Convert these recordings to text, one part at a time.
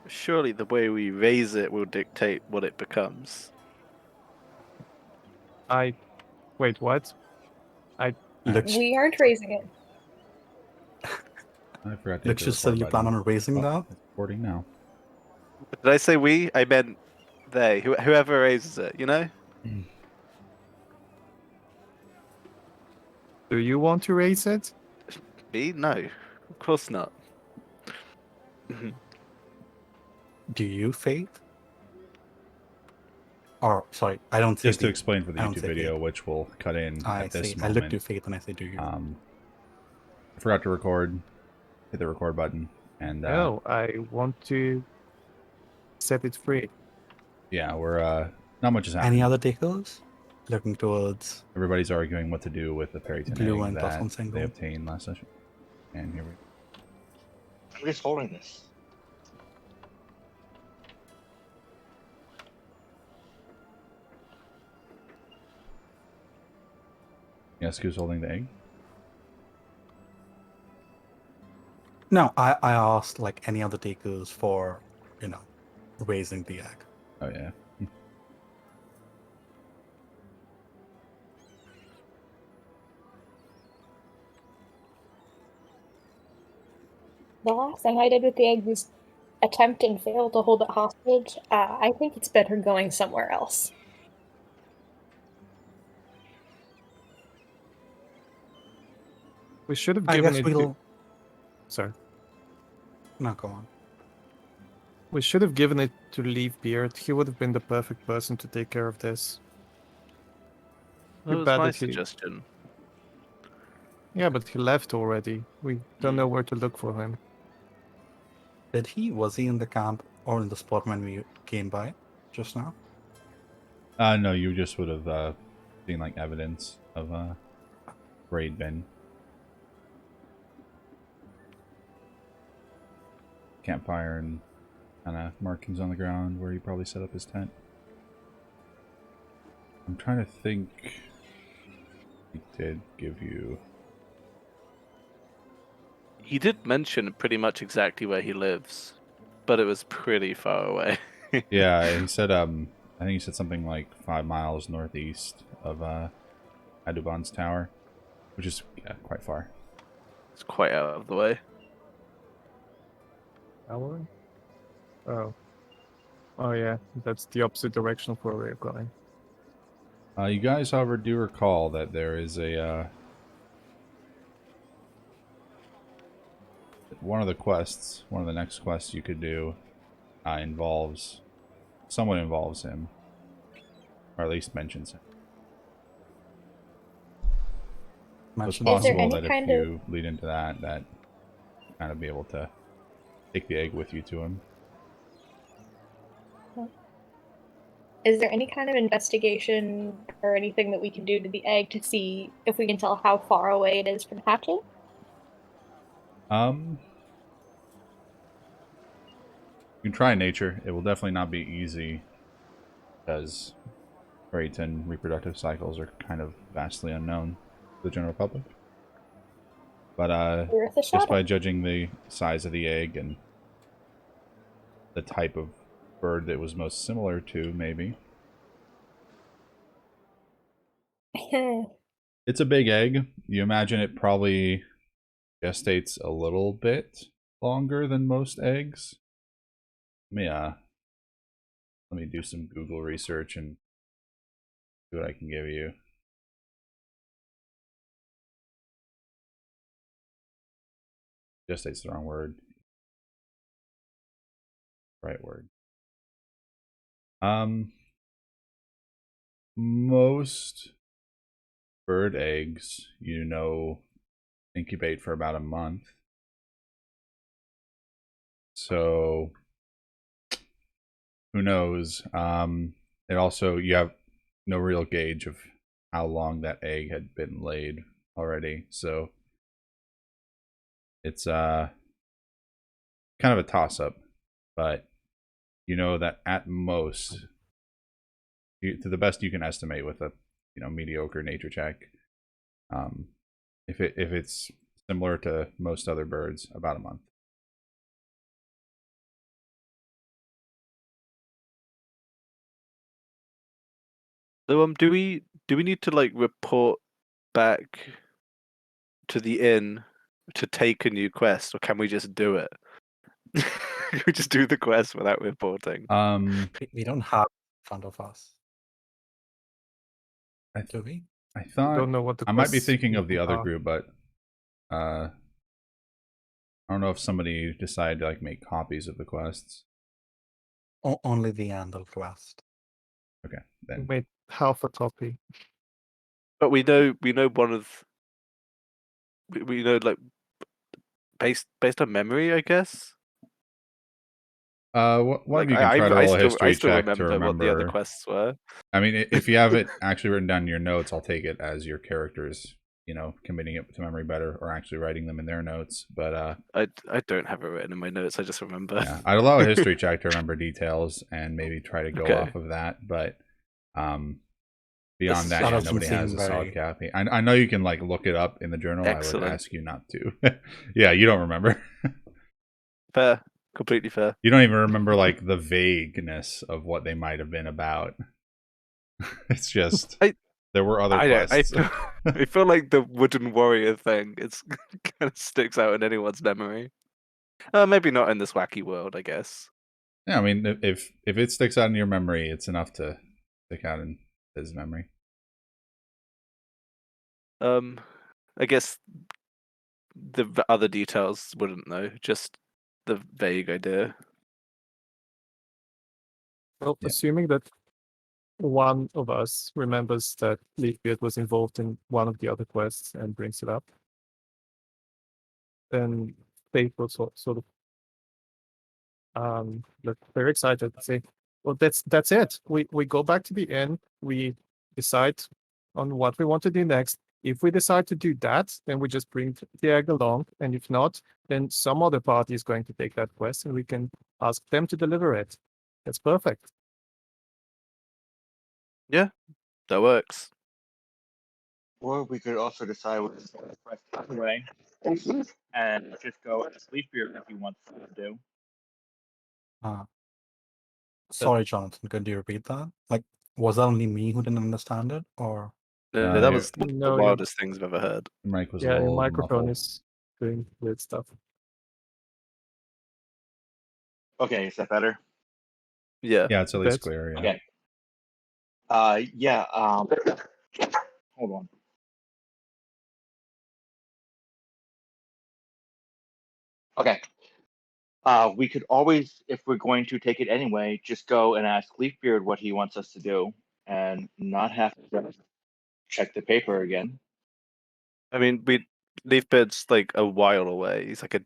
Surely the way we raise it will dictate what it becomes. I wait, what? Looks We aren't raising it. I forgot to hit looks the just said record you plan button. on raising that. It's recording now. Did I say we? I meant they. Whoever raises it, you know? Do you want to raise it? Me? No. Of course not. Do you, Faith? Or sorry, I don't say Just to the. explain for the I don't YouTube say video, Faith. which we'll cut in I at this say I look to moment. Faith and I say, "Do you?" I forgot to record. Hit the record button, and No, I want to set it free. yeah, we're not much is happening. Any other takers? Looking towards Everybody's arguing what to do with the Perryton blue egg and plus that one single. they obtained last session. And here we I'm just holding this. Yes, who's holding the egg? No, I asked like any other takers for, raising the egg. Oh yeah. The last thing I did with the egg was attempt and fail to hold it hostage. I think it's better going somewhere else. We should have I given guess it we'll. Sorry. No, go on. We should have given it to Leaf Beard. He would have been the perfect person to take care of this. That was bad my that he- suggestion. Yeah, but he left already. We don't know where to look for him. Did he? Was he in the camp or in the spot when we came by just now? No, you just would have seen like evidence of raid bin. Campfire and kind of markings on the ground where he probably set up his tent. I'm trying to think. He did give you. He did mention pretty much exactly where he lives, but it was pretty far away. Yeah, he said. I think he said something like 5 miles northeast of Aduban's tower, which is quite far. It's quite out of the way. Tower? Oh. Oh yeah, that's the opposite direction of where we're going. You guys, however, do recall that there is a one of the quests, one of the next quests you could do, involves someone involves him, or at least mentions him. So it's Mentioned- possible any that if kind you lead into that, kind of be able to take the egg with you to him. Is there any kind of investigation or anything that we can do to the egg to see if we can tell how far away it is from hatching? You can try nature. It will definitely not be easy because rates and reproductive cycles are kind of vastly unknown to the general public. But Worth a just shot. by judging the size of the egg and the type of bird that was most similar to, maybe. It's a big egg. You imagine it probably gestates a little bit longer than most eggs. Let me do some Google research and see what I can give you. Gestate's the wrong word. Right word. Most bird eggs, incubate for about a month. So who knows? It also, you have no real gauge of how long that egg had been laid already. So it's kind of a toss up, but you know that at most, to the best you can estimate with a mediocre nature check, if it's similar to most other birds, about a month. So do we need to like report back to the inn to take a new quest, or can we just do it? Can we just do the quest without reporting? We don't have in front of us, I do we? I thought Don't know what the I might be quests thinking of the other are. group, but I don't know if somebody decided to like make copies of the quests. Only the Andal quest. Okay, We then made half a copy. But we know one of we know like based on memory, I guess. one of Like you can try to roll a I history still check to remember what the other remember. quests were. I mean, if you have it actually written down in your notes, I'll take it as your characters, committing it to memory better, or actually writing them in their notes. But I don't have it written in my notes. I just remember. yeah, I'd allow a history check to remember details and maybe try to go Okay. off of that. But beyond that, That yeah, doesn't nobody has seem a solid very- copy. I know you can like look it up in the journal. I Excellent. would ask you not to. Yeah, you don't remember. Fair, completely fair. You don't even remember like the vagueness of what they might have been about. It's just there were other quests. I feel like the wooden warrior thing. It's kind of sticks out in anyone's memory. Maybe not in this wacky world, I guess. Yeah, I mean, if it sticks out in your memory, it's enough to stick out in his memory. I guess the other details wouldn't know. Just the vague idea. Well, Yeah. assuming that one of us remembers that Leafbeard was involved in one of the other quests and brings it up, then Fate will sort of look very excited and say, well, that's it. We go back to the inn, we decide on what we want to do next. If we decide to do that, then we just bring the egg along, and if not, then some other party is going to take that quest and we can ask them to deliver it. That's perfect. Yeah, that works. Or we could also decide what to press anyway, and just go as Leafbeard if he wants to do. Sorry, Jonathan, could you repeat that? Like, was that only me who didn't understand it, or? No, Uh, that was one of No, the yeah. wildest things I've ever heard. Mike was a Yeah, your little microphone muffled. is doing weird stuff. Okay, is that better? Yeah. Yeah, it's at least That's- clear. Yeah. Okay. Yeah. Hold on. Okay. We could always, if we're going to take it anyway, just go and ask Leafbeard what he wants us to do, and not have to check the paper again. I mean, Leafbeard's like a while away. He's like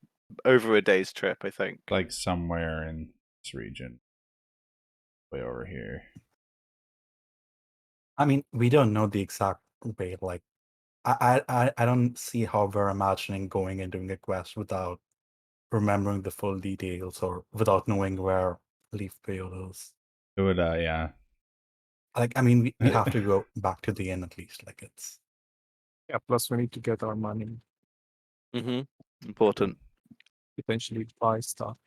over a day's trip, I think. Like somewhere in this region, way over here. I mean, we don't know the exact way. Like, I don't see how we're imagining going and doing a quest without remembering the full details or without knowing where Leafbeard is. It would, yeah. Like, I mean, we have to go back to the inn at least. Like, it's Yeah, plus we need to get our money, Mm-hmm. Important. potentially buy stuff.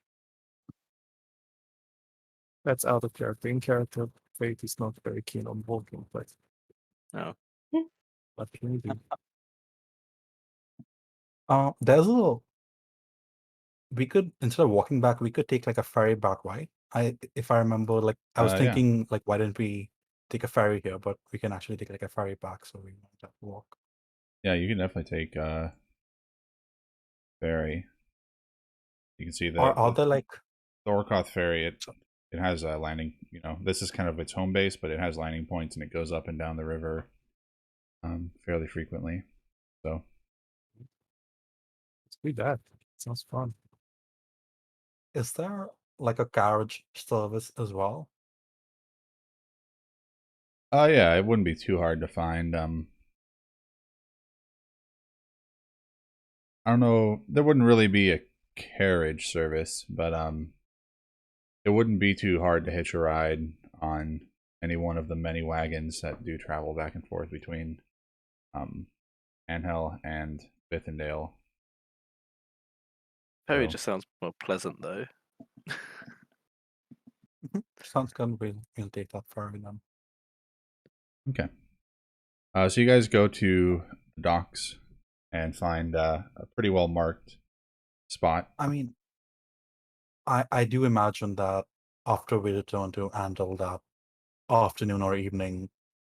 That's out of character. In character, Fate is not very keen on walking, but No. what can we do? there's a. We could, instead of walking back, we could take like a ferry back, right? If I remember, like I was Yeah. thinking, like, why didn't we take a ferry here? But we can actually take like a ferry back, so we don't have to walk. Yeah, you can definitely take ferry. You can see Are there like the Orkoth ferry. It has a landing. This is kind of its home base, but it has landing points and it goes up and down the river fairly frequently. So Let's do that. Sounds fun. is there like a carriage service as well? yeah, it wouldn't be too hard to find. I don't know. There wouldn't really be a carriage service, but it wouldn't be too hard to hitch a ride on any one of the many wagons that do travel back and forth between Anhel and Bithindale. Ferry So- just sounds more pleasant though. Sounds good. We'll take that ferry then. Okay. So you guys go to the docks and find a pretty well marked spot. I mean, I do imagine that after we return to Andal that afternoon or evening,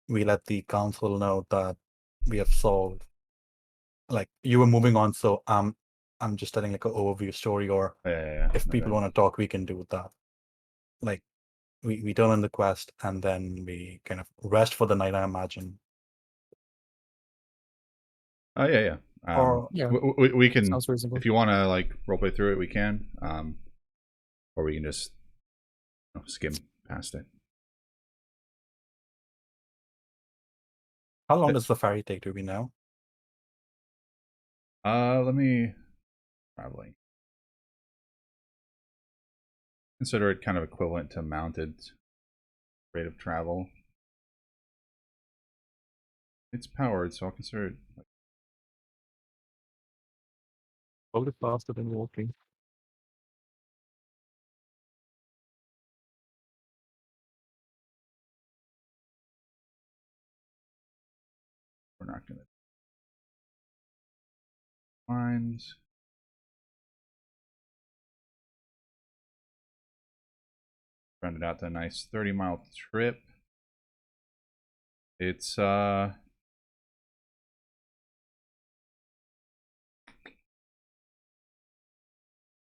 we let the council know that we have solved. Like you were moving on, so I'm just telling like an overview story, or Yeah. if people Okay. want to talk, we can do that. Like we turn in the quest and then we kind of rest for the night, I imagine. Oh yeah. Or Yeah, We can, sounds reasonable. if you want to like roleplay through it, we can. Or we can just skim past it. how long does the ferry take? Do we know? Let me traveling. Consider it kind of equivalent to mounted rate of travel. It's powered, so I'll consider it like Probably faster than walking. we're not gonna find. Rounded out to a nice 30-mile trip. It's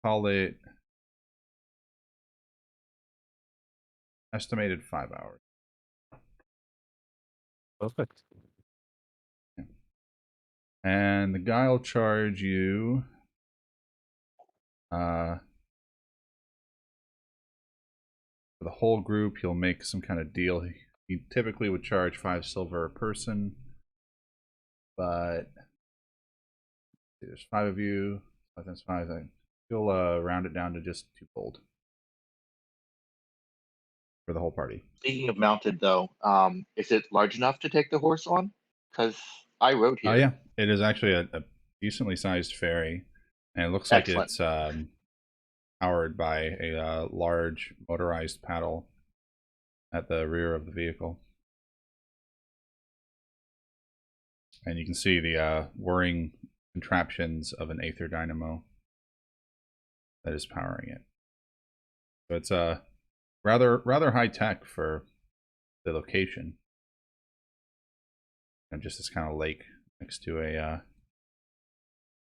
call it estimated 5 hours. Perfect. And the guy will charge you for the whole group. He'll make some kind of deal. He typically would charge 5 silver a person, but there's 5 of you. 5 times 5. He'll round it down to just 2 gold for the whole party. Speaking of mounted, though, is it large enough to take the horse on? Because I rode here. Yeah, it is actually a decently sized ferry, and it looks like Excellent. it's powered by a large motorized paddle at the rear of the vehicle. And you can see the whirring contraptions of an Aether dynamo that is powering it. So it's rather high tech for the location. And just this kind of lake next to a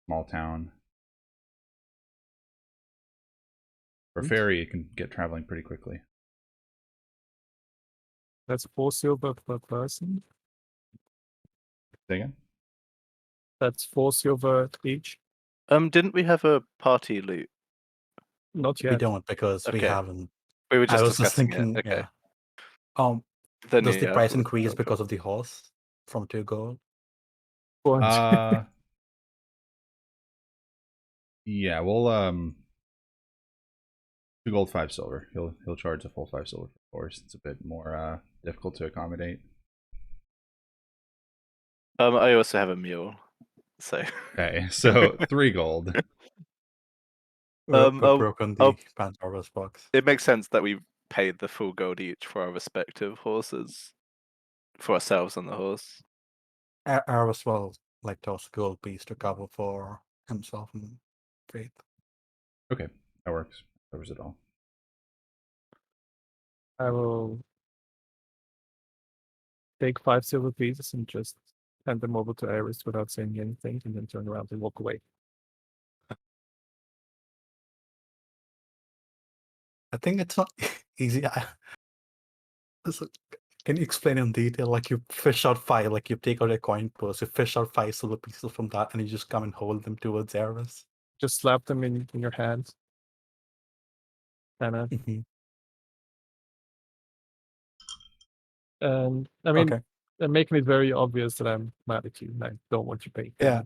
small town. For ferry, you can get traveling pretty quickly. That's 4 silver per person. Say again? That's 4 silver each. Didn't we have a party loot? Not We yet. don't because we Okay. haven't. We were I just was just discussing thinking, it. Okay. yeah. Then Does the yeah, price we'll increase talk because about- of the horse from 2 gold? Yeah, we'll 2 gold, 5 silver. He'll charge a full 5 silver for the horse. It's a bit more difficult to accommodate. I also have a mule, so Okay, so 3 gold. We're I'll- broken the I'll- Pandora's box. it makes sense that we paid the full gold each for our respective horses, for ourselves and the horse. Eris will like toss a gold piece to cover for himself and Faith. Okay, that works. Covers it all. I will take 5 silver pieces and just hand them over to Aris without saying anything, and then turn around and walk away. I think it's not easy. Can you explain in detail? Like you fish out 5, like you take out a coin purse, you fish out 5 silver pieces from that, and you just come and hold them towards Eris. Just slap them in your hand. And and I mean, Okay. I'm making it very obvious that I'm mad at you and I don't want you paying. Yeah.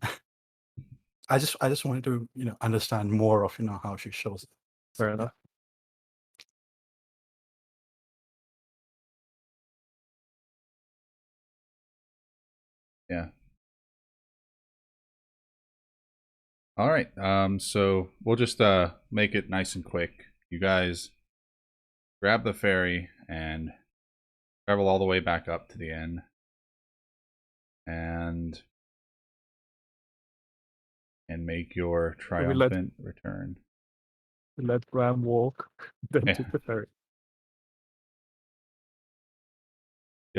I just wanted to understand more of how she shows it. Fair enough. Yeah. All right. So we'll just make it nice and quick. You guys grab the ferry and travel all the way back up to the inn. and make your we triumphant return. We let Ram walk, then Yeah. took the ferry.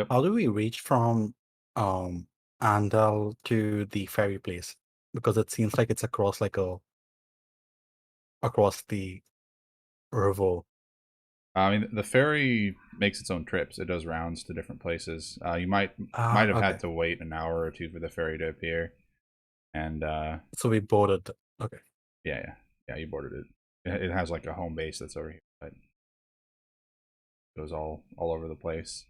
How do we reach from Andal to the ferry place? Because it seems like it's across across the river. I mean, the ferry makes its own trips. It does rounds to different places. You might have Okay. had to wait an hour or two for the ferry to appear, and So we boarded. Okay. yeah, you boarded it. It has like a home base that's over here, but it goes all over the place.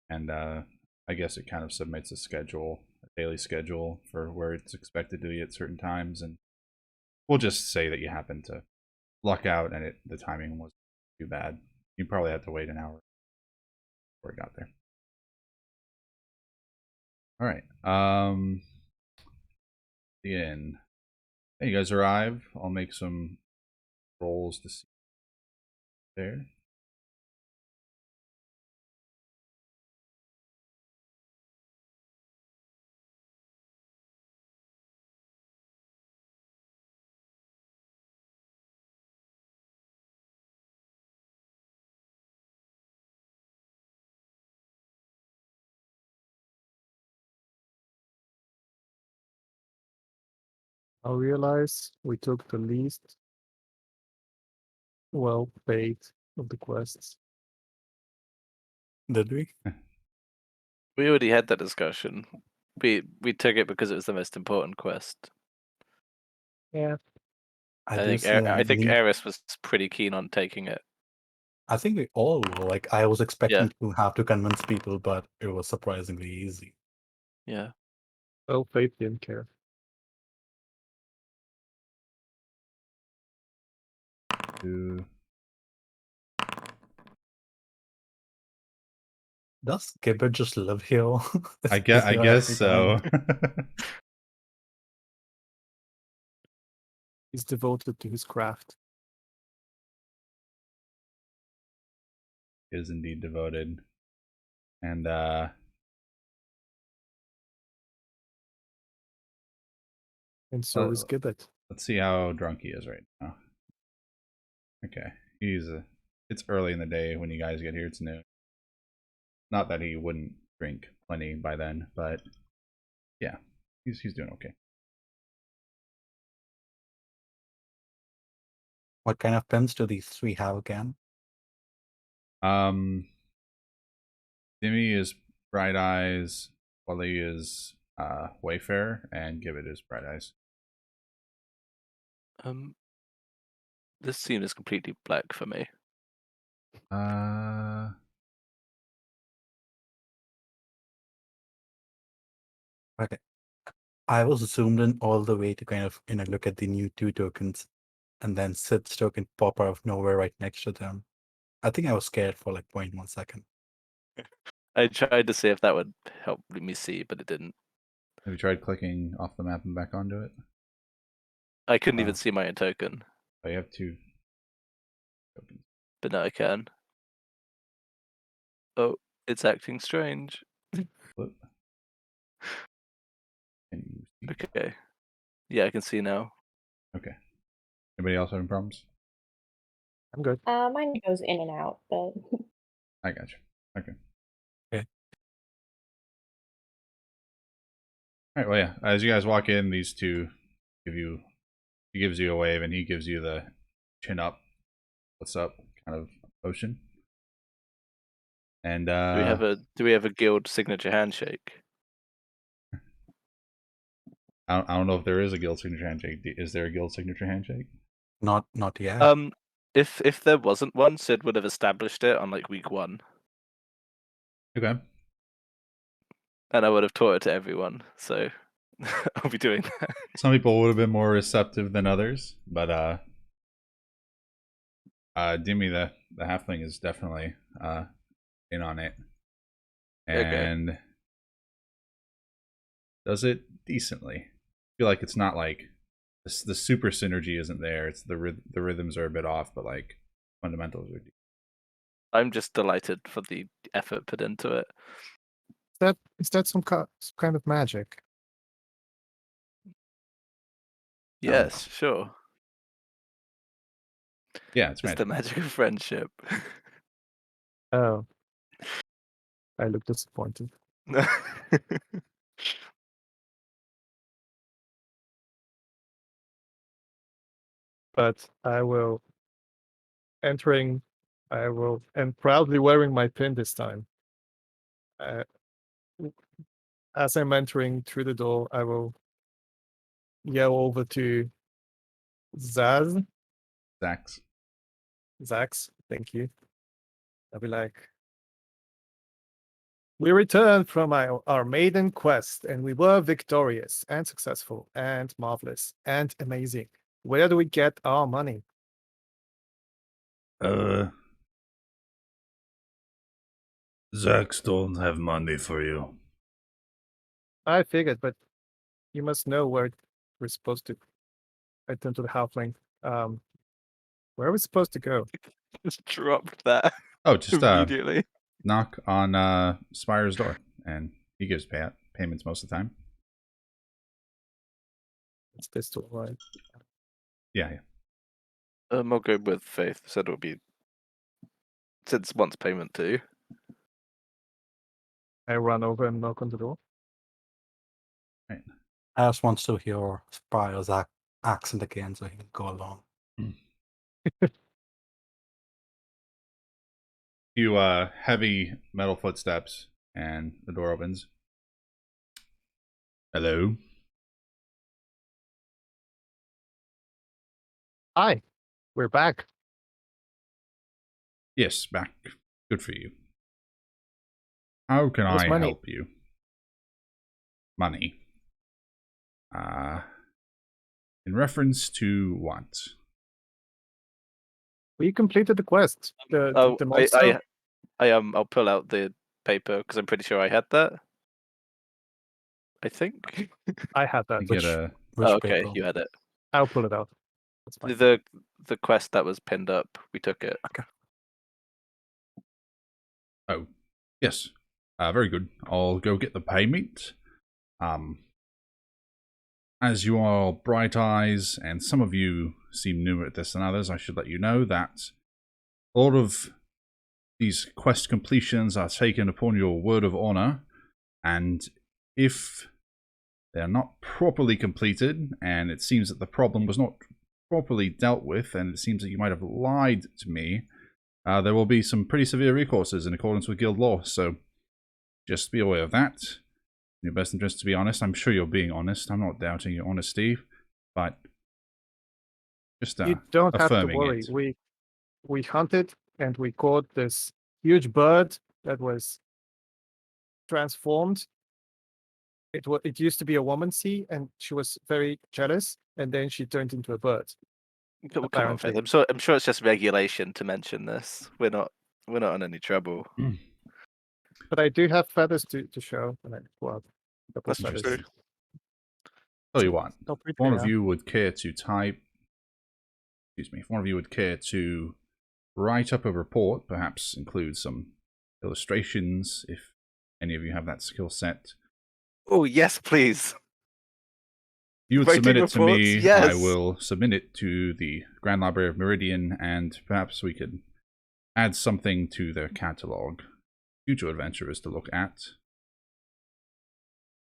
And I guess it kind of submits a schedule, a daily schedule for where it's expected to be at certain times, and we'll just say that you happen to luck out and the timing wasn't too bad. You probably had to wait an hour before it got there. All right. The inn. Hey, you guys arrive. I'll make some rolls to see there. I realize we took the least well paid of the quests. Did we? We already had that discussion. We took it because it was the most important quest. Yeah. I do think see a I think need- Eris was pretty keen on taking it. I think we all were. Like, I was expecting Yeah. to have to convince people, but it was surprisingly easy. Yeah. Well, Faith didn't care. Does Gibbet just live here? I Is guess he on every so. time? He's devoted to his craft. Is indeed devoted, and And so is Gibbet. let's see how drunk he is right now. Okay, it's early in the day when you guys get here. It's noon. Not that he wouldn't drink plenty by then, but yeah, he's doing okay. What kind of pins do these three have again? Dimmy is Bright Eyes, Wally is Wayfarer, and Gibbet is Bright Eyes. This scene is completely black for me. Okay. I was zoomed in all the way to kind of look at the new 2 tokens, and then Sid's token pop out of nowhere right next to them. I think I was scared for like 0.1 second. I tried to see if that would help me see, but it didn't. Have you tried clicking off the map and back onto it? I couldn't even see my own token, Oh, you have 2 tokens. but now I can. Oh, it's acting strange. Flip. Can you see? Okay. Yeah, I can see now. Okay. Anybody else having problems? I'm good. Mine goes in and out, but I got you. Okay. Okay. All right. Well, yeah. As you guys walk in, these two he gives you a wave, and he gives you the chin up, what's up, kind of motion. And Do we have a guild signature handshake? I don't know if there is a guild signature handshake. Is there a guild signature handshake? Not yet. If there wasn't one, Sid would have established it on like week 1. Okay. And I would have taught it to everyone, so I'll be doing that. Some people would have been more receptive than others, but Dimmy the halfling is definitely in on it, and does it decently. I feel like it's not like the super synergy isn't there. It's the rhythms are a bit off, but like fundamentals are deep. I'm just delighted for the effort put into it. Is that some kind of magic? Yes, sure. Yeah, it's It's the magic. magic of friendship. Oh, I look disappointed. But I will and proudly wearing my pin this time. Uh, as I'm entering through the door, I will yell over to Zax. Thank you. I'll be like, we returned from our maiden quest, and we were victorious and successful and marvelous and amazing. Where do we get our money? Zax don't have money for you. I figured, but you must know where we're supposed to. I turn to the halfling. Where are we supposed to go? Just dropped that Oh, just immediately. knock on Spire's door, and he gives payments most of the time. It's this door, right? Yeah. I'll go with Faith. Said it'll be since once payment too. I run over and knock on the door. I just want to hear Spire's accent again so he can go along. You heavy metal footsteps, and the door opens. Hello. Hi, we're back. Yes, back. Good for you. How can Where's I money? help you? Money. In reference to what? We completed the quest. The Oh, monster. I'll pull out the paper because I'm pretty sure I had that. I think. I had that. You get Which Oh, okay, paper? you had it. I'll pull it out. That's fine. The quest that was pinned up, we took it. Oh, yes. Very good. I'll go get the payment. As you are bright eyes, and some of you seem newer at this than others, I should let you know that a lot of these quest completions are taken upon your word of honor, and if they are not properly completed, and it seems that the problem was not properly dealt with, and it seems that you might have lied to me, there will be some pretty severe recourses in accordance with guild law, so just be aware of that. In your best interest to be honest. I'm sure you're being honest. I'm not doubting your honesty, but just You don't have to affirming worry. it. We hunted and we caught this huge bird that was transformed. It used to be a woman sea, and she was very jealous, and then she turned into a bird. Come on, Apparently. Faith. I'm sure it's just regulation to mention this. We're not in any trouble. But I do have feathers to show, and I pull out a couple of That's feathers. true. Tell you what, Not pretty, if one of yeah. you would care to if one of you would care to write up a report, perhaps include some illustrations, if any of you have that skill set. Oh yes, please. You would Writing submit it to me, reports, yes. I will submit it to the Grand Library of Meridian, and perhaps we could add something to their catalog. Future adventurers to look at.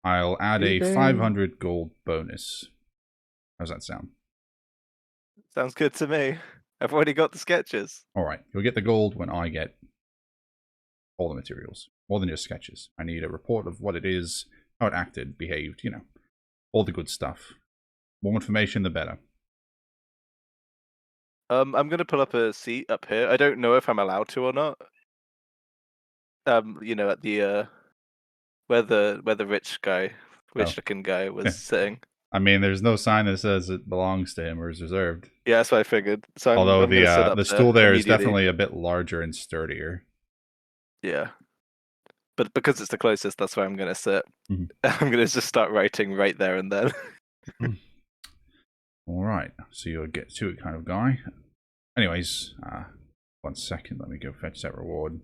I'll add a 500 gold bonus. How's that sound? Sounds good to me. I've already got the sketches. Alright, you'll get the gold when I get all the materials. More than just sketches. I need a report of what it is, how it acted, behaved, you know. All the good stuff. More information, the better. I'm gonna pull up a seat up here. I don't know if I'm allowed to or not. You know, at the where the rich looking guy was sitting. I mean, there's no sign that says it belongs to him or is reserved. Yeah, that's what I figured. So Although I'm gonna sit up the stool there is immediately. definitely a bit larger and sturdier. Yeah. But because it's the closest, that's where I'm gonna sit. Mhm. I'm gonna just start writing right there and then. Alright, so you're a get to it kind of guy. Anyways, 1 second, let me go fetch that reward.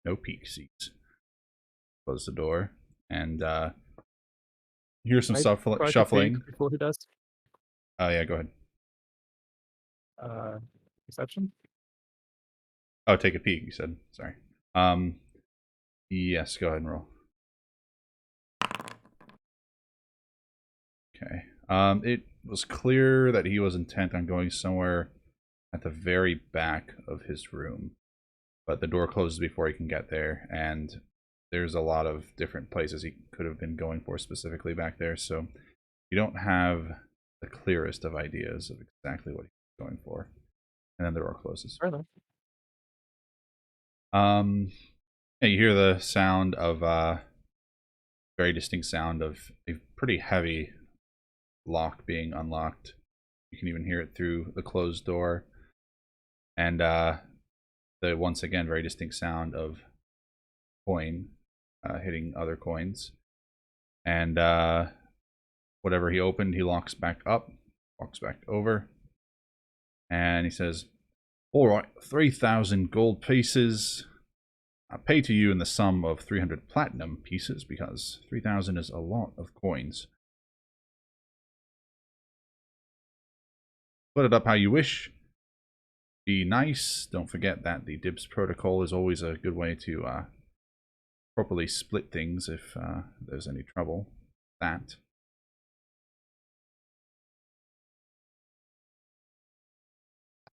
No peak seats. close the door, and you hear some I try to think shuffling. before he does. Oh yeah, go ahead. Perception. Oh, take a peek. You said. Sorry. Yes, go ahead and roll. Okay. It was clear that he was intent on going somewhere at the very back of his room, but the door closes before he can get there, and there's a lot of different places he could have been going for specifically back there, so you don't have the clearest of ideas of exactly what he's going for. And then the door closes. Fair enough. Yeah, you hear the sound of very distinct sound of a pretty heavy lock being unlocked. You can even hear it through the closed door, and the once again very distinct sound of coin hitting other coins, and whatever he opened, he locks back up, walks back over, and he says, "All right, 3,000 gold pieces. I pay to you in the sum of 300 platinum pieces because 3,000 is a lot of coins. Split it up how you wish. Be nice. Don't forget that the dibs protocol is always a good way to properly split things if there's any trouble. That.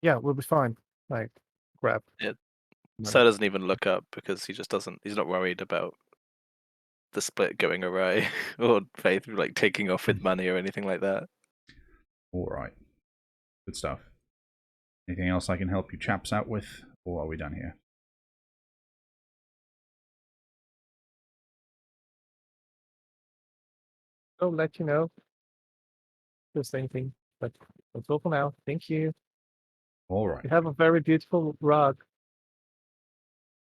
Yeah, we'll be fine. Like, grab. Yeah. money. So doesn't even look up because he just doesn't. He's not worried about the split going awry or Faith like taking off with money or anything like that. All right. Good stuff. Anything else I can help you chaps out with, or are we done here? I'll let you know. Just anything. But that's all for now. Thank you. All right. You have a very beautiful rug.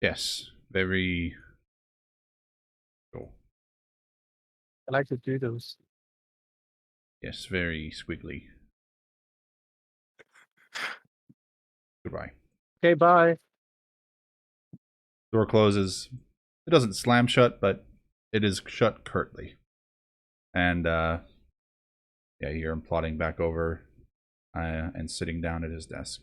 Yes. Very cool. I like to do those. Yes, very squiggly. Goodbye. Okay, bye. Door closes. It doesn't slam shut, but it is shut curtly. And yeah, you hear him plodding back over and sitting down at his desk.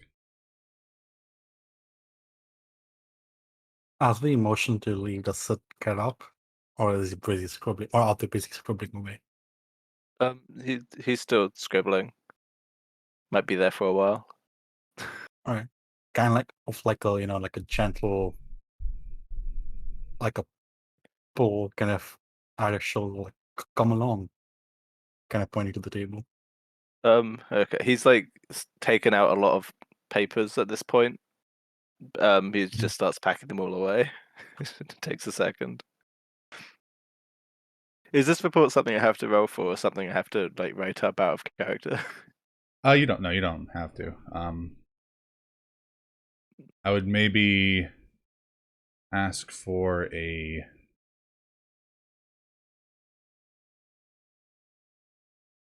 As we motion to leave, does Sid get up? Or is he busy scribbling? Or are they busy scribbling away? He's still scribbling. Might be there for a while. Alright. Kind of like a, like a gentle, like a pull, kind of either shoulder, like, come along. Kind of pointing to the table. Okay. He's like taken out a lot of papers at this point. He just starts packing them all away. It takes a second. Is this report something I have to roll for, or something I have to like write up out of character? You don't know. You don't have to. I would maybe ask for a.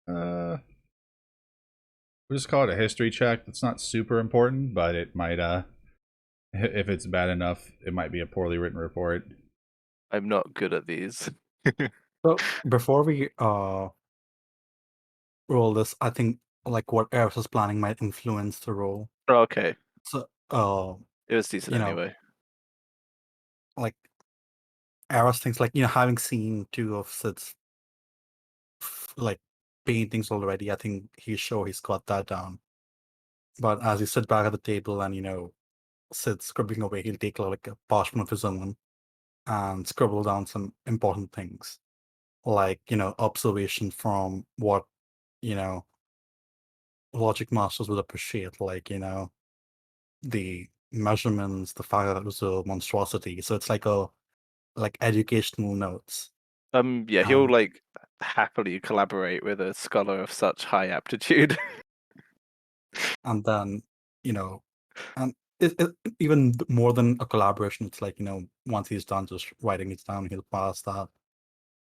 We'll just call it a history check. That's not super important, but it might. If it's bad enough, it might be a poorly written report. I'm not good at these. So before we roll this, I think like what Eris is planning might influence the roll. Okay, So it was decent You know, anyway. like Eris thinks like, having seen two of Sid's like paintings already, I think he's sure he's got that down. But as you sit back at the table and Sid's scribbling away, he'll take like a parchment of his own and scribble down some important things. Like, observation from what, logic masters would appreciate, like, the measurements, the fact that it was a monstrosity. So it's like educational notes. Yeah, he'll Um, like happily collaborate with a scholar of such high aptitude. And then, and even more than a collaboration, it's like, once he's done just writing it down, he'll pass that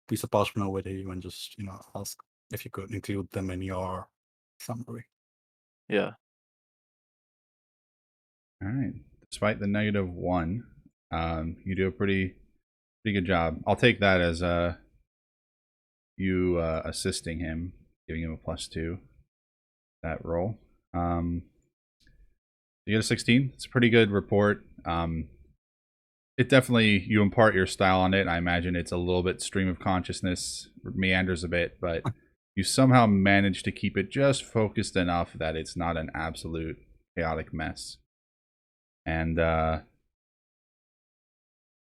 piece of parchment over to you and just, ask if you could include them in your summary. Yeah. All right. Despite the -1, you do a pretty Pretty good job. I'll take that as you assisting him, giving him a +2. That roll. You get a 16. It's a pretty good report. It definitely, you impart your style on it. I imagine it's a little bit stream of consciousness, meanders a bit, but you somehow manage to keep it just focused enough that it's not an absolute chaotic mess. And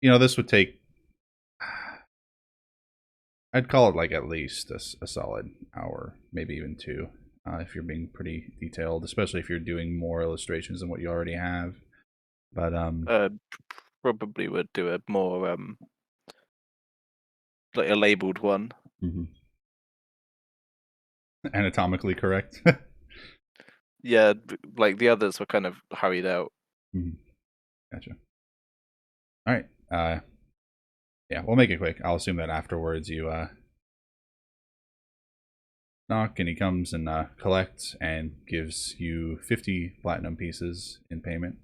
this would take, I'd call it like at least a solid hour, maybe even 2, if you're being pretty detailed, especially if you're doing more illustrations than what you already have. But probably would do a more like a labeled one. Anatomically correct. Yeah, like the others were kind of hurried out. Gotcha. All right. Yeah, we'll make it quick. I'll assume that afterwards you knock and he comes and collects and gives you 50 platinum pieces in payment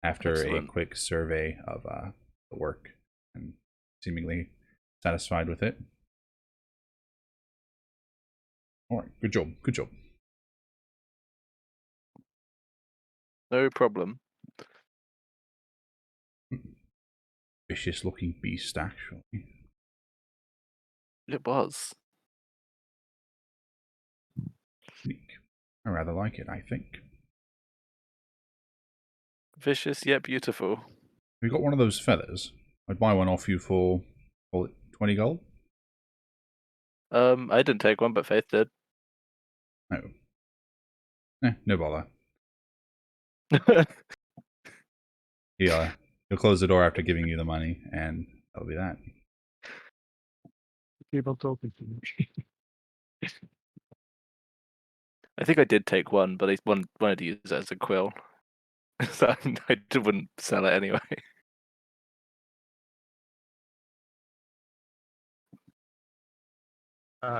after Excellent. a quick survey of the work and seemingly satisfied with it. All right, good job. Good job. No problem. Vicious looking beast, actually. It was. Unique. I rather like it, I think. Vicious yet beautiful. We got one of those feathers. I'd buy one off you for, call it 20 gold. I didn't take one, but Faith did. No. No bother. He'll close the door after giving you the money, and that'll be that. People talking to me. I think I did take one, but I wanted to use it as a quill. So I wouldn't sell it anyway.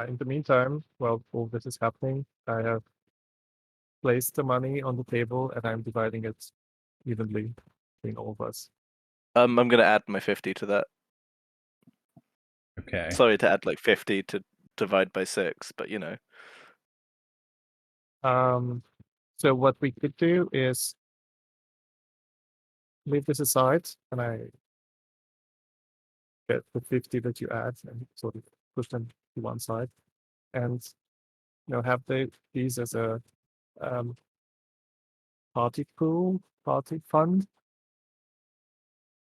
In the meantime, while all this is happening, I have placed the money on the table and I'm dividing it evenly between all of us. I'm gonna add my 50 to that. Okay. Sorry to add like 50 to divide by 6, but So what we could do is leave this aside, and I get the 50 that you add and sort of push them to one side, and have these as a party pool, party fund,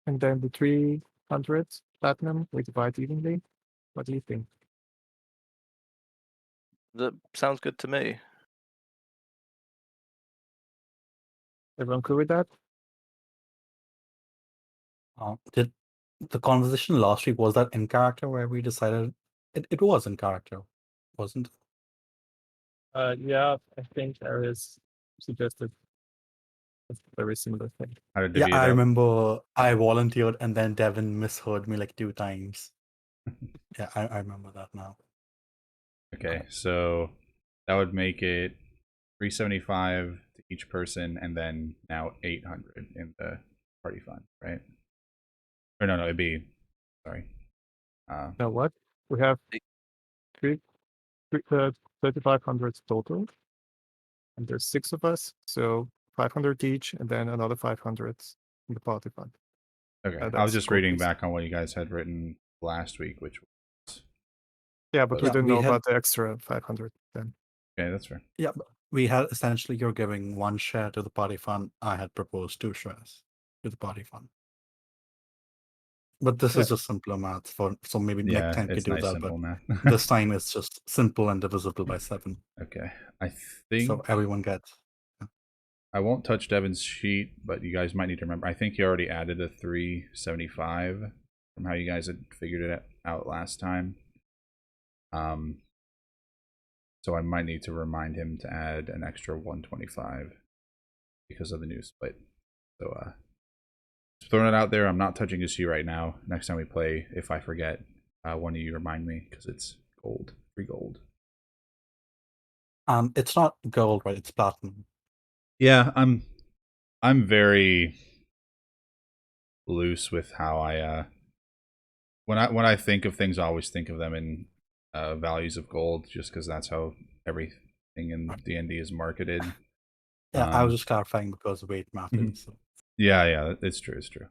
and then the 300 platinum we divide evenly. What do you think? that sounds good to me. Everyone cool with that? Did the conversation last week, was that in character where we decided it was in character, wasn't it? Yeah, I think Aries suggested a very similar thing. How did Yeah, divvy it I up? remember I volunteered and then Devin misheard me like 2 times. Yeah, I remember that now. Okay, so that would make it 375 to each person, and then now 800 in the party fund, right? Or no, it'd be, sorry. Now what? We have 3,500 total, and there's 6 of us, so 500 each, and then another 500 in the party fund. Okay, I was that's just gold reading piece. back on what you guys had written last week, which was, Yeah, but we Yeah, didn't we know had- about the extra 500 then. okay, that's fair. Yeah, but we had essentially you're giving 1 share to the party fund. I had proposed 2 shares to the party fund. But this is just simpler math so maybe Yeah, next time we it's do nice that. simple But math. this time it's just simple and divisible by 7. Okay, I think So everyone gets. I won't touch Devin's sheet, but you guys might need to remember. I think he already added a 375 from how you guys had figured it out last time. So I might need to remind him to add an extra 125 because of the new split. So just throwing it out there. I'm not touching his sheet right now. Next time we play, if I forget, one of you remind me because it's gold, free gold. It's not gold, right? It's platinum. Yeah, I'm very loose with how I when I think of things, I always think of them in values of gold, just because that's how everything in D&D is marketed. Yeah, I was Um, just clarifying because weight matters. So. Yeah, it's true. It's true.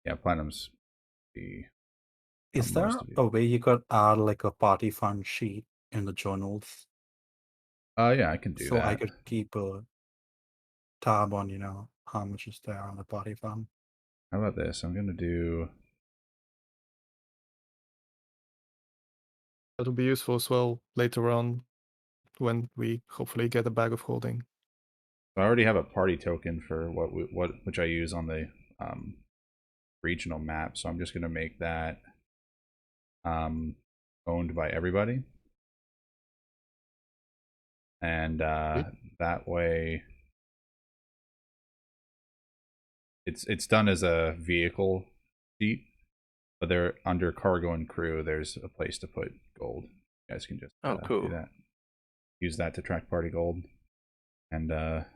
Yeah, platinum's the Is most there of you. a way you could add like a party fund sheet in the journals Yeah, I can do so that. I could keep a tab on, how much is there on the party fund? How about this? I'm gonna do. That'll be useful as well later on when we hopefully get a bag of holding. I already have a party token for which I use on the regional map, so I'm just gonna make that owned by everybody, and that way it's done as a vehicle sheet, but they're under cargo and crew. There's a place to put gold. You guys can just Oh, do cool. that. Use that to track party gold, and I,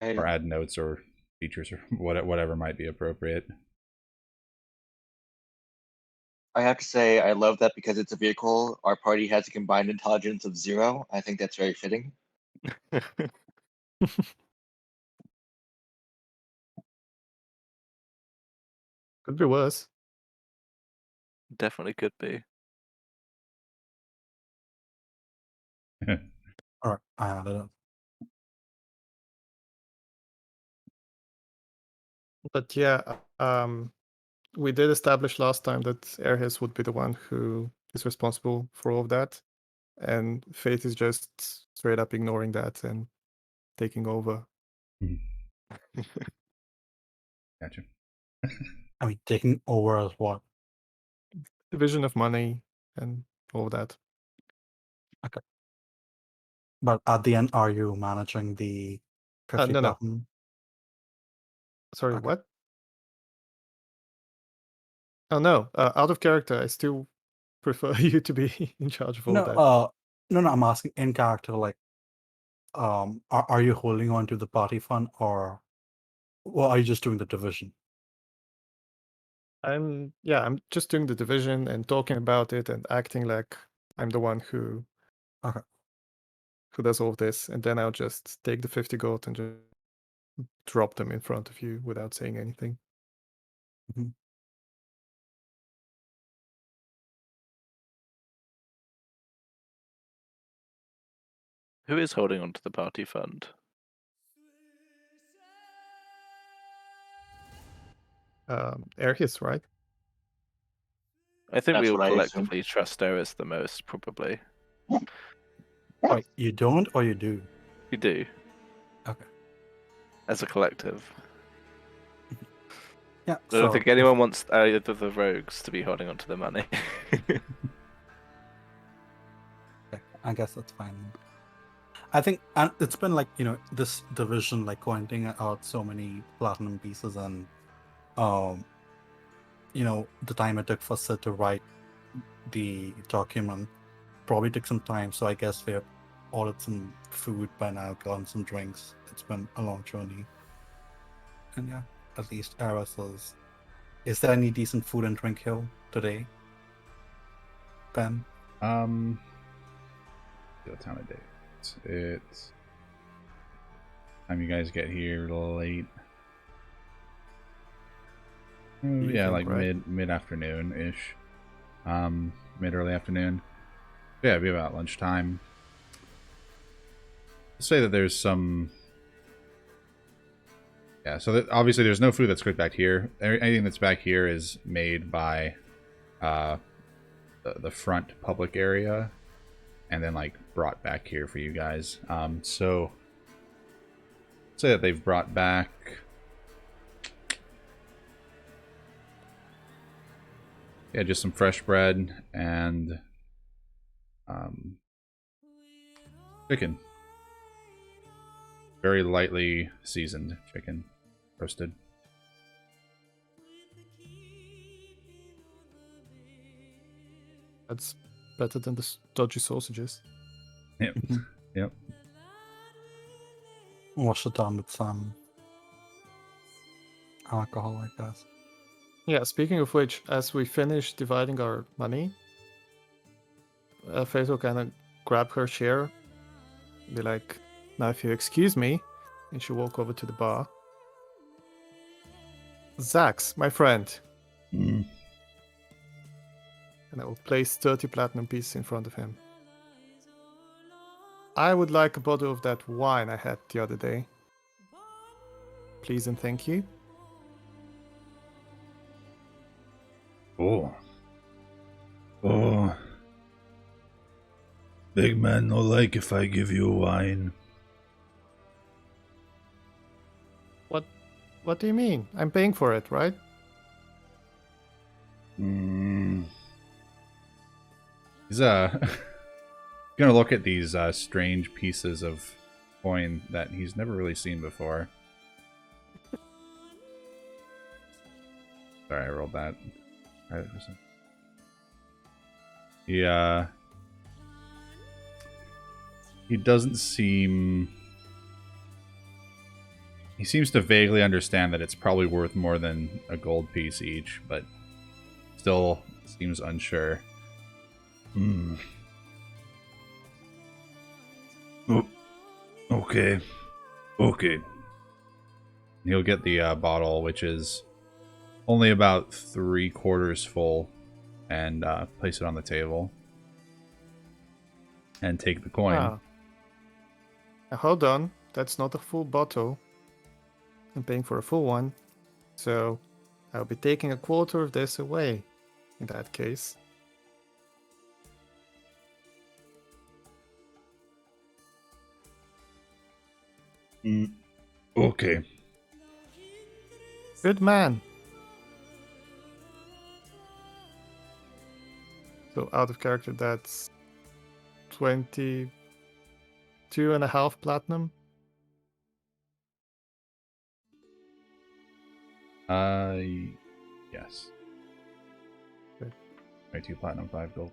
or add notes or features or whatever might be appropriate. I have to say, I love that because it's a vehicle. Our party has a combined intelligence of 0. I think that's very fitting. Could be worse. Definitely could be. All right, I added it. But yeah, we did establish last time that Airhis would be the one who is responsible for all of that, and Fate is just straight up ignoring that and taking over. Gotcha. I mean, taking over as what? Division of money and all of that. But at the end, are you managing the 50 no. platinum? Sorry, Okay. what? Oh no, out of character, I still prefer you to be in charge of all No, that. no, I'm asking in character, like, are you holding on to the party fund or are you just doing the division? I'm just doing the division and talking about it and acting like I'm the one who Okay. who does all of this, and then I'll just take the 50 gold and just drop them in front of you without saying anything. Mhm. Who is holding on to the party fund? Airhis, right? I think we That's all what I assume. collectively trust Eris the most, probably. Wait, you don't or you do? We do. Okay. As a collective. Yeah. I don't So think anyone wants either of the rogues to be holding on to the money. okay, I guess that's fine. I think, and it's been like, this division, like pointing out so many platinum pieces and, the time it took for Sid to write the document probably took some time. So I guess we've ordered some food by now, gotten some drinks. It's been a long journey. And yeah, at least Eris is there any decent food and drink here today, Ben? What time of day? It's time you guys get here late. Yeah, Evening, like right? mid afternoon ish. Mid early afternoon. Yeah, it'd be about lunchtime. Let's say that there's some. Yeah, so obviously there's no food that's cooked back here. Anything that's back here is made by the front public area, and then like brought back here for you guys. So say that they've brought back. Yeah, just some fresh bread and chicken. Very lightly seasoned chicken, roasted. That's better than the dodgy sausages. Yep. Yep. Wash it down with some alcohol, I guess. Yeah, speaking of which, as we finish dividing our money, Faith will kind of grab her share, be like, now if you excuse me, and she'll walk over to the bar. Zax, my friend. Mm. And I will place 30 platinum pieces in front of him. I would like a bottle of that wine I had the other day. Please and thank you. Oh. Oh. Big man no like if I give you wine. What do you mean? I'm paying for it, right? Mm. He's gonna look at these strange pieces of coin that he's never really seen before. Sorry, I rolled that. He doesn't seem... He seems to vaguely understand that it's probably worth more than a gold piece each, but still seems unsure. Hmm. Oh, okay. Okay. He'll get the bottle, which is only about 3/4 full, and place it on the table. And take the coin. Ah. Now, hold on, that's not a full bottle. I'm paying for a full one. So I'll be taking 1/4 of this away in that case. Okay. Good man. So out of character, that's 22.5 platinum. Yes. Good. 22 platinum, 5 gold.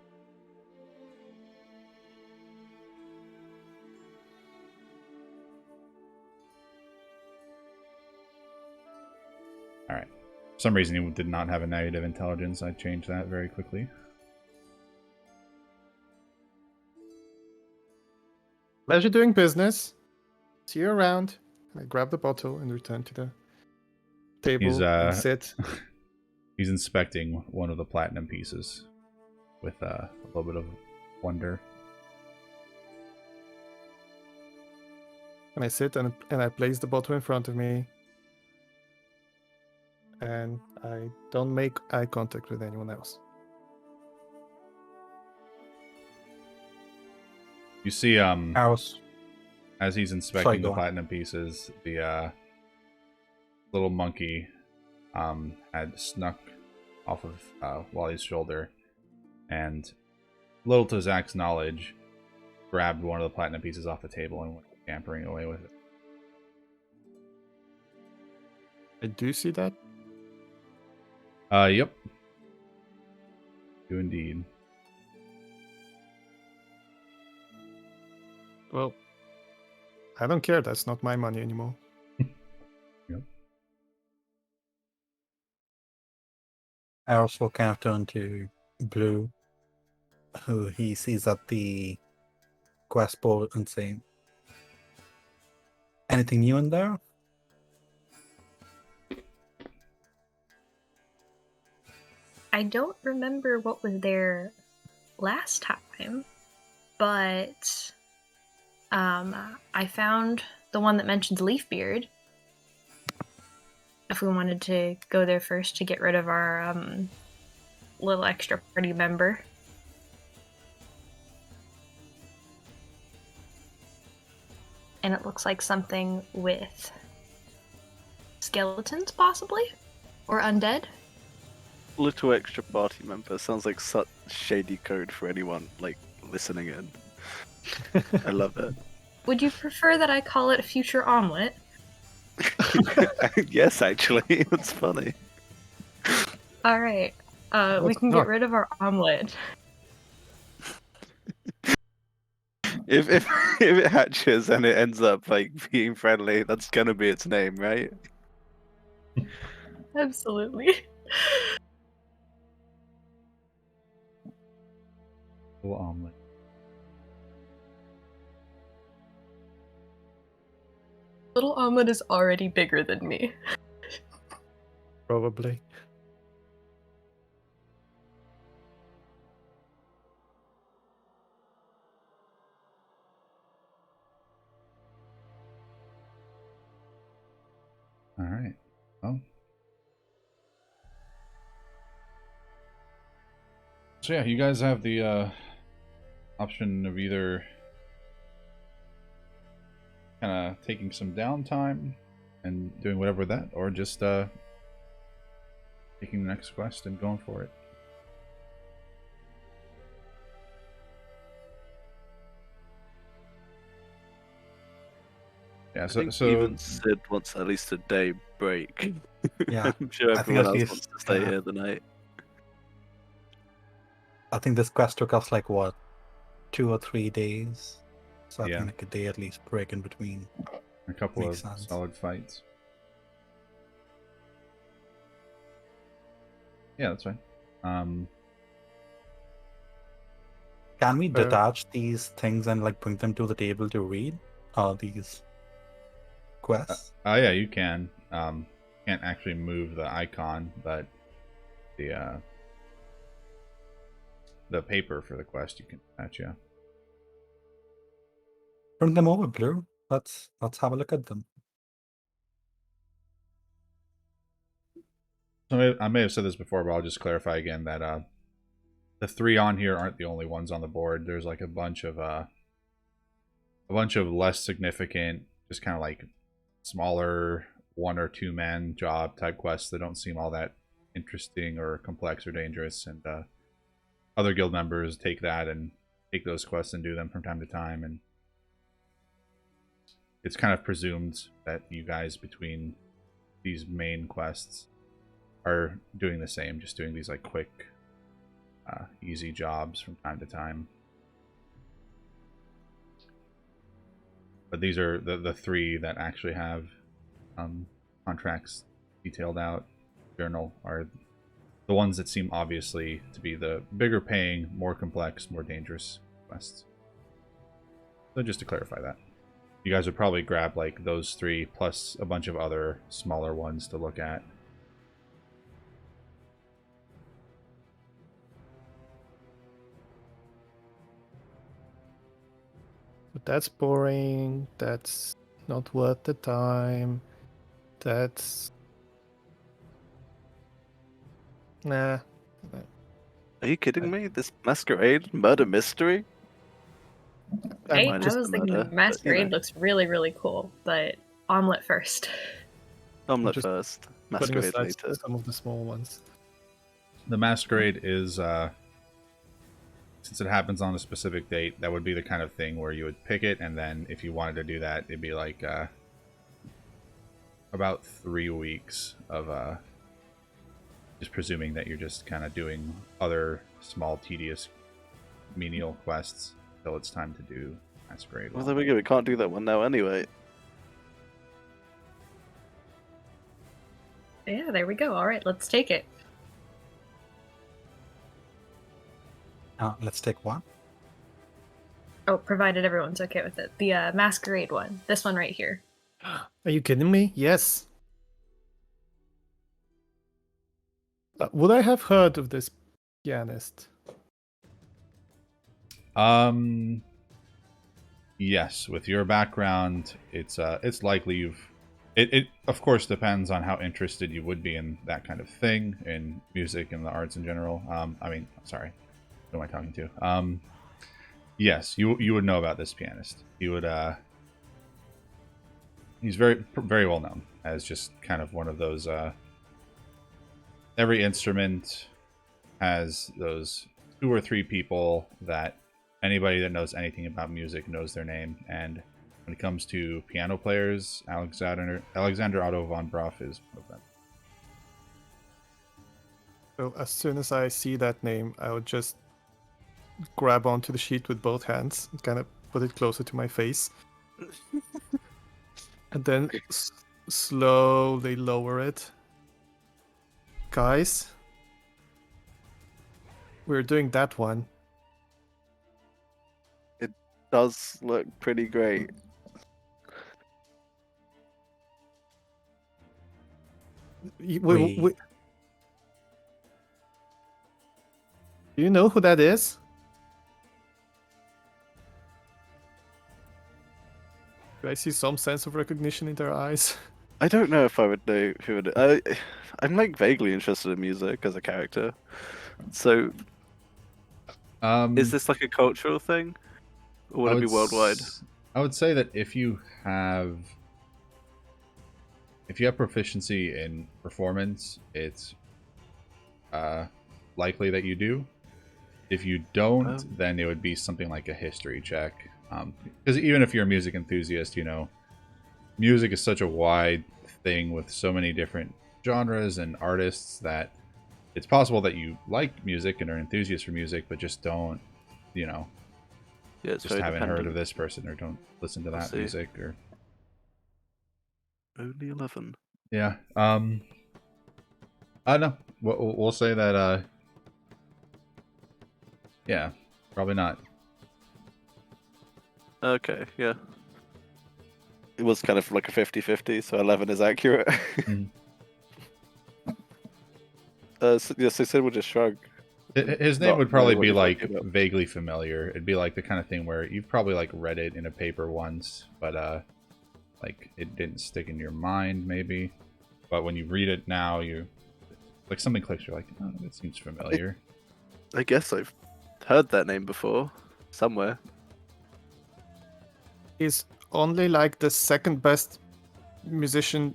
Alright. For some reason he did not have a negative intelligence. I changed that very quickly. Pleasure doing business. See you around. I grab the bottle and return to the table and sit. He's inspecting one of the platinum pieces with a little bit of wonder. And I sit and I place the bottle in front of me. And I don't make eye contact with anyone else. You see, House. as he's inspecting go the on. platinum pieces, the little monkey had snuck off of Wally's shoulder, and little to Zach's knowledge, grabbed one of the platinum pieces off the table and went scampering away with it. I do see that. Yep. Do indeed. Well, I don't care. That's not my money anymore. Yep. Eros will kind of turn to Blue, who he sees at the quest board, and say, anything new in there? I don't remember what was there last time, but I found the one that mentions Leafbeard. If we wanted to go there first to get rid of our little extra party member. And it looks like something with skeletons, possibly? Or undead? Little extra party member sounds like such shady code for anyone like listening in. I love it. Would you prefer that I call it future omelet? Yes, actually, it's funny. Alright. We Let's can not. get rid of our omelet. If if it hatches and it ends up like being friendly, that's gonna be its name, right? Absolutely. Little omelet. Little omelet is already bigger than me. Probably. All right. Well. So yeah, you guys have the option of either kind of taking some downtime and doing whatever with that, or just taking the next quest and going for it. Yeah, I so think so even Sid wants at least a day break. Yeah, I'm sure I think everyone at else least- wants to stay yeah. here the night. I think this quest took us like what, 2 or 3 days. So I Yeah. think like a day at least break in between. a couple Makes of sense. solid fights. Yeah, that's fine. Can we Uh, detach these things and like bring them to the table to read? These quests? Oh yeah, you can. Can't actually move the icon, but the paper for the quest you can attach. Yeah. Bring them over, Blue. Let's have a look at them. So I may have said this before, but I'll just clarify again that the 3 on here aren't the only ones on the board. There's like a bunch of less significant, just kind of like smaller 1 or 2 man job type quests that don't seem all that interesting or complex or dangerous, and other guild members take those quests and do them from time to time, and it's kind of presumed that you guys between these main quests are doing the same, just doing these like quick easy jobs from time to time. But these are the 3 that actually have contracts detailed out. Journal are the ones that seem obviously to be the bigger paying, more complex, more dangerous quests. So just to clarify that. You guys would probably grab like those 3 plus a bunch of other smaller ones to look at. But that's boring. That's not worth the time. That's nah. Are you kidding me? This masquerade murder mystery? I Hey, mine I is was the thinking murder, the but, masquerade you know. looks really, really cool, but omelet first. Omelette just first, Putting masquerade aside later. some of the small ones. The masquerade is since it happens on a specific date, that would be the kind of thing where you would pick it, and then if you wanted to do that, it'd be like about 3 weeks of just presuming that you're just kind of doing other small, tedious, menial quests until it's time to do masquerade. Well, there we go. We can't do that one now anyway. Yeah, there we go. All right, let's take it. Let's take one. Oh, provided everyone's okay with it. The masquerade one. This one right here. Are you kidding me? Yes. Would I have heard of this pianist? Yes, with your background, it's likely you've. It of course depends on how interested you would be in that kind of thing, in music and the arts in general. Sorry, who am I talking to? Yes, you would know about this pianist. You would. He's very very well known as just kind of one of those. Every instrument has those 2 or 3 people that anybody that knows anything about music knows their name, and when it comes to piano players, Alexander Otto von Broff is one of them. So as soon as I see that name, I would just grab onto the sheet with both hands and kind of put it closer to my face. And then slowly lower it. guys, we're doing that one. Does look pretty great. We, do you know who that is? Do I see some sense of recognition in their eyes? I don't know if I would know who it. I'm like vaguely interested in music as a character. So, is this like a cultural thing, or would it be worldwide? I would say that if you have proficiency in performance, it's likely that you do. If you don't, Oh. then it would be something like a history check. Because even if you're a music enthusiast, you know, music is such a wide thing with so many different genres and artists that it's possible that you like music and are enthusiasts for music, but just don't, you know, Yeah, it's just very haven't heard dependent. of this person or don't listen to that see. music or Only 11. yeah. I don't know. We'll say that. Yeah, probably not. Okay, yeah. It was kind of like a 50-50, so 11 is accurate. Mm. So Sid will just shrug. His name Not would probably knowing what be you're like talking about. vaguely familiar. It'd be like the kind of thing where you've probably like read it in a paper once, but like it didn't stick in your mind maybe. But when you read it now, you like something clicks. You're like, oh, that seems familiar. I guess I've heard that name before, somewhere. He's only like the second best musician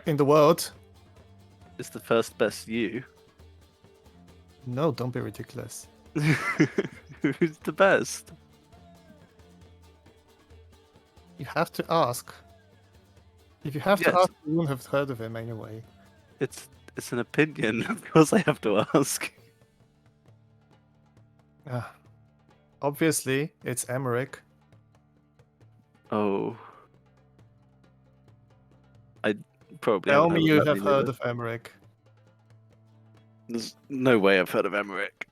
in the world. It's the first best you. No, don't be ridiculous. Who's the best? You have to ask. If you have to Yes. ask, you wouldn't have heard of him anyway. It's an opinion. Of course, I have to ask. Obviously, it's Emmerich. Oh, I probably Tell haven't me heard you of that have name heard either. of Emmerich. There's no way I've heard of Emmerich.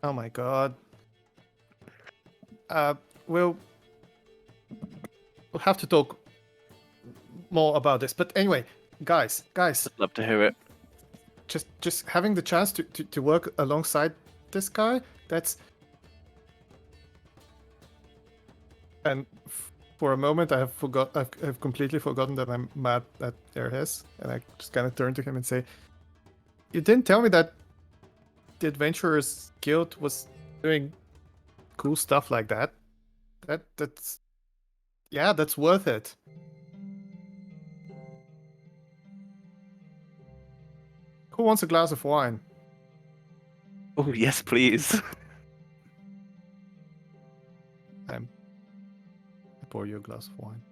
Oh my god. We'll have to talk more about this. But anyway, guys, I'd love to hear it. just having the chance to work alongside this guy, that's... And for a moment, I've completely forgotten that I'm mad at Airhis, and I just kind of turn to him and say, "You didn't tell me that the Adventurers Guild was doing cool stuff like that. That's worth it." Who wants a glass of wine? Oh yes, please. I pour you a glass of wine.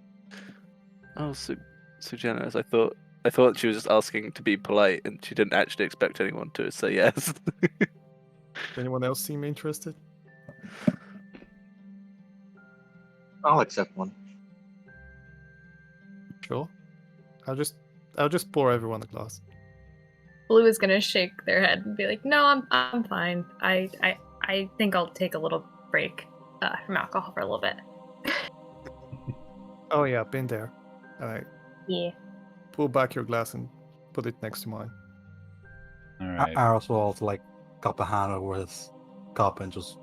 Oh, so generous. I thought she was just asking to be polite, and she didn't actually expect anyone to say yes. Does anyone else seem interested? I'll accept one. Sure. I'll just pour everyone a glass. Blue is gonna shake their head and be like, "No, I'm fine. I think I'll take a little break from alcohol for a little bit." Oh yeah, been there. And I Yeah. pull back your glass and put it next to mine. All right. Aros will also like cup a hand over his cup and just,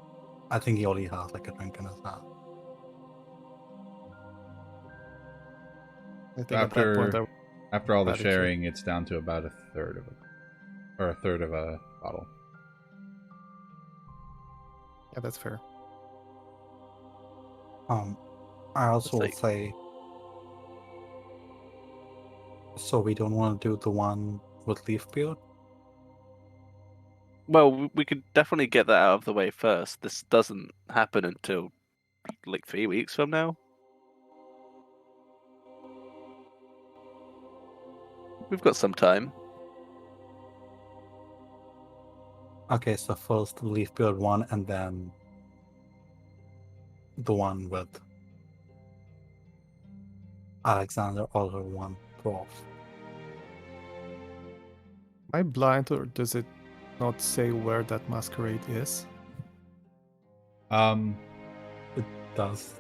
I think he only has like a drink in his hand. I think at that point After all the Gratitude. sharing, it's down to about a third of a bottle. yeah, that's fair. I also will like- say, so we don't want to do the one with Leafbeard? Well, we could definitely get that out of the way first. This doesn't happen until like 3 weeks from now. We've got some time. Okay, so first the Leafbeard one and then the one with Alexander Oliver one Prof. I blind, or does it not say where that masquerade is? It does.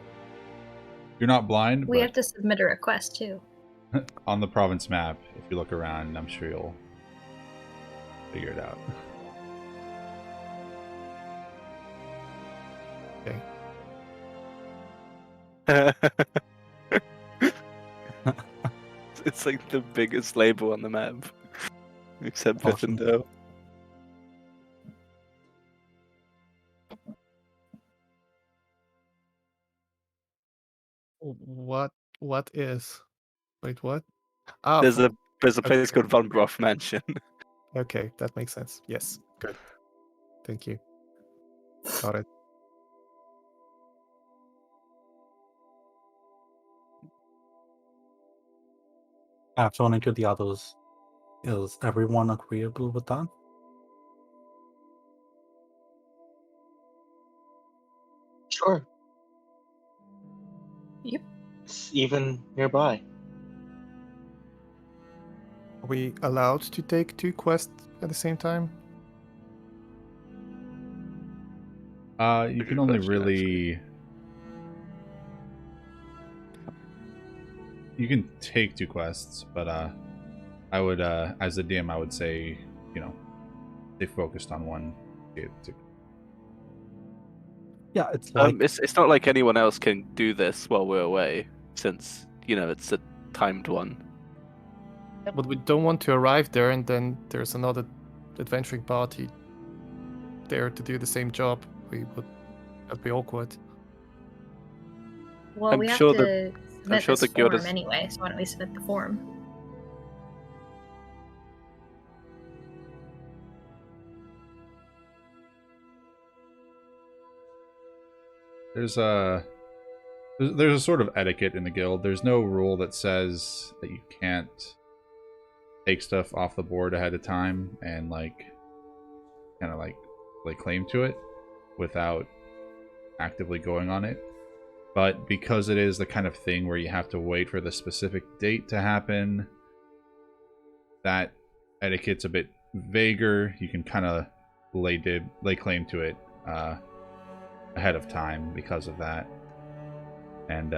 You're not blind, We but have to submit a request too. on the province map, if you look around, I'm sure you'll figure it out. It's like the biggest label on the map, except Awesome. Vithindale. What is? Wait, what? Ah, There's a place okay. called Von Broth Mansion. Okay, that makes sense. Yes, good. Thank you. Got it. Turning to the others, is everyone agreeable with that? Sure. Yep. It's even nearby. Are we allowed to take 2 quests at the same time? You Good can only question, really. You can take 2 quests, but I would, as a DM, I would say, they focused on one. Yeah, it's like It's not like anyone else can do this while we're away, since it's a timed one. But we don't want to arrive there and then there's another adventuring party there to do the same job. That'd be awkward. Well, I'm we have sure to submit sure this the guild form is- anyway, so why don't we submit the form? There's a sort of etiquette in the guild. There's no rule that says that you can't take stuff off the board ahead of time and kind of lay claim to it without actively going on it. But because it is the kind of thing where you have to wait for the specific date to happen, that etiquette's a bit vaguer. You can kind of lay claim to it ahead of time because of that. And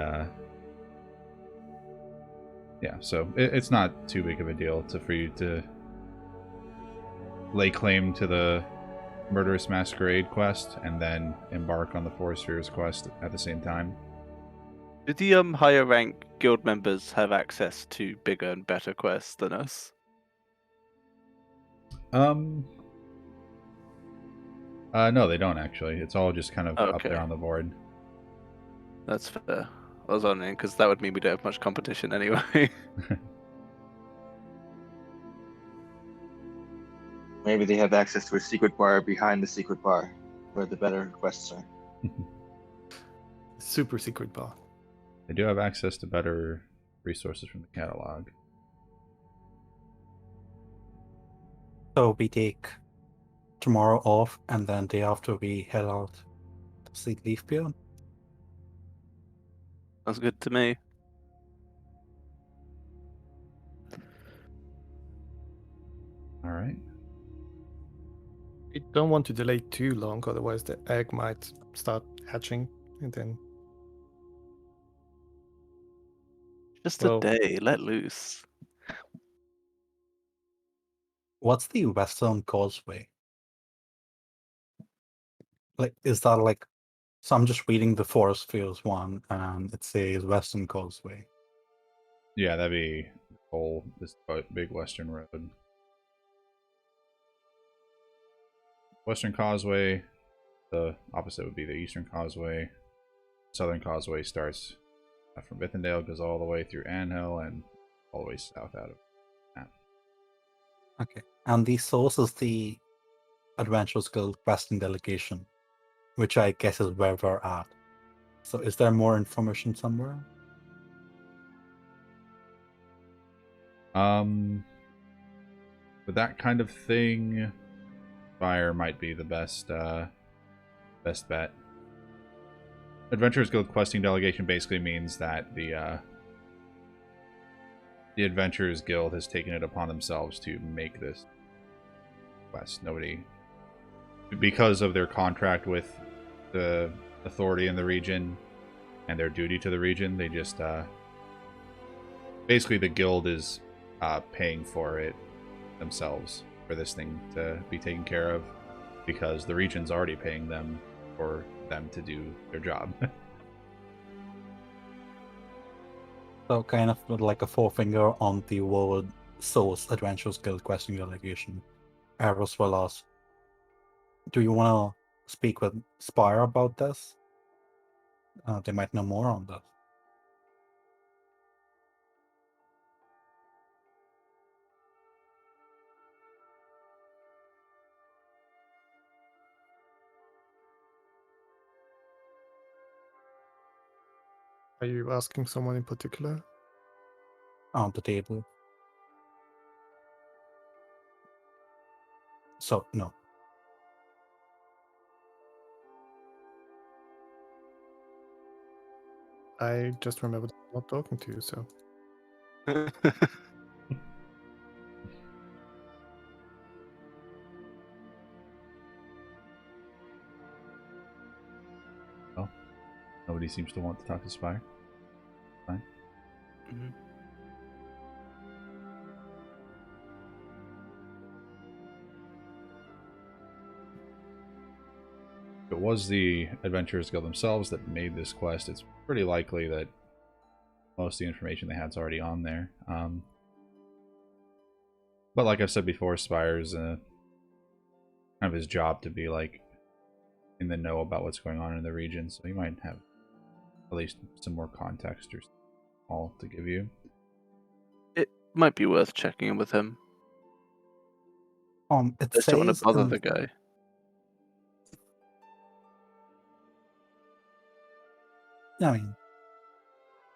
yeah, so it's not too big of a deal for you to lay claim to the Murderous Masquerade quest and then embark on the Four Spheres quest at the same time. Do the higher rank guild members have access to bigger and better quests than us? No, they don't actually. It's all just kind of up Okay. there on the board. That's fair. I was wondering because that would mean we don't have much competition anyway. Maybe they have access to a secret bar behind the secret bar, where the better quests are. Super secret bar. They do have access to better resources from the catalog. so we take tomorrow off and then day after we head out to see Leafbeard. Sounds good to me. All right. We don't want to delay too long, otherwise the egg might start hatching and then Just Well- a day, let loose. What's the Western Causeway? Like, is that like? So I'm just reading the Four Spheres one, and it says Western Causeway. Yeah, that'd be this big western road. Western Causeway, the opposite would be the Eastern Causeway. Southern Causeway starts from Vithindale, goes all the way through Anhill, and all the way south out of that. Okay, and the source is the Adventurers Guild Western Delegation, which I guess is where we're at. So is there more information somewhere? With that kind of thing, fire might be the best bet. Adventurers Guild questing delegation basically means that the Adventurers Guild has taken it upon themselves to make this quest. Nobody, because of their contract with the authority in the region and their duty to the region, they just basically the guild is paying for it themselves, for this thing to be taken care of, because the region's already paying them for them to do their job. So kind of like a forefinger on the World Source Adventures Guild questing delegation. Eros will ask, do you want to speak with Spire about this? They might know more on this. Are you asking someone in particular? On the table. So, no. I just remembered not talking to you, so. Nobody seems to want to talk to Spire. Fine. Mhm. If it was the Adventurers Guild themselves that made this quest, it's pretty likely that most of the information they had's already on there. But like I've said before, Spire's kind of his job to be like in the know about what's going on in the region, so he might have at least some more context or all to give you. It might be worth checking in with him. It I just don't want says to bother in- the guy. I mean,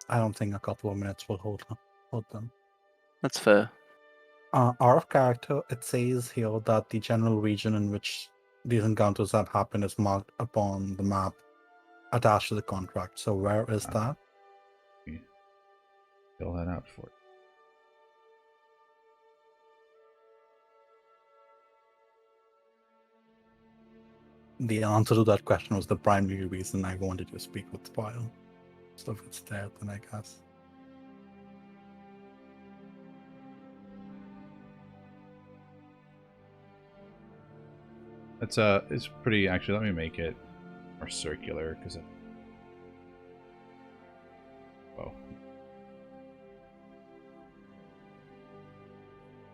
I don't think a couple of minutes will hold them. That's fair. Out of character, it says here that the general region in which these encounters have happened is marked upon the map attached to the contract. So where is that? Fill that out for you. The answer to that question was the primary reason I wanted to speak with Spire. So if it's there, then I guess. It's pretty, actually, let me make it more circular, because it... Whoa.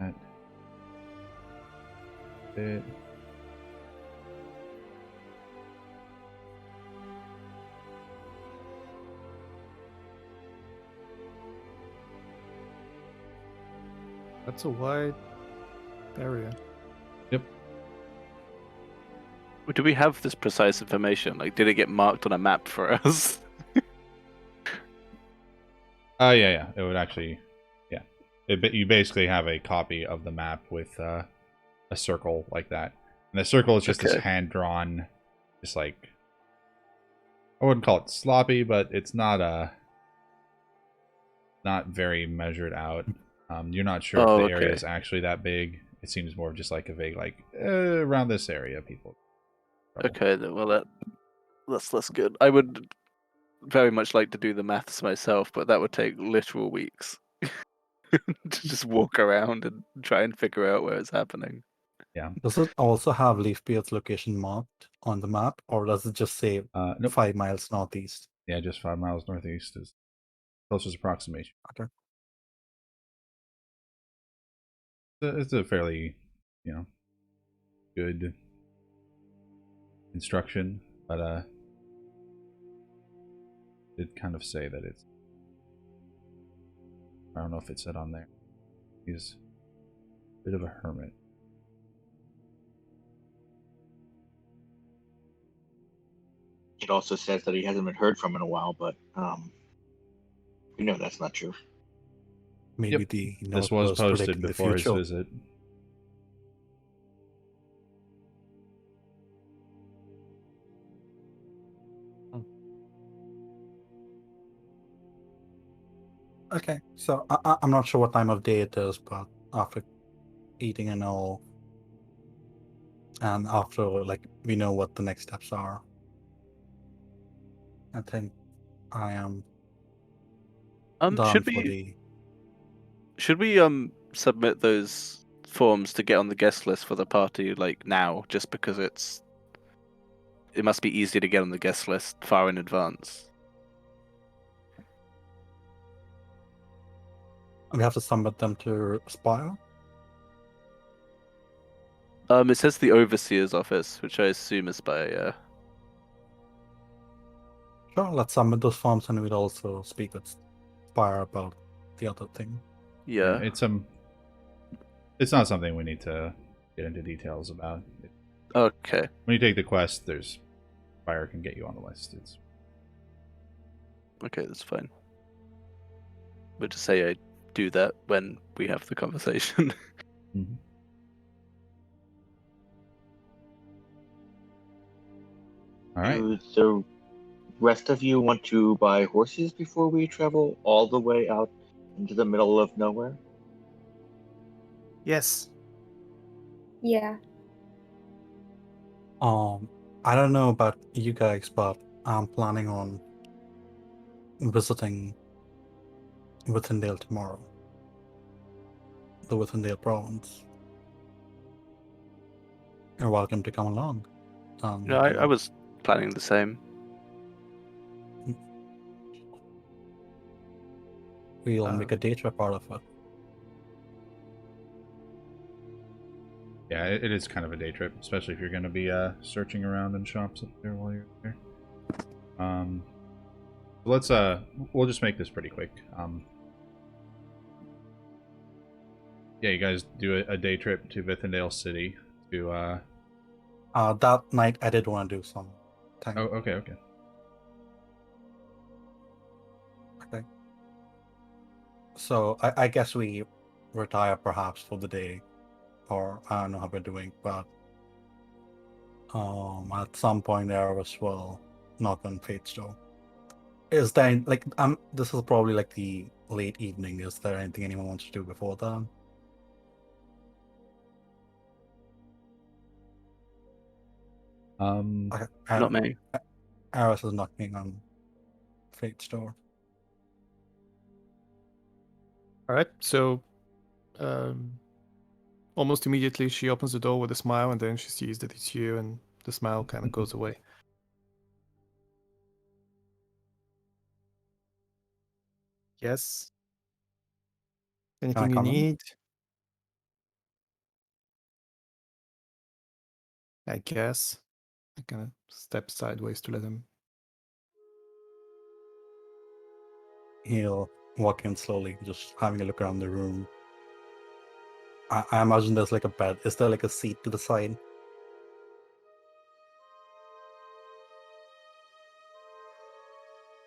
That bit. That's a wide area. Yep. Do we have this precise information? Like, did it get marked on a map for us? Yeah. It would actually, yeah. You basically have a copy of the map with a circle like that, and the circle is just this Okay. hand-drawn, just like, I wouldn't call it sloppy, but it's not not very measured out. You're not sure Oh, if the area okay. is actually that big. It seems more of just like a vague, like around this area, people. Okay, well that's good. I would very much like to do the maths myself, but that would take literal weeks to just walk around and try and figure out where it's happening. Does it also have Leafbeard's location marked on the map, or does it just say Nope. 5 miles northeast? Yeah, just 5 miles northeast is closest approximation. Okay. It's a fairly, good instruction, but did kind of say that it's, I don't know if it said on there, he's a bit of a hermit. It also says that he hasn't been heard from in a while, but we know that's not true. Maybe Yep. the This note was posted predicting the before his future. visit. Okay, so I'm not sure what time of day it is, but after eating and all, And after like we know what the next steps are, I think I am done Should for we the. submit those forms to get on the guest list for the party like now, just because it must be easier to get on the guest list far in advance. We have to submit them to Spire. It says the overseer's office, which I assume is by Sure, let's submit those forms, and we'll also speak with Spire about the other thing. yeah. It's not something we need to get into details about. Okay. When you take the quest, there's Fire can get you on the list. It's Okay, that's fine. But to say I do that when we have the conversation. Mhm. All right. Do the rest of you want to buy horses before we travel all the way out into the middle of nowhere? Yes. Yeah. I don't know about you guys, but I'm planning on visiting Withendale tomorrow. The Withendale province. You're welcome to come along. No, I was planning the same. We'll make a day trip out of it. Yeah, it is kind of a day trip, especially if you're going to be searching around in shops up there while you're there. Let's we'll just make this pretty quick. Yeah, you guys do a day trip to Vithindale City to That night I did want to do some time. Oh, okay. Okay. So I guess we retire perhaps for the day, or I don't know how we're doing, but at some point Eris will knock on Fate's door. Is there like this is probably like the late evening. Is there anything anyone wants to do before then? Not me. Eris is knocking on Fate's door. All right. So, almost immediately she opens the door with a smile, and then she sees that it's you, and the smile kind of goes away. Yes. Anything you come in? need? I guess. I kind of step sideways to let him. He'll walk in slowly, just having a look around the room. I imagine there's like a bed. Is there like a seat to the side?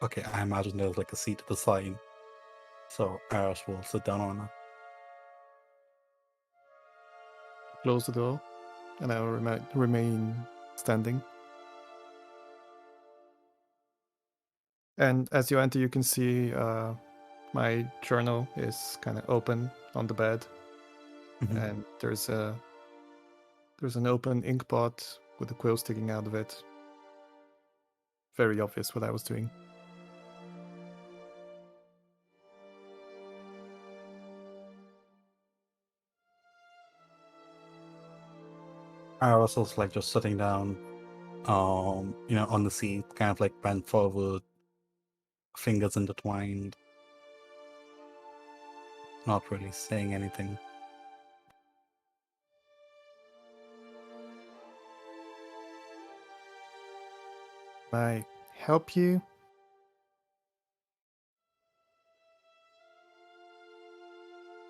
Okay, I imagine there's like a seat to the side. So Eris will sit down on it. Close the door, and I will remain standing. And as you enter, you can see my journal is kind of open on the bed, and there's an open ink pot with a quill sticking out of it. Very obvious what I was doing. Eris is like just sitting down, on the seat, kind of like bent forward, fingers intertwined, not really saying anything. Can I help you?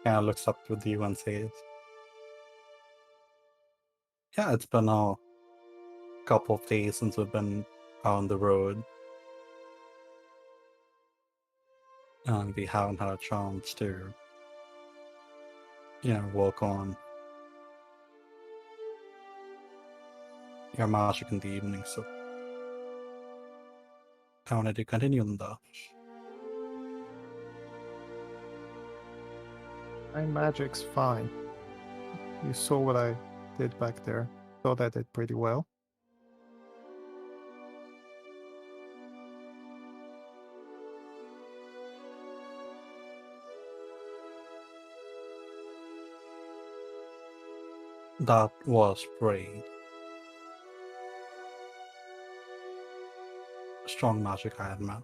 Kind of looks up with you and says, "Yeah, it's been a couple of days since we've been on the road, and we haven't had a chance to, work on your magic in the evening. So I wanted to continue on that." My magic's fine. You saw what I did back there. thought I did pretty well. That was pretty strong magic I admit.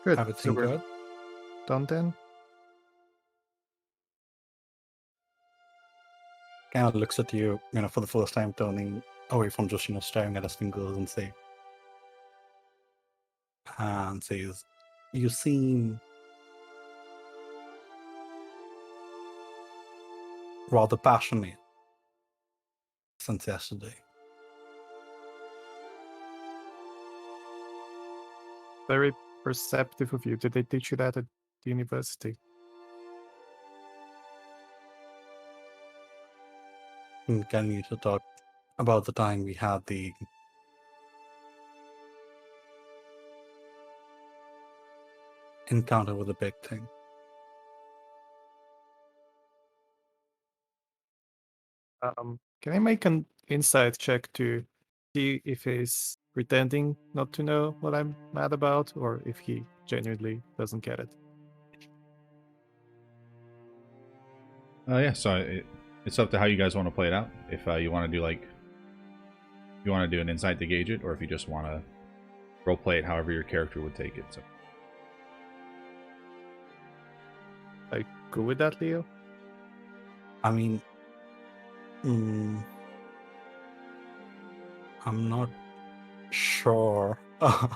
Good. Everything so we're good? done then. Kind of looks at you, for the first time, turning away from just, staring at his fingers and says, "You seem rather passionate since yesterday." Very perceptive of you. Did they teach you that at the university? Can you to talk about the time we had the encounter with the big thing? Can I make an insight check to see if he's pretending not to know what I'm mad about, or if he genuinely doesn't get it? Yeah, so it's up to how you guys want to play it out. If you want to do you want to do an insight to gauge it, or if you just want to role play it however your character would take it. So I go with that, Leo. I mean, I'm not sure. yeah,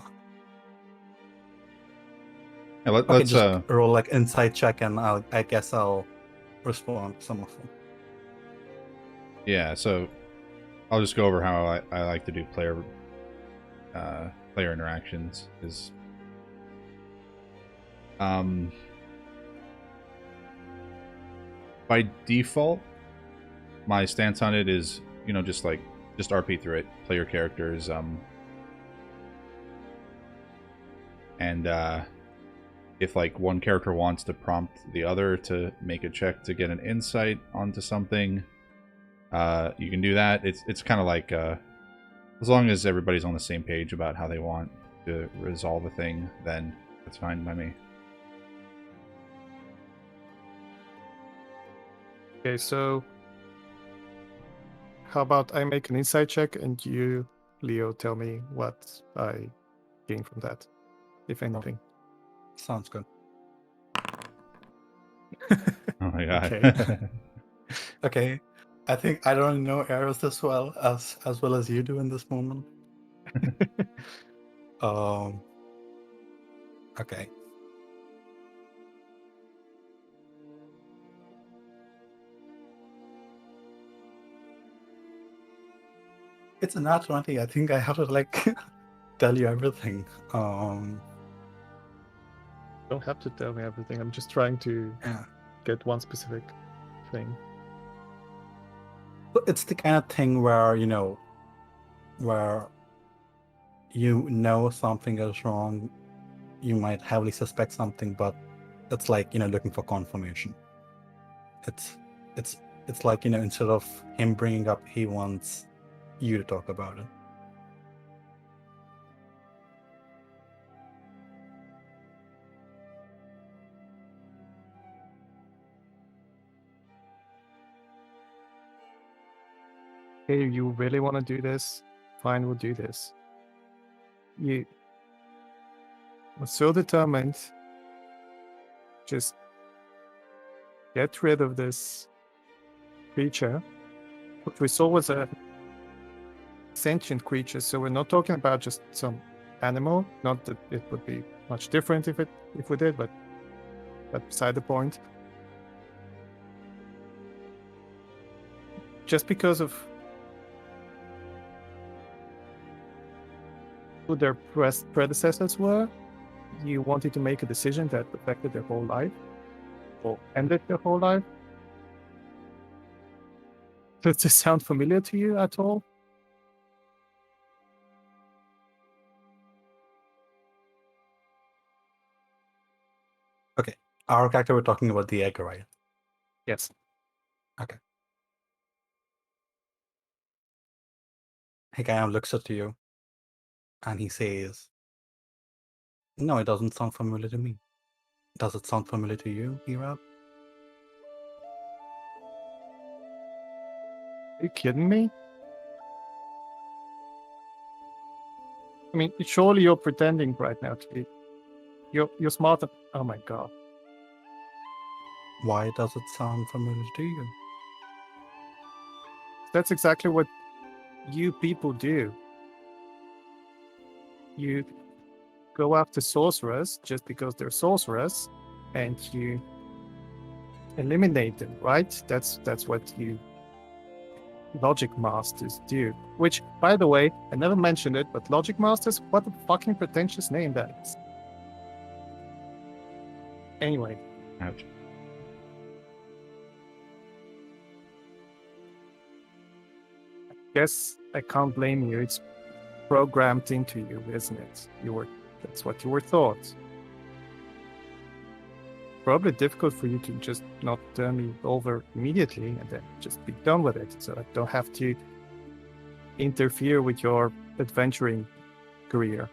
Okay, let's just roll like insight check, and I guess I'll respond to some of them. yeah. So I'll just go over how I like to do player interactions. Is by default, my stance on it is, just RP through it, play your characters, and if like one character wants to prompt the other to make a check to get an insight onto something, you can do that. It's kind of like as long as everybody's on the same page about how they want to resolve a thing, then that's fine by me. Okay, so how about I make an insight check and you, Leo, tell me what I gain from that, if anything. Sounds good. Oh my god. Okay. Okay, I think I don't know Eros as well as you do in this moment. Okay. It's a nat 20. I think I have to like tell you everything. You don't have to tell me everything. I'm just trying to Yeah. get one specific thing. So it's the kind of thing where where something is wrong, you might heavily suspect something, but it's like looking for confirmation. It's like instead of him bringing up, he wants you to talk about it. Hey, you really want to do this? Fine, we'll do this. You were so determined. Just get rid of this creature, which we saw was a sentient creature. So we're not talking about just some animal. Not that it would be much different if we did, but beside the point. Just because of who their predecessors were, you wanted to make a decision that affected their whole life, or ended their whole life. Does this sound familiar to you at all? Okay, our character, we're talking about the egg, right? Yes. Okay. He kind of looks at you and he says, "No, it doesn't sound familiar to me. Does it sound familiar to you, Irab?" Are you kidding me? I mean, surely you're pretending right now to be. You're smart. Oh my god. Why does it sound familiar to you? That's exactly what you people do. You go after sorcerers just because they're sorcerers, and you eliminate them, right? That's what you logic masters do. Which, by the way, I never mentioned it, but logic masters, what a fucking pretentious name that is. Anyway, Ouch. guess I can't blame you. It's programmed into you, isn't it? That's what you were taught. Probably difficult for you to just not turn me over immediately and then just be done with it, so I don't have to interfere with your adventuring career.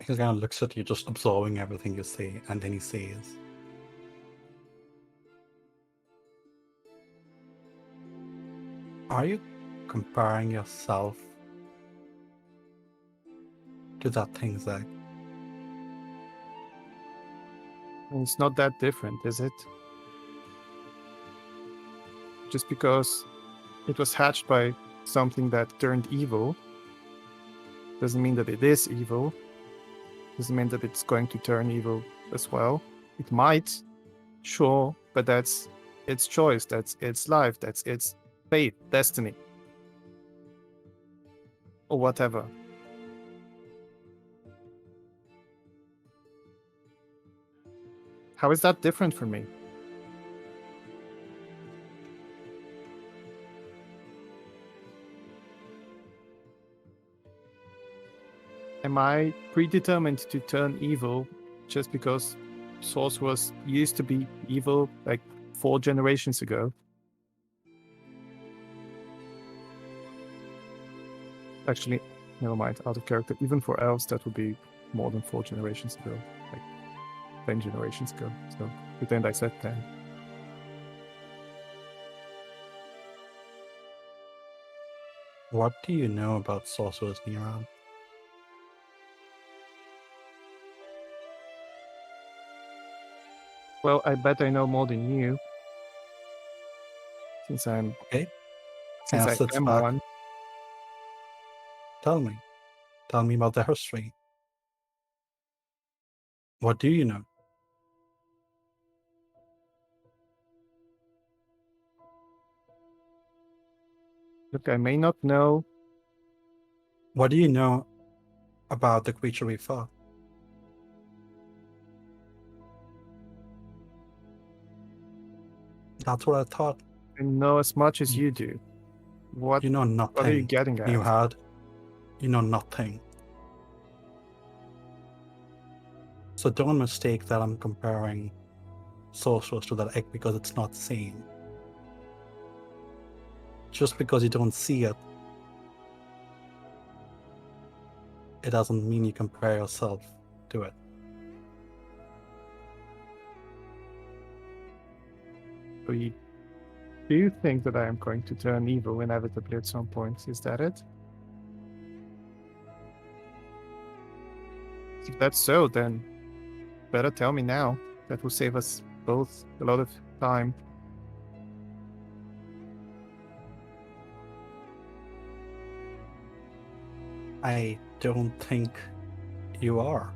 He kind of looks at you, just absorbing everything you say, and then he says, "Are you comparing yourself to that thing, Zach?" And it's not that different, is it? Just because it was hatched by something that turned evil doesn't mean that it is evil. Doesn't mean that it's going to turn evil as well. It might, sure, but that's its choice, that's its life, that's its fate, destiny, or whatever. How is that different from me? Am I predetermined to turn evil just because sorcerers used to be evil like 4 generations ago? Actually, never mind, out of character. Even for elves, that would be more than 4 generations ago, like 10 generations ago. So pretend I said 10. What do you know about sorcerers, Nirab? Well, I bet I know more than you, since I Okay. Kind of sits am back. one. Tell me about the history. What do you know? Look, I may not know. What do you know about the creature we fought? That's what I thought. I know as much as you do. What You know nothing. What are you getting at? You know nothing. So don't mistake that I'm comparing sorcerers to that egg because it's not the same. Just because you don't see it, it doesn't mean you compare yourself to it. Do you think that I am going to turn evil inevitably at some point? Is that it? If that's so, then better tell me now. That will save us both a lot of time. I don't think you are.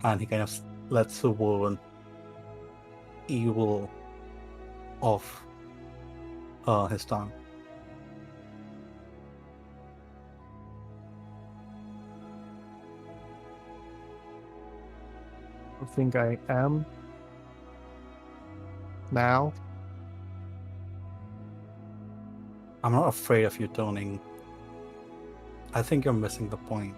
And he kind of lets the word evil off his tongue. I think I am now. I'm not afraid of you turning. I think you're missing the point.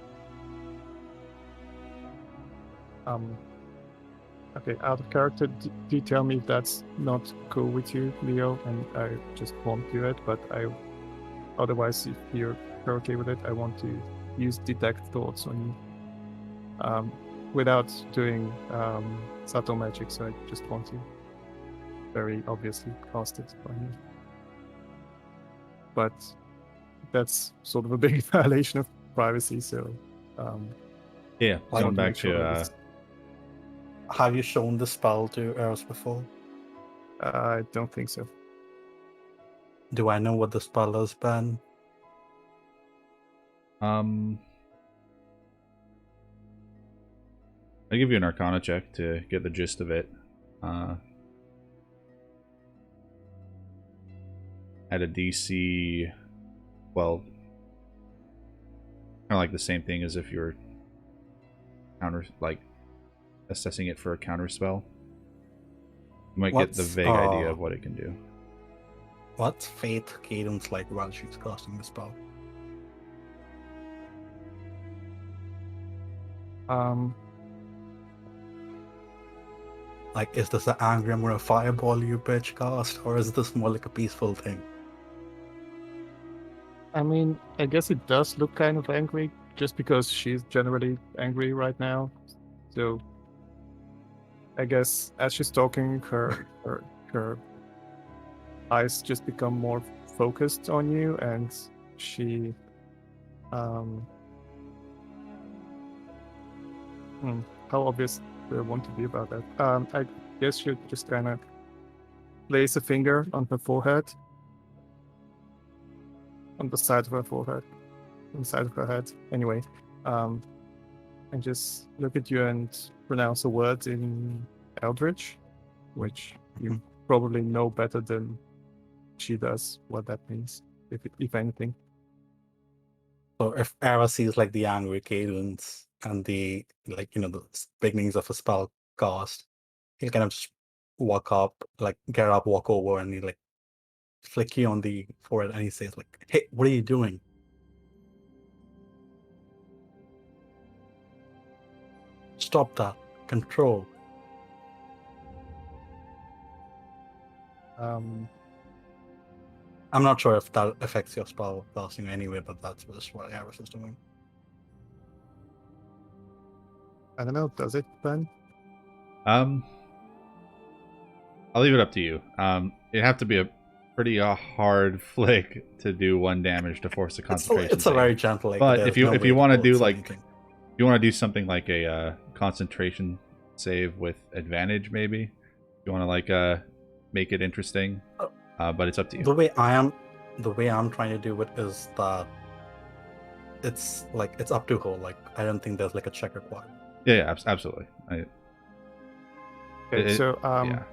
Okay, out of character, do you tell me if that's not cool with you, Leo, and I just won't do it, but otherwise, if you're okay with it, I want to use detect thoughts on you. Without doing subtle magic, so I just want to very obviously cast it on you. But that's sort of a big violation of privacy, so Yeah, I going want to back make sure to that it's- Have you shown the spell to Eros before? I don't think so. Do I know what the spell is, Ben? I give you an Arcana check to get the gist of it. At a DC 12, kind of like the same thing as if you're assessing it for a counter spell. You might get the What's, vague idea of what it can do. What's Faith Cadence like while she's casting the spell? Like, is this an angry I'm gonna fireball you bitch cast, or is this more like a peaceful thing? I mean, I guess it does look kind of angry, just because she's generally angry right now. So, I guess as she's talking, her eyes just become more focused on you, and she, how obvious do I want to be about that? I guess she'll just kind of place a finger on her forehead, on the side of her forehead, on the side of her head. Anyway, and just look at you and pronounce a word in Eldritch, which you probably know better than she does what that means, if anything. So if Eros sees like the angry cadence and the the beginnings of a spell cast, he'll kind of just walk up, like get up, walk over, and he like flick you on the forehead, and he says like, "Hey, what are you doing? Stop that! Control." I'm not sure if that affects your spell casting anyway, but that's just what Eros is doing. I don't know, does it, Ben? I'll leave it up to you. It'd have to be a pretty hard flick to do 1 damage to force a concentration. It's a very gentle. Like, but there's if you no way want to pull do something. if you want to do something like a concentration save with advantage, maybe you want to make it interesting. But it's up to you. The way I'm trying to do it is that it's up to her. Like, I don't think there's like a check required. Yeah, absolutely. So yeah.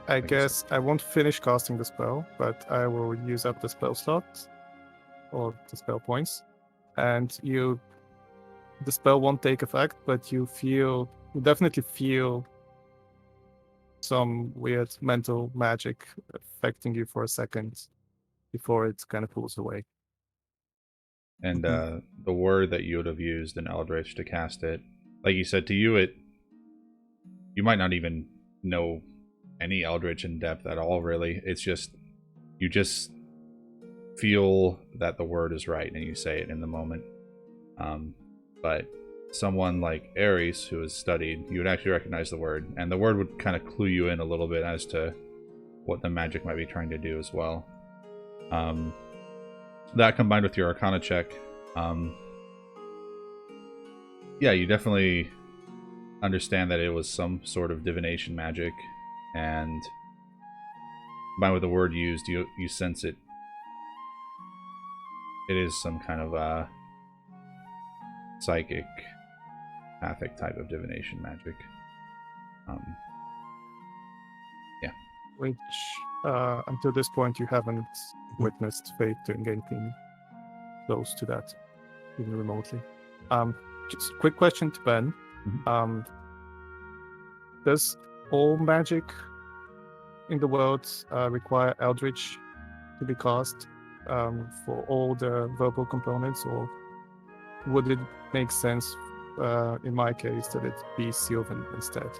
I guess I won't finish casting the spell, but I will use up the spell slot or the spell points, and the spell won't take effect, but you definitely feel some weird mental magic affecting you for a second before it kind of pulls away. And the word that you would have used in Eldritch to cast it, like you said, to you you might not even know any Eldritch in depth at all, really. It's just, you just feel that the word is right and you say it in the moment. But someone like Ares, who has studied, you would actually recognize the word, and the word would kind of clue you in a little bit as to what the magic might be trying to do as well. That combined with your Arcana check, yeah, you definitely understand that it was some sort of divination magic, and combined with the word used, you sense it. It is some kind of psychic, pathic type of divination magic. Yeah. Which, until this point, you haven't witnessed Fate doing anything close to that, even remotely. Just quick question to Ben. Does all magic in the world require Eldritch to be cast for all the verbal components, or would it make sense in my case that it be Sylvan instead?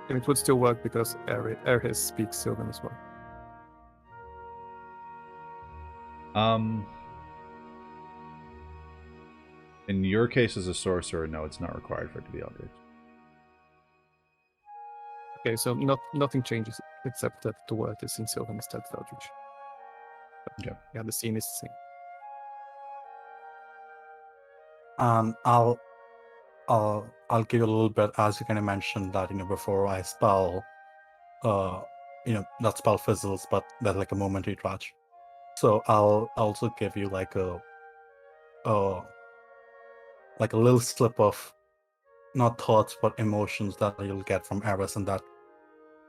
And it would still work because Airhis speaks Sylvan as well. In your case as a sorcerer, no, it's not required for it to be Eldritch. Okay, so nothing changes except that the word is in Sylvan instead of Eldritch. Okay. Yeah, the scene is the same. I'll give you a little bit, as you kind of mentioned that, before I spell, that spell fizzles, but there's like a momentary touch. So I'll also give you like a little slip of not thoughts but emotions that you'll get from Eris, and that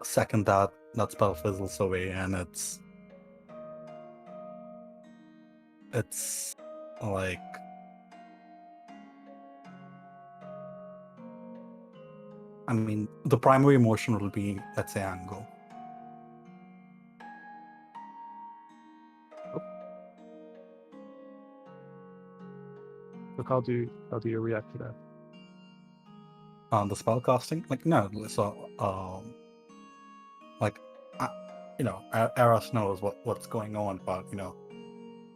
second that spell fizzles away, and it's like the primary emotion will be, let's say, anger. So how do you react to that? The spell casting, no, so Eris knows what's going on, but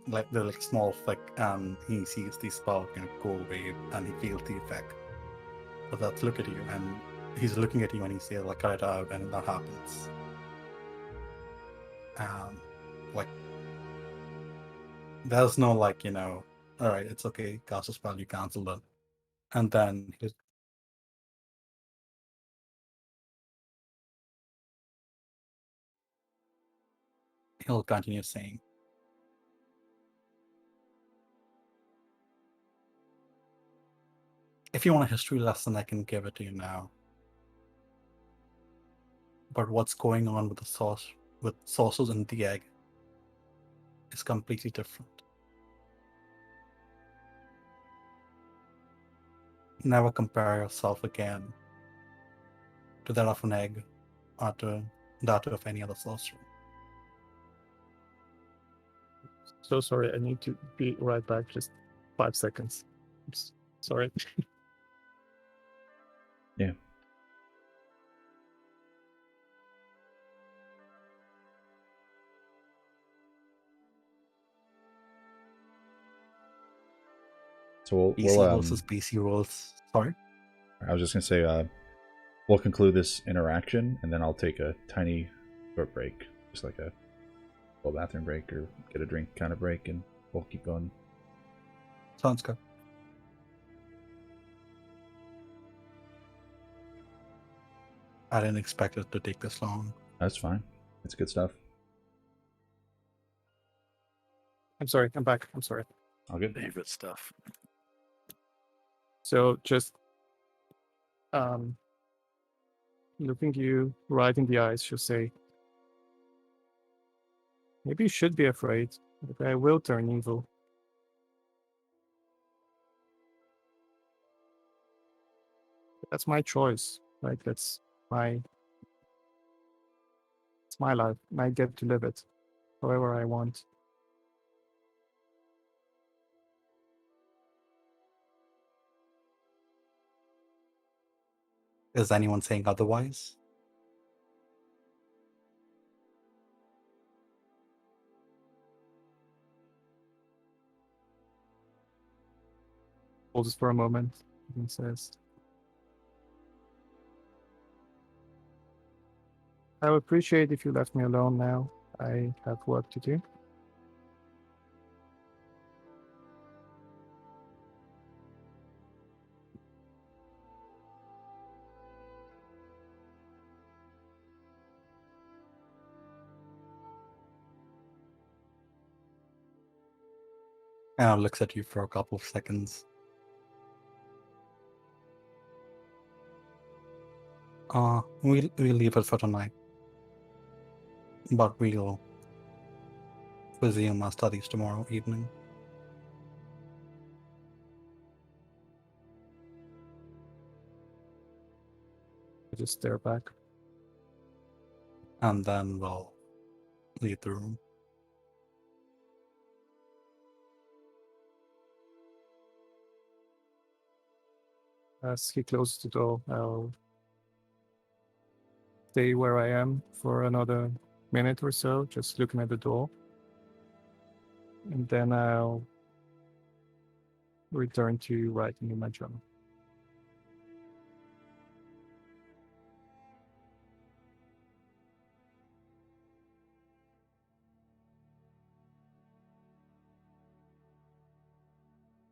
like the small flick, and he sees the spell go away, and he feels the effect. But let's look at you, and he's looking at you, and he says, like, cut it out, and that happens. There's no all right, it's okay, cast a spell, you cancel it, and then he'll continue saying, if you want a history lesson, I can give it to you now. But what's going on with with sources in the egg is completely different. Never compare yourself again to that of an egg or to that of any other sorcerer. So sorry, I need to be right back. Just 5 seconds. Sorry. Yeah. So PC versus PC rolls. Sorry? I was just gonna say, we'll conclude this interaction, and then I'll take a tiny short break, just like a little bathroom break or get a drink kind of break, and we'll keep going. Sounds good. I didn't expect it to take this long. That's fine. It's good stuff. I'm sorry, I'm back. I'm sorry. All good. Favorite stuff. So just looking you right in the eyes, she'll say, maybe you should be afraid, but I will turn evil. That's my choice. Like it's my life, and I get to live it however I want. Is anyone saying otherwise? Pauses for a moment and says, I would appreciate if you left me alone now. I have work to do. And looks at you for a couple of seconds. We'll leave it for tonight. But we'll resume our studies tomorrow evening. I just stare back. And then we'll leave the room. As he closes the door, I'll stay where I am for another minute or so, just looking at the door. And then I'll return to writing in my journal.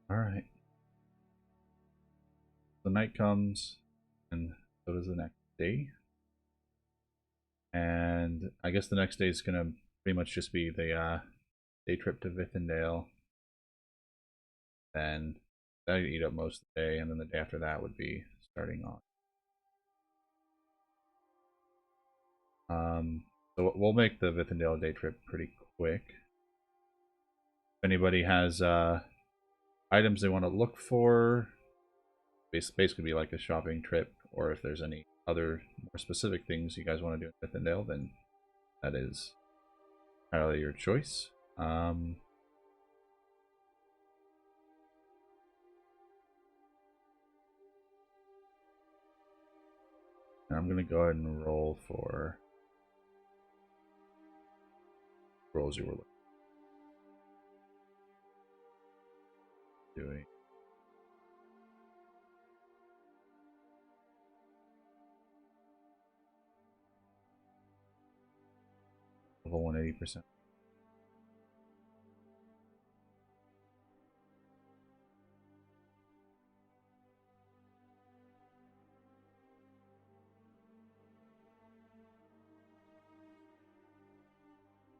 All right. The night comes, and so does the next day. And I guess the next day is gonna pretty much just be the day trip to Vithindale. Then that'd eat up most of the day, and then the day after that would be starting on. So we'll make the Vithindale day trip pretty quick. If anybody has items they want to look for, basically be like a shopping trip, or if there's any other more specific things you guys want to do in Vithindale, then that is entirely your choice. And I'm gonna go ahead and roll for rolls you were doing. Level 180%.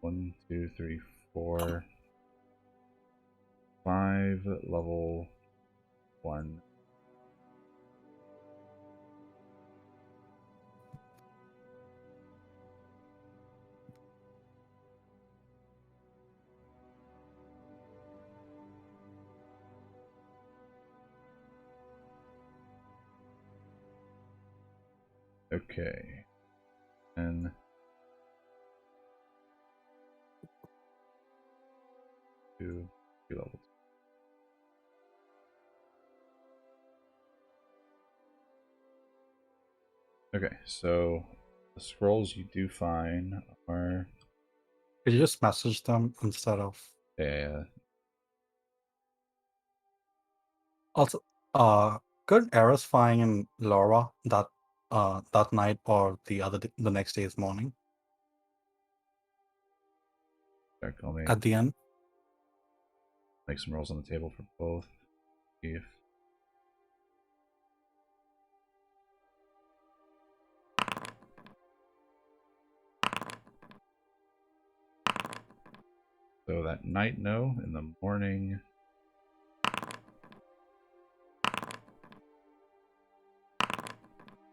One, two, three, 4, 5, level 1. Okay. And two levels. Okay, so the scrolls you do find are Could you just message them instead of also could Eris find Laura that night or the next day's morning call me. at the end? Make some rolls on the table for both. See if so that night, no. In the morning,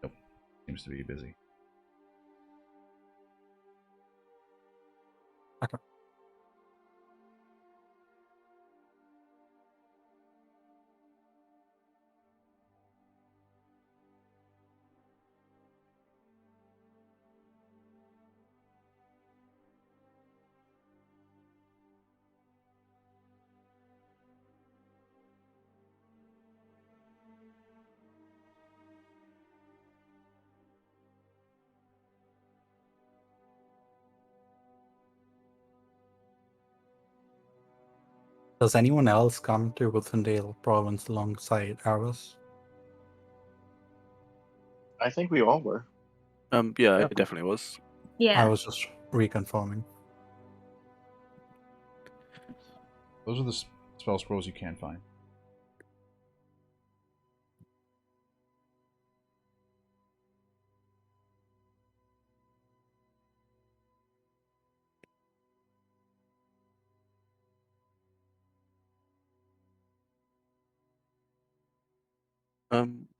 nope. Seems to be busy. Okay. Does anyone else come to Withindale province alongside Eris? I think we all were. Yeah, Yeah. it definitely was. Yeah. I was just reconfirming. Those are the spell scrolls you can find.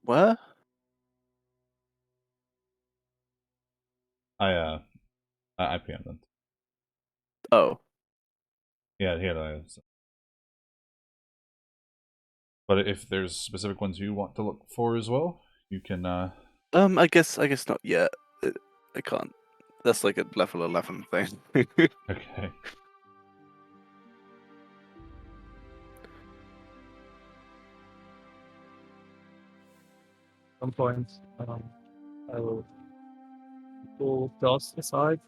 Where? I PM'd them. Oh, Yeah, but if there's specific ones you want to look for as well, you can. I guess not yet. I can't. That's like a level 11 thing. Okay. Some point, I will Bull does decide.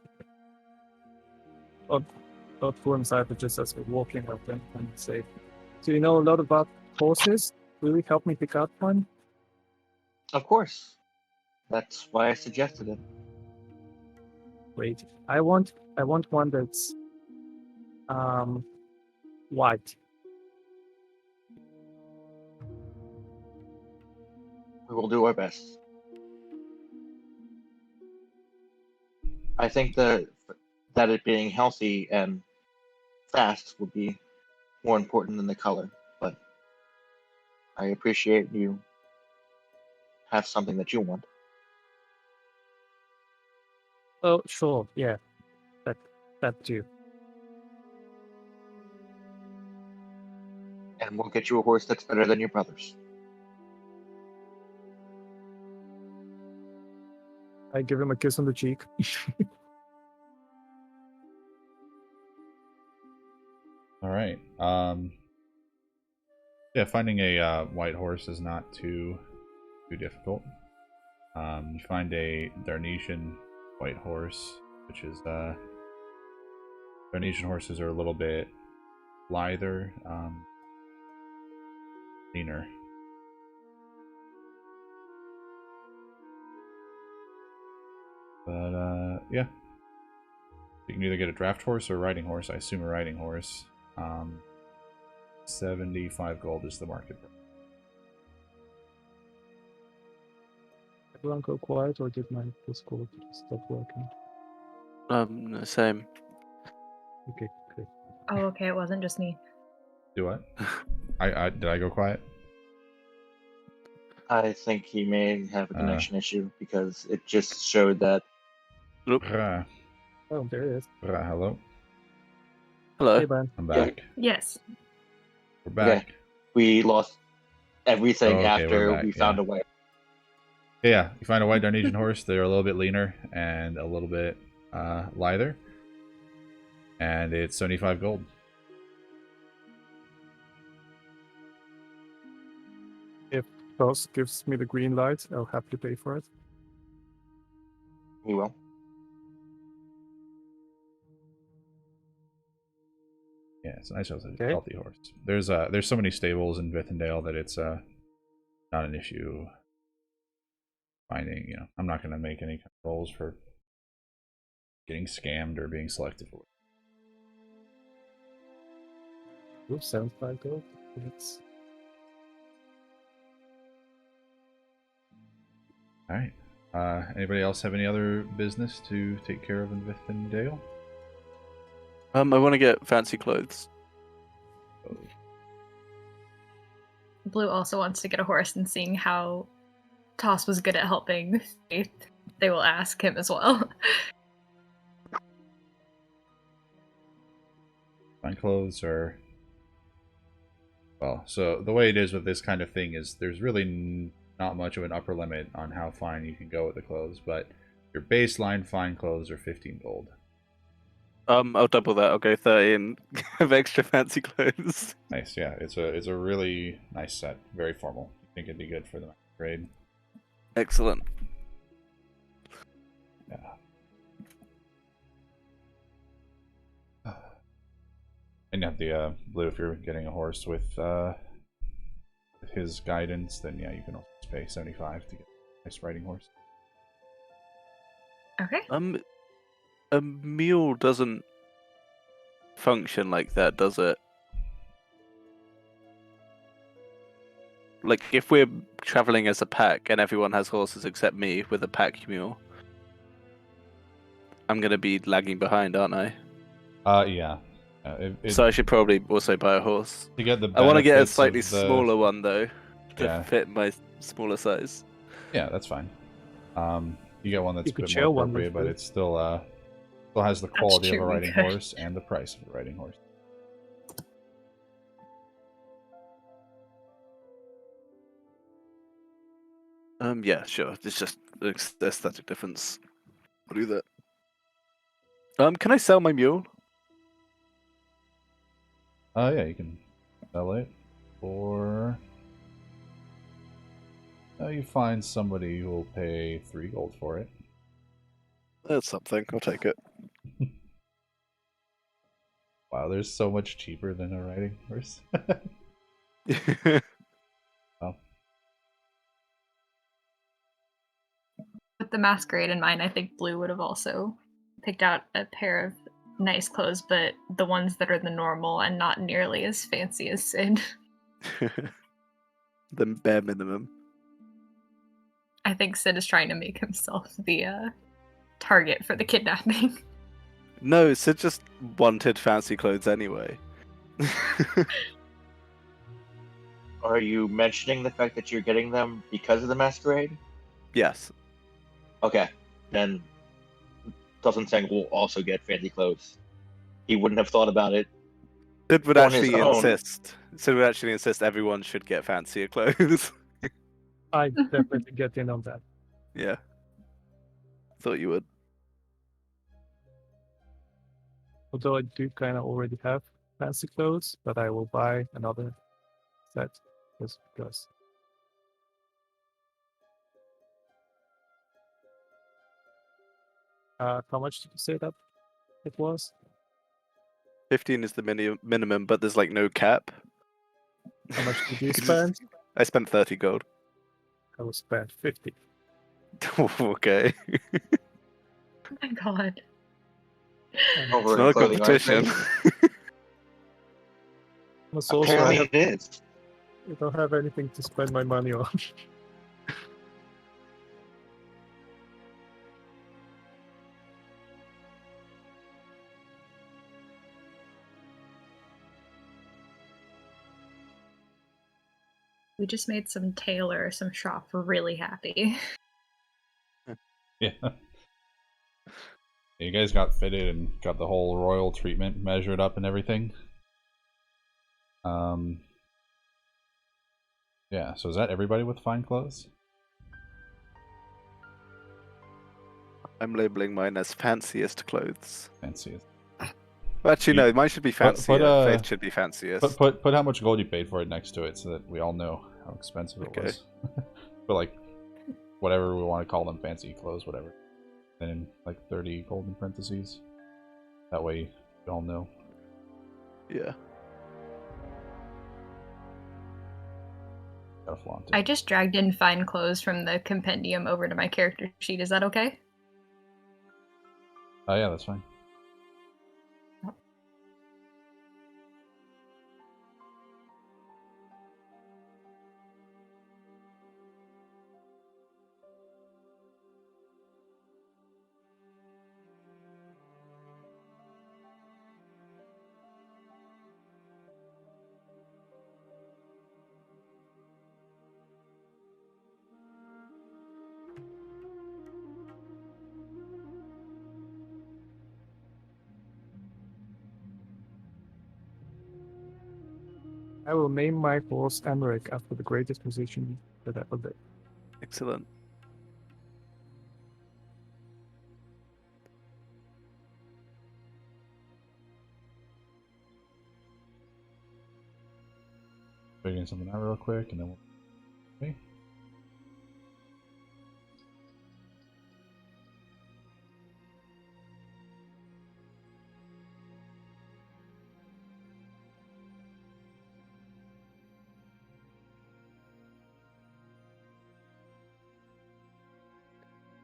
Not for himself, but just as we're walking up them and say, "Do you know a lot about horses? Will you help me pick out one?" Of course. That's why I suggested it. Wait, I want one that's white. We will do our best. I think that it being healthy and fast would be more important than the color, but I appreciate you have something that you want. Oh, sure, yeah, that too. And we'll get you a horse that's better than your brother's. I give him a kiss on the cheek. All right. Yeah, finding a white horse is not too difficult. You find a Darnesian white horse, which is Darnesian horses are a little bit lither, leaner. But yeah, you can either get a draft horse or a riding horse. I assume a riding horse. 75 gold is the market price. Everyone go quiet, or did my Discord stop working? The same. Okay, good. Oh, okay. It wasn't just me. Do what? I did I go quiet? I think he may have a connection issue because it just showed that. Brah, Oh, there it is. brah, hello. Hello. Hey, man. I'm Yeah. back. Yes. We're back. We lost everything Oh, okay, we're after back, we found a way. Yeah, you find a white Darnesian horse. They're a little bit leaner and a little bit lither. And it's 75 gold. If Klaus gives me the green light, I'll happily pay for it. He will. Yeah, it's a nice healthy, Okay. healthy horse. There's so many stables in Vithindale that it's not an issue finding, I'm not gonna make any kind of rolls for getting scammed or being selected for it. Oops, 75 gold. It's Alright. Anybody else have any other business to take care of in Vithindale? I want to get fancy clothes. Blue also wants to get a horse, and seeing how Toss was good at helping Faith, they will ask him as well. Fine clothes are... Well, so the way it is with this kind of thing is there's really not much of an upper limit on how fine you can go with the clothes, but your baseline fine clothes are 15 gold. I'll double that. I'll go 30 and have extra fancy clothes. Nice, yeah. It's a really nice set. Very formal. I think it'd be good for the grade. Excellent. Yeah. And you have the Blue, if you're getting a horse with his guidance, then yeah, you can also just pay 75 to get a nice riding horse. Okay. A mule doesn't function like that, does it? Like, if we're traveling as a pack and everyone has horses except me with a pack mule, I'm gonna be lagging behind, aren't I? Yeah. So I should probably also buy a horse. To get the I want to get a benefits slightly of the- smaller one though, to Yeah. fit my smaller size. Yeah, that's fine. You get one that's You a could bit share more one with appropriate, but me. it still has the quality of true, a we riding could. horse and the price of a riding horse. Yeah, sure. It's just an aesthetic difference. I'll do that. Can I sell my mule? Yeah, you can sell it for. You find somebody who will pay 3 gold for it. That's something. I'll take it. Wow, there's so much cheaper than a riding horse. Wow. With the masquerade in mind, I think Blue would have also picked out a pair of nice clothes, but the ones that are the normal and not nearly as fancy as Sid. The bare minimum. I think Sid is trying to make himself the target for the kidnapping. No, Sid just wanted fancy clothes anyway. Are you mentioning the fact that you're getting them because of the masquerade? Yes. Okay, then Dustin Sang will also get fancy clothes. He wouldn't have thought about it. Sid would On his actually own. insist. Sid would actually insist everyone should get fancier clothes. I definitely get in on that. Yeah. Thought you would. Although I do kind of already have fancy clothes, but I will buy another set just because. How much did you say that it was? 15 is the minimum, but there's like no cap. How much did you You can spend? I spent 30 gold. I will spend 50. Okay. Oh my god. Over It's in not a clothing, aren't they? competition. It's also, Apparently I it is. don't have anything to spend my money on. We just made some tailor, some shop really happy. Yeah. You guys got fitted and got the whole royal treatment measured up and everything. Yeah, so is that everybody with fine clothes? I'm labeling mine as fanciest clothes. Fanciest. Actually, You- no, mine should be fancier. put, Faith should be fanciest. Put how much gold you paid for it next to it so that we all know how expensive it Okay. was. But like, whatever we want to call them, fancy clothes, whatever. And in like 30 gold in parentheses. That way we all know. Yeah. Gotta flaunt I it. just dragged in fine clothes from the compendium over to my character sheet. Is that okay? Oh yeah, that's fine. I will name my horse Emmerich after the greatest musician that ever lived. Excellent. Figuring something out real quick and then we'll. Okay.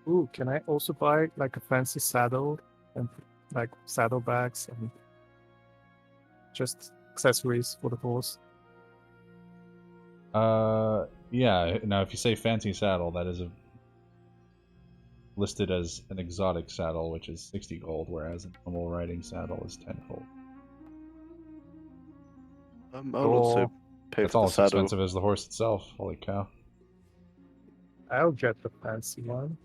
Ooh, can I also buy like a fancy saddle and like saddlebags and just accessories for the horse? Yeah. Now, if you say fancy saddle, that is listed as an exotic saddle, which is 60 gold, whereas a normal riding saddle is 10 gold. I'll also Or pay That's for all the as saddle. expensive as the horse itself. Holy cow! I'll get the fancy one.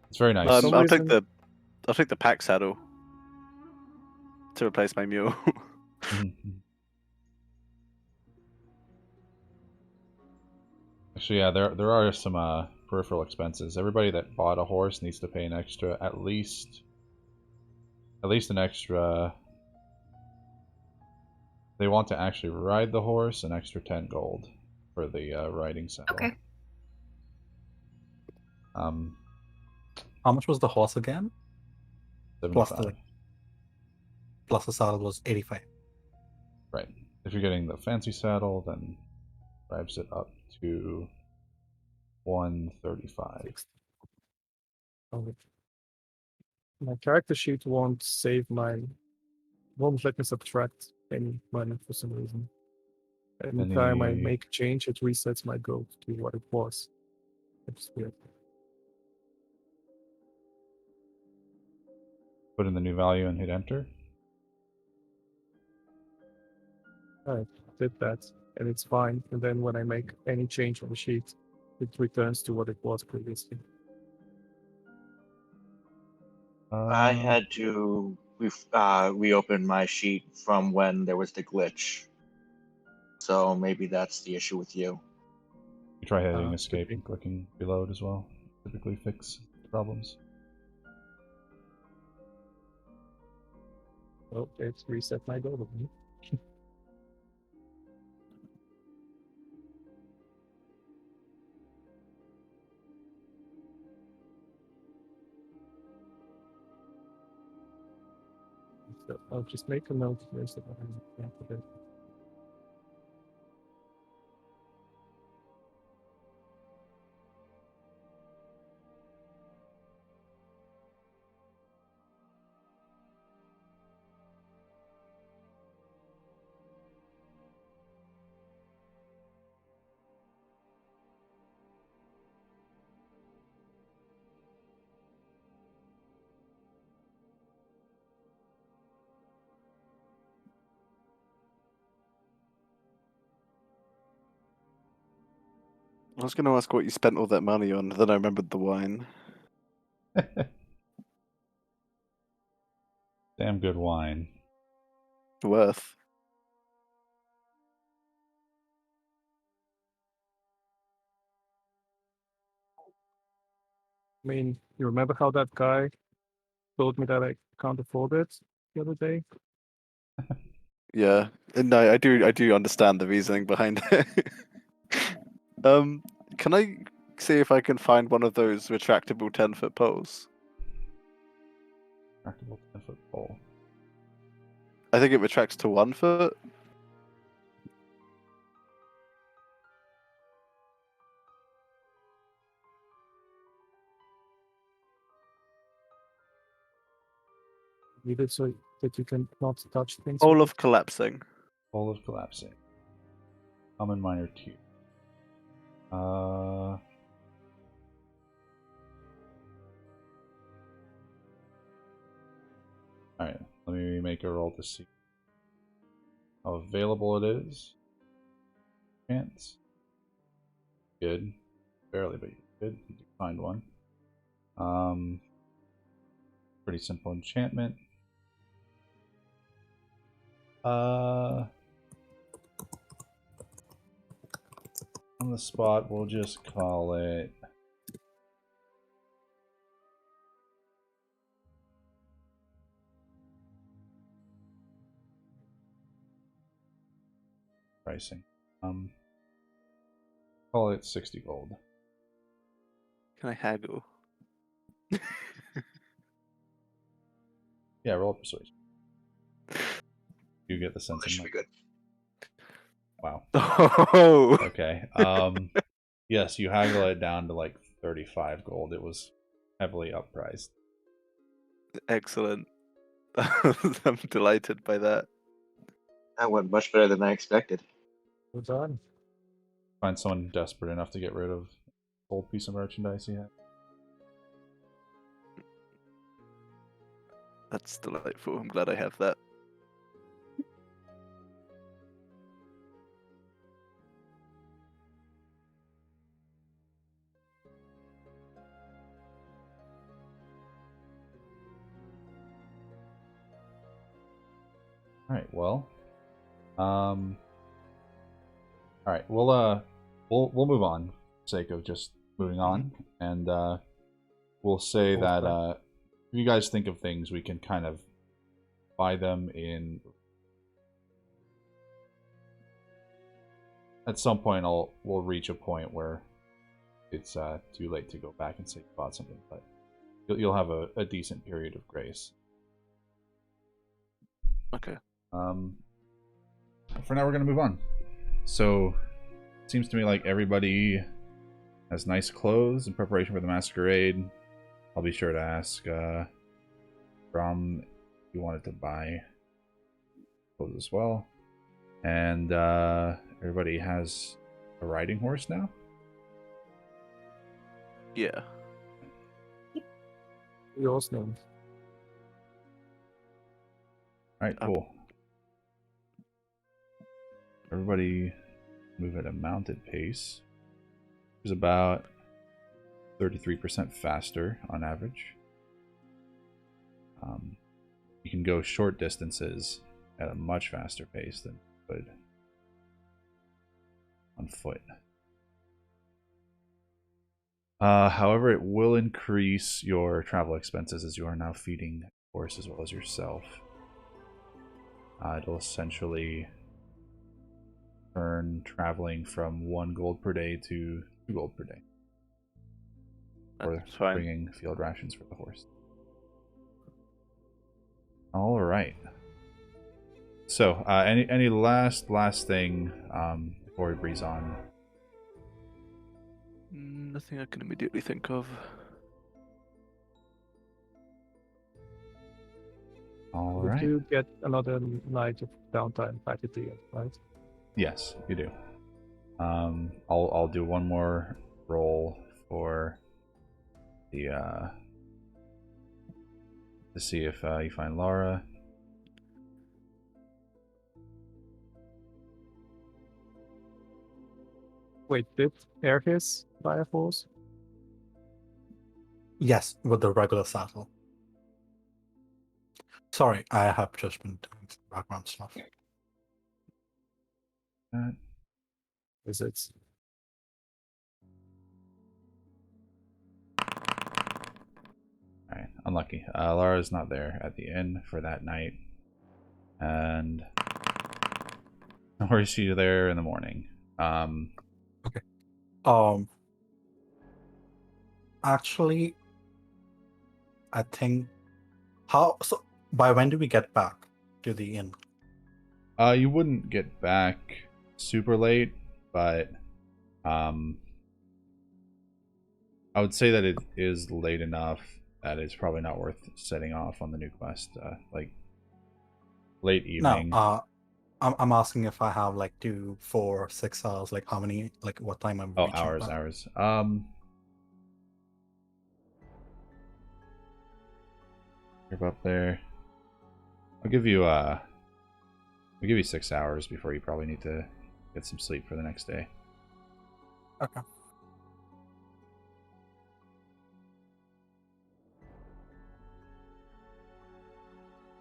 It's very nice. some I'll reason- take the pack saddle to replace my mule. Actually, yeah, there are some peripheral expenses. Everybody that bought a horse needs to pay an extra, at least an extra. They want to actually ride the horse, an extra 10 gold for the riding saddle. Okay. How much was the horse again? Plus 75. Plus the saddle was 85. Right. If you're getting the fancy saddle, then drives it up to 135. 60. Okay. My character sheet won't won't let me subtract any money for some reason. Anytime I Any- make a change, it resets my gold to what it was. It's weird. Put in the new value and hit enter. I did that, and it's fine. And then when I make any change on the sheet, it returns to what it was previously. I had to reopen my sheet from when there was the glitch. So maybe that's the issue with you. You try hitting could escape be. and clicking reload as well. Typically fix problems. Oh, it's reset my gold again. So I'll just make a note here so that I can't forget. I was going to ask what you spent all that money on, then I remembered the wine. Damn good wine. Worth. I mean, you remember how that guy told me that I can't afford it the other day? Yeah, and no, I do understand the reasoning behind it. Can I see if I can find one of those retractable 10-foot poles? Retractable 10-foot pole. I think it retracts to 1 foot. Leave it so that you can not touch things. Pole with of collapsing. Pole of collapsing. Common minor 2. Alright, let me make a roll to see how available it is. Chance. Good. Barely, but good. You can find one. Pretty simple enchantment. On the spot, we'll just call it pricing. Call it 60 gold. Can I haggle? Yeah, roll persuasion. You get the sense That of should my... be good. Wow. Oh, Okay. Yes, you haggle it down to like 35 gold. It was heavily uppriced. excellent. I'm delighted by that. That went much better than I expected. We're done. Find someone desperate enough to get rid of old piece of merchandise he had. That's delightful. I'm glad I have that. All right. Well, all right. We'll move on, for the sake of just moving on, and we'll say Cool, that fine. if you guys think of things, we can kind of buy them in. At some point, we'll reach a point where it's too late to go back and say you bought something, but you'll have a decent period of grace. Okay. For now, we're gonna move on. So, it seems to me like everybody has nice clothes in preparation for the masquerade. I'll be sure to ask Brom if you wanted to buy clothes as well. And everybody has a riding horse now. Yeah. Yours name. All right, cool. Everybody move at a mounted pace. It's about 33% faster on average. You can go short distances at a much faster pace than you would on foot. However, it will increase your travel expenses as you are now feeding the horse as well as yourself. It'll essentially turn traveling from 1 gold per day to 2 gold per day. Or That's fine. bringing field rations for the horse. All right. So, any last thing before we breeze on? Nothing I can immediately think of. All We right. do get another night of downtime back at the end, right? Yes, you do. I'll do one more roll for the to see if you find Laura. Wait, did Airhis buy a horse? Yes, with the regular saddle. Sorry, I have just been doing some background stuff. Is it? Alright, unlucky. Laura's not there at the inn for that night. And nor is she there in the morning. Actually, I think so by when do we get back to the inn? You wouldn't get back super late, but I would say that it is late enough that it's probably not worth setting off on the new quest. Like late evening. No, I'm asking if I have like 2, 4, 6 hours. Like how many? Like what time I'm Oh, reaching hours. back? You're up there. I'll give you 6 hours before you probably need to get some sleep for the next day. Okay.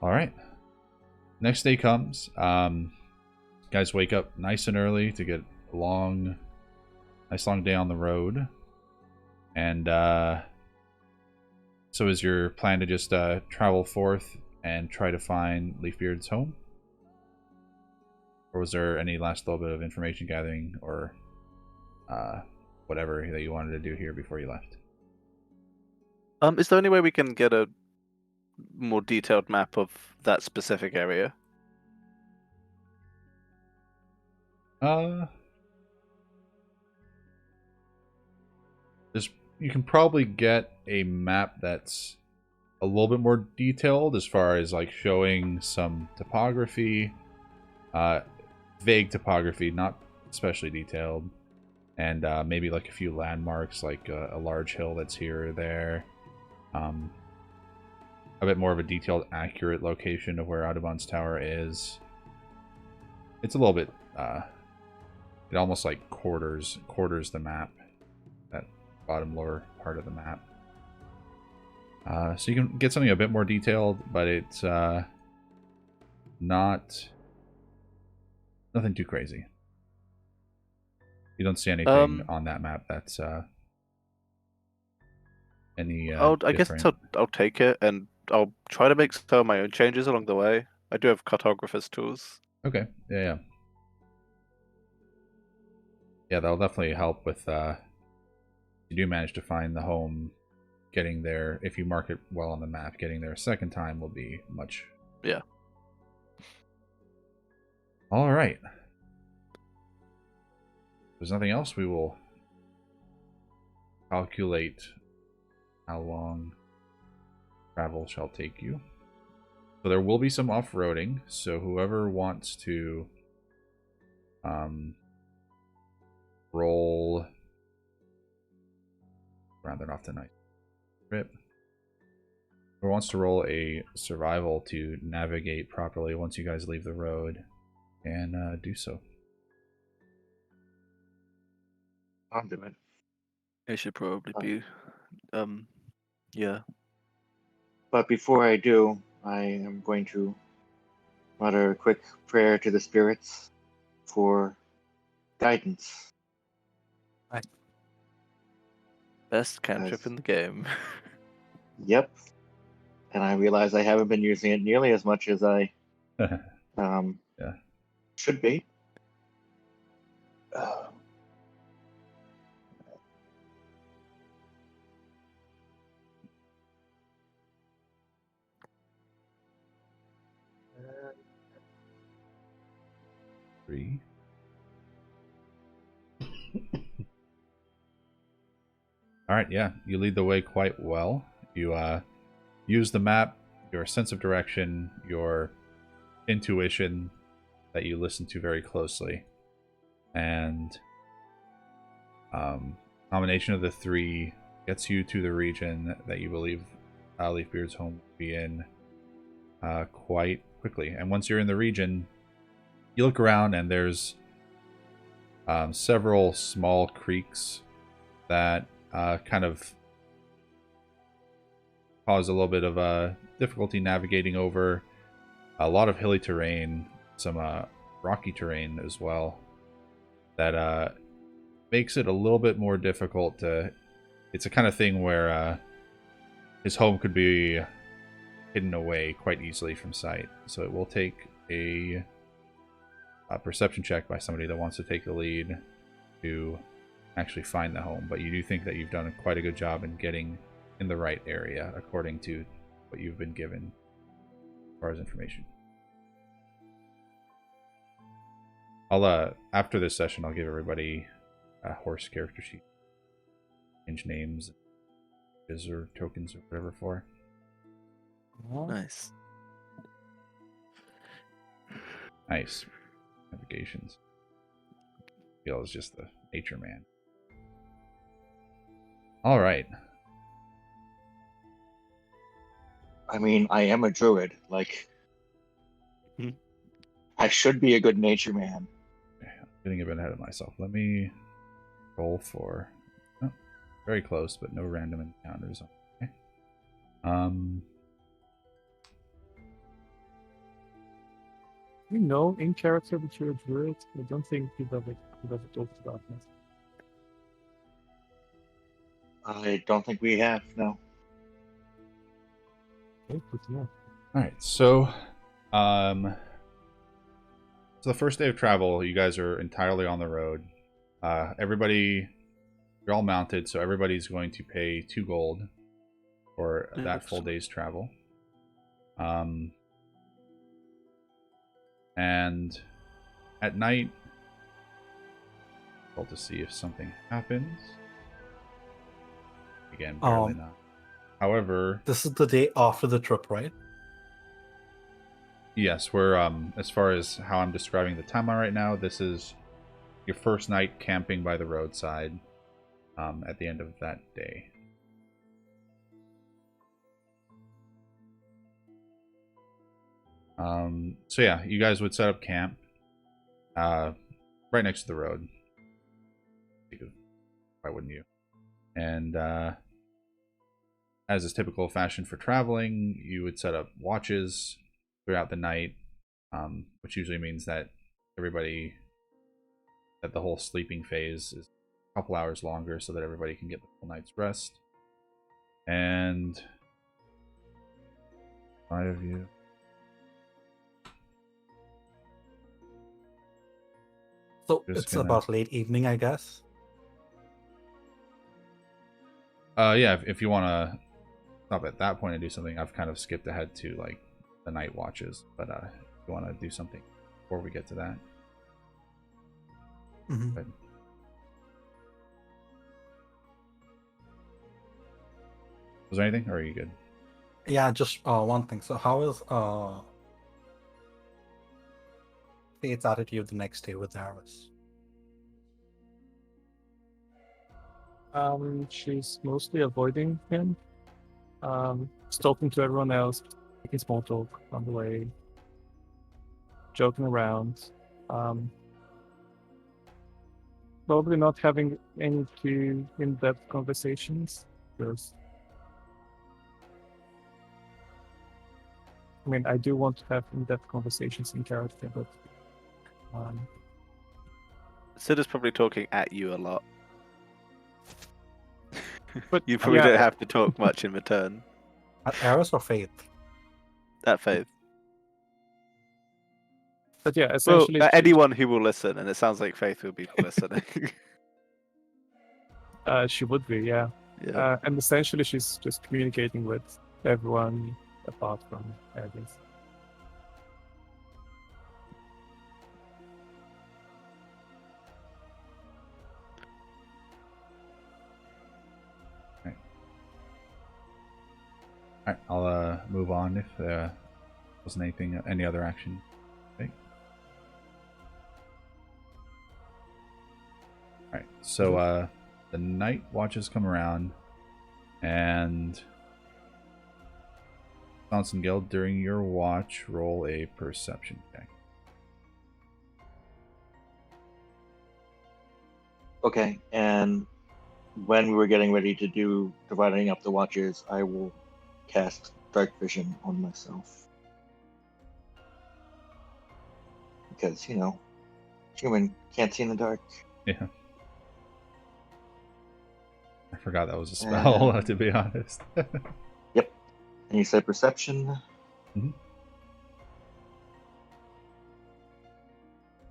All right. Next day comes. Guys wake up nice and early to get a nice long day on the road. And so is your plan to just travel forth and try to find Leafbeard's home? Or was there any last little bit of information gathering or whatever that you wanted to do here before you left? Is there any way we can get a more detailed map of that specific area? You can probably get a map that's a little bit more detailed as far as like showing some topography, vague topography, not especially detailed, and maybe like a few landmarks, like a large hill that's here or there. A bit more of a detailed, accurate location of where Audubon's Tower is. It's a little bit, it almost like quarters the map, that bottom lower part of the map. So you can get something a bit more detailed, but it's nothing too crazy. You don't see anything on that map that's any I guess I'll take it, and I'll try to make some of my own changes along the way. I do have cartographer's tools. Okay, yeah. Yeah, that'll definitely help with you do manage to find the home, getting there, if you mark it well on the map, getting there a second time will be much. Yeah. All right. If there's nothing else, we will calculate how long travel shall take you. So there will be some off-roading, so whoever wants to roll, round it off to nice trip. Whoever wants to roll a survival to navigate properly once you guys leave the road, and do so. I'll do it. It should probably be, yeah. But before I do, I am going to mutter a quick prayer to the spirits for guidance. Best cantrip Yes. in the game. Yep. And I realize I haven't been using it nearly as much as I Yeah. should be. Three. All right, yeah, you lead the way quite well. You use the map, your sense of direction, your intuition that you listen to very closely, and combination of the three gets you to the region that you believe Leafbeard's home will be in quite quickly. And once you're in the region, you look around and there's several small creeks that kind of cause a little bit of difficulty navigating over. A lot of hilly terrain, some rocky terrain as well, that makes it a little bit more difficult to... It's a kind of thing where his home could be hidden away quite easily from sight. So it will take a perception check by somebody that wants to take the lead to actually find the home. But you do think that you've done quite a good job in getting in the right area according to what you've been given as far as information. I'll after this session, I'll give everybody a horse character sheet, change names, or tokens, or whatever for. Nice. Nice. Navigations. Gil is just the nature man. All right. I mean, I am a druid. Like, Mhm. I should be a good nature man. I'm getting a bit ahead of myself. Let me roll for... Oh, very close, but no random encounters. Okay. We know in character that you're a druid. I don't think we've ever talked about that. I don't think we have, no. Okay, good to know. All right, so the first day of travel, you guys are entirely on the road. Everybody, you're all mounted, so everybody's going to pay 2 gold for that full day's travel. And at night, well, to see if something happens. Again, barely not. However, This is the day after the trip, right? yes, we're as far as how I'm describing the timeline right now, this is your first night camping by the roadside at the end of that day. So yeah, you guys would set up camp right next to the road. Why wouldn't you? And as is typical fashion for traveling, you would set up watches throughout the night, which usually means that the whole sleeping phase is a couple hours longer so that everybody can get the full night's rest. And 5 of you. So Just it's gonna- about late evening, I guess. Yeah, if you want to stop at that point and do something, I've kind of skipped ahead to like the night watches. But if you want to do something before we get to that, Mhm. but was there anything, or are you good? Yeah, just one thing. So how is Faith's attitude the next day with Darius? She's mostly avoiding him. Just talking to everyone else, making small talk on the way, joking around. Probably not having any too in-depth conversations, because I mean, I do want to have in-depth conversations in character, but Sid is probably talking at you a lot. but You probably yeah, don't have to talk much in return. At Eris or Faith? That Faith. but yeah, Well, essentially, anyone who will listen, and it sounds like Faith will be listening. she would be, yeah. Yeah. And essentially, she's just communicating with everyone apart from Agnes. Alright, I'll move on if there wasn't anything, any other action. Okay. Alright, so the night watches come around, and Johnson Guild, during your watch, roll a perception check. Okay, and when we were getting ready to do dividing up the watches, I will cast Dark Vision on myself. Because, you know, human can't see in the dark. Yeah. I forgot that was a spell, And- to be honest. Yep. And you said perception. Mhm.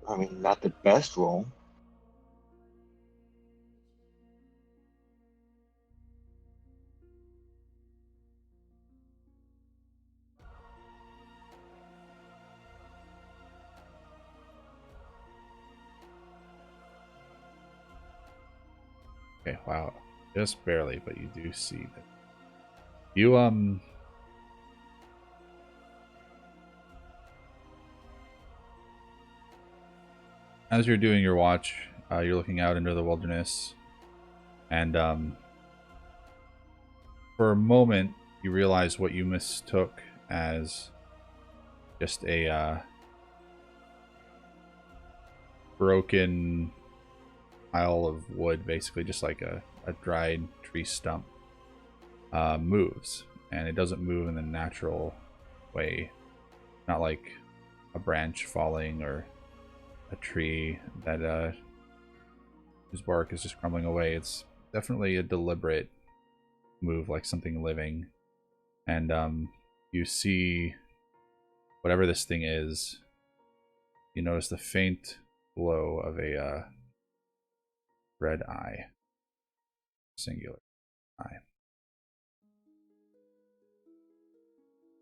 I mean, not the best roll. Okay, wow. Just barely, but you do see that. You, as you're doing your watch, you're looking out into the wilderness, and for a moment, you realize what you mistook as just a broken pile of wood, basically just like a dried tree stump, moves, and it doesn't move in the natural way, not like a branch falling or a tree that whose bark is just crumbling away. It's definitely a deliberate move, like something living. And you see whatever this thing is. You notice the faint glow of a red eye, singular eye.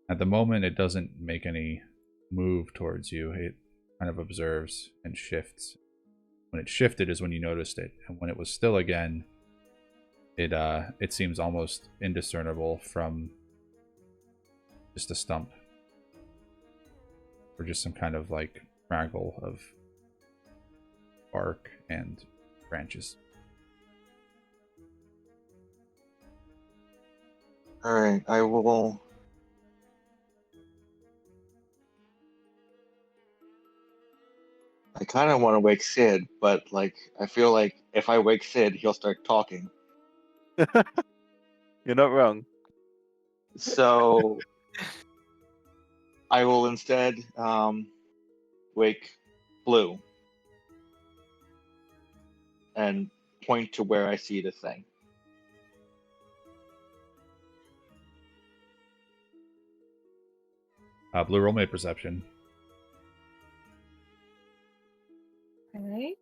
At the moment, it doesn't make any move towards you. It kind of observes and shifts. When it shifted is when you noticed it, and when it was still again, it seems almost indiscernible from just a stump, or just some kind of like fraggle of bark and branches. Alright, I will. I kind of want to wake Sid, but like I feel like if I wake Sid, he'll start talking. You're not wrong. So I will instead wake Blue and point to where I see the thing. Blue, roll me perception. Okay.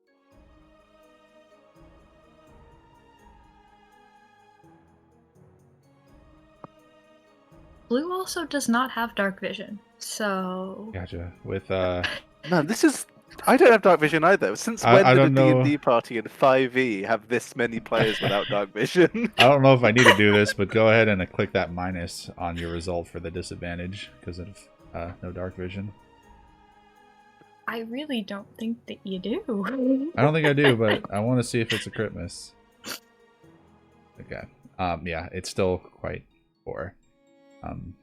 Blue also does not have dark vision, so Gotcha. With Man, this is. I don't have dark vision either. Since I when did a don't know. D&D party in 5e have this many players without dark vision? I don't know if I need to do this, but go ahead and click that minus on your result for the disadvantage because of no dark vision. I really don't think that you do. I don't think I do, but I want to see if it's a crit miss. Okay. Yeah, it's still quite poor. Blue I'm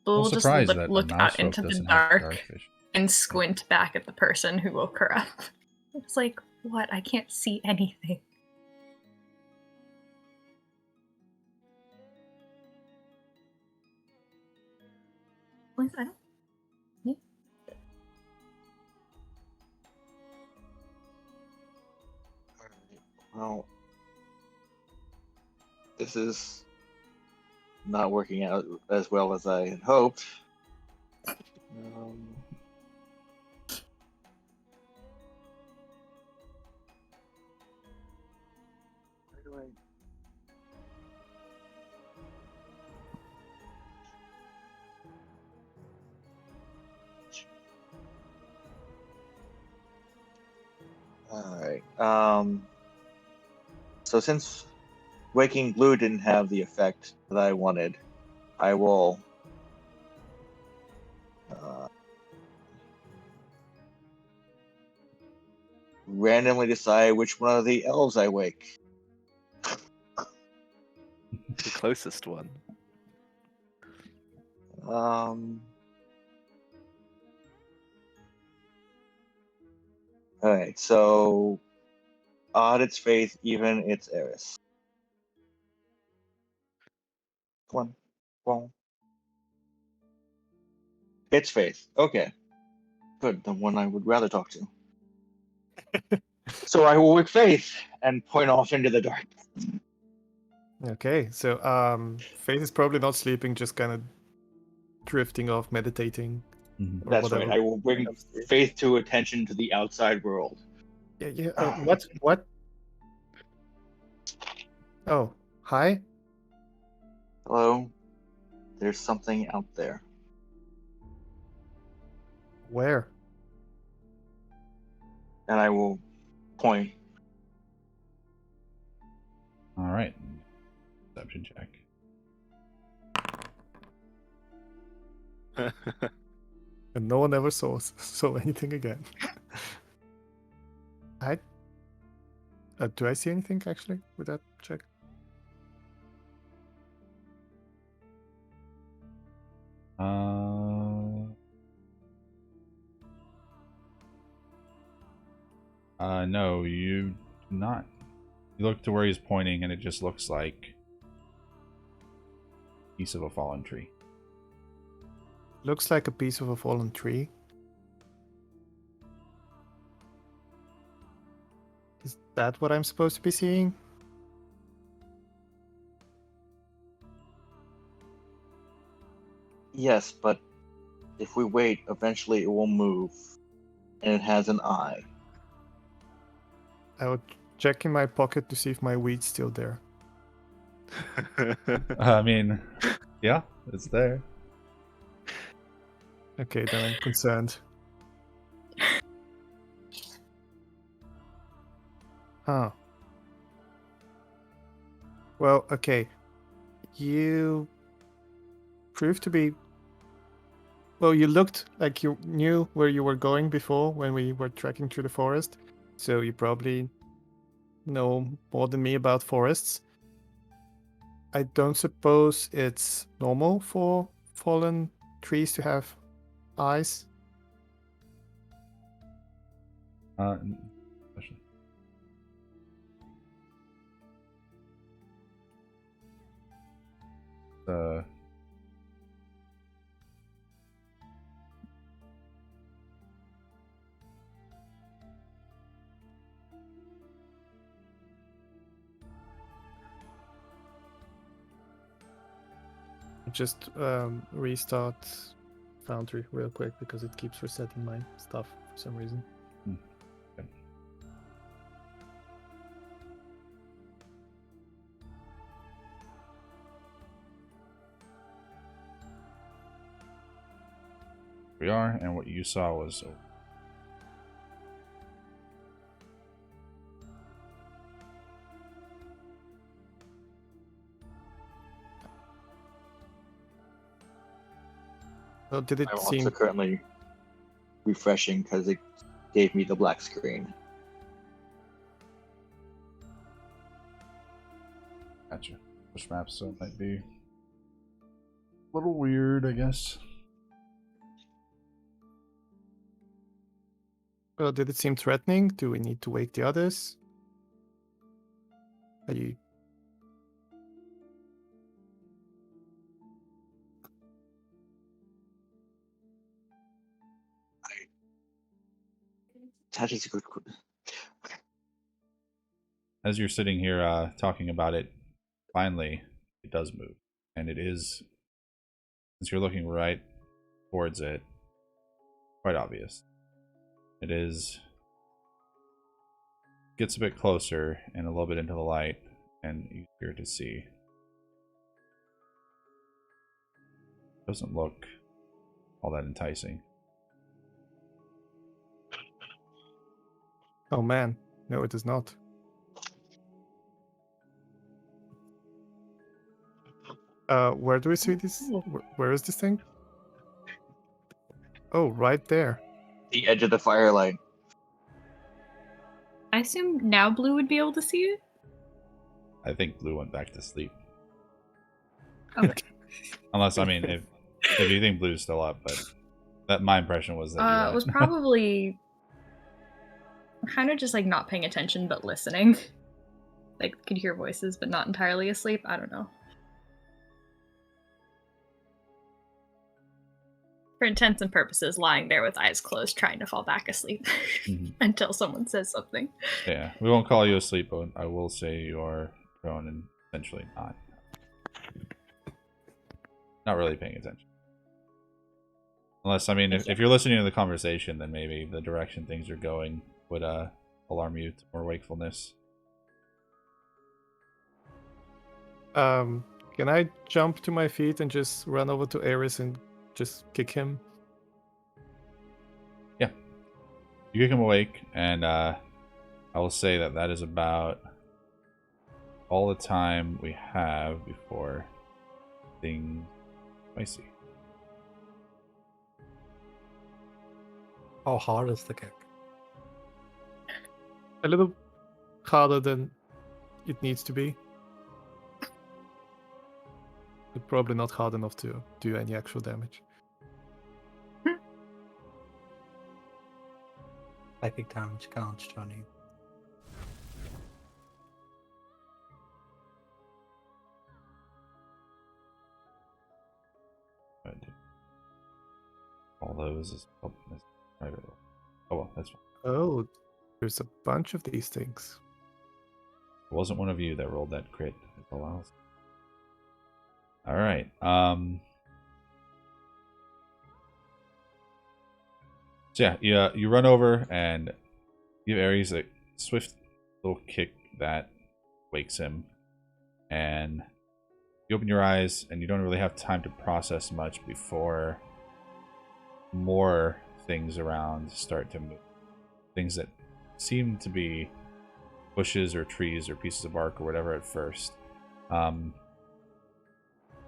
will just surprised that look a out mouse folk into the doesn't have dark dark vision. and squint back at the person who woke her up. It's like, what? I can't see anything. At least I don't. Yeah. Well, this is not working out as well as I had hoped. Where do I? All right. So since Waking Blue didn't have the effect that I wanted, I will randomly decide which one of the elves I wake. The closest one. Alright, so odd its faith, even its Eris. Come on. Its faith. Okay. Good, the one I would rather talk to. So I will wake Faith and point off into the dark. Okay, so Faith is probably not sleeping, just kind of drifting off, meditating. Mhm. Or That's whatever. right. I will bring Faith to attention to the outside world. Yeah. What? Oh, hi. Hello. There's something out there. Where? And I will point. All right. Perception check. And no one ever saw anything again. Do I see anything actually with that check? No, you do not. You look to where he's pointing, and it just looks like a piece of a fallen tree. Looks like a piece of a fallen tree. Is that what I'm supposed to be seeing? Yes, but if we wait, eventually it will move. And it has an eye. I would check in my pocket to see if my weed's still there. I mean, yeah, it's there. Okay, then I'm concerned. Huh. Well, okay. You proved to be... Well, you looked like you knew where you were going before when we were trekking through the forest. So you probably know more than me about forests. I don't suppose it's normal for fallen trees to have eyes. Especially. Just restart Foundry real quick because it keeps resetting my stuff for some reason. Okay. we are, and what you saw was. So did it I'm seem? also currently refreshing because it gave me the black screen. Gotcha. Push maps, so it might be a little weird, I guess. Did it seem threatening? Do we need to wake the others? Are you? That is a good. As you're sitting here talking about it, finally it does move, and it is, since you're looking right towards it, quite obvious. It is, gets a bit closer and a little bit into the light and easier to see. Doesn't look all that enticing. Oh man, no, it is not. Where do we see this? Where is this thing? Oh, right there. The edge of the firelight. I assume now Blue would be able to see it. I think Blue went back to sleep. Okay. Unless, I mean, if you think Blue's still up, but that my impression was that It was probably kind of just like not paying attention but listening. Like could hear voices but not entirely asleep. I don't know. For intents and purposes, lying there with eyes closed, trying to fall back asleep Mhm. until someone says something. Yeah, we won't call you asleep, but I will say you are prone and essentially not really paying attention. Unless, I mean, if you're listening to the conversation, then maybe the direction things are going would alarm you to more wakefulness. Can I jump to my feet and just run over to Ares and just kick him? You kick him awake, and I will say that that is about all the time we have before things spicy. How hard is the kick? A little harder than it needs to be. But probably not hard enough to do any actual damage. Psychic damage counts, Johnny. All those is private roll. Oh well, that's fine. Oh, there's a bunch of these things. It wasn't one of you that rolled that crit. It's all else. All right. So yeah, you run over and give Ares a swift little kick that wakes him, and you open your eyes and you don't really have time to process much before more things around start to move. Things that seem to be bushes or trees or pieces of bark or whatever at first.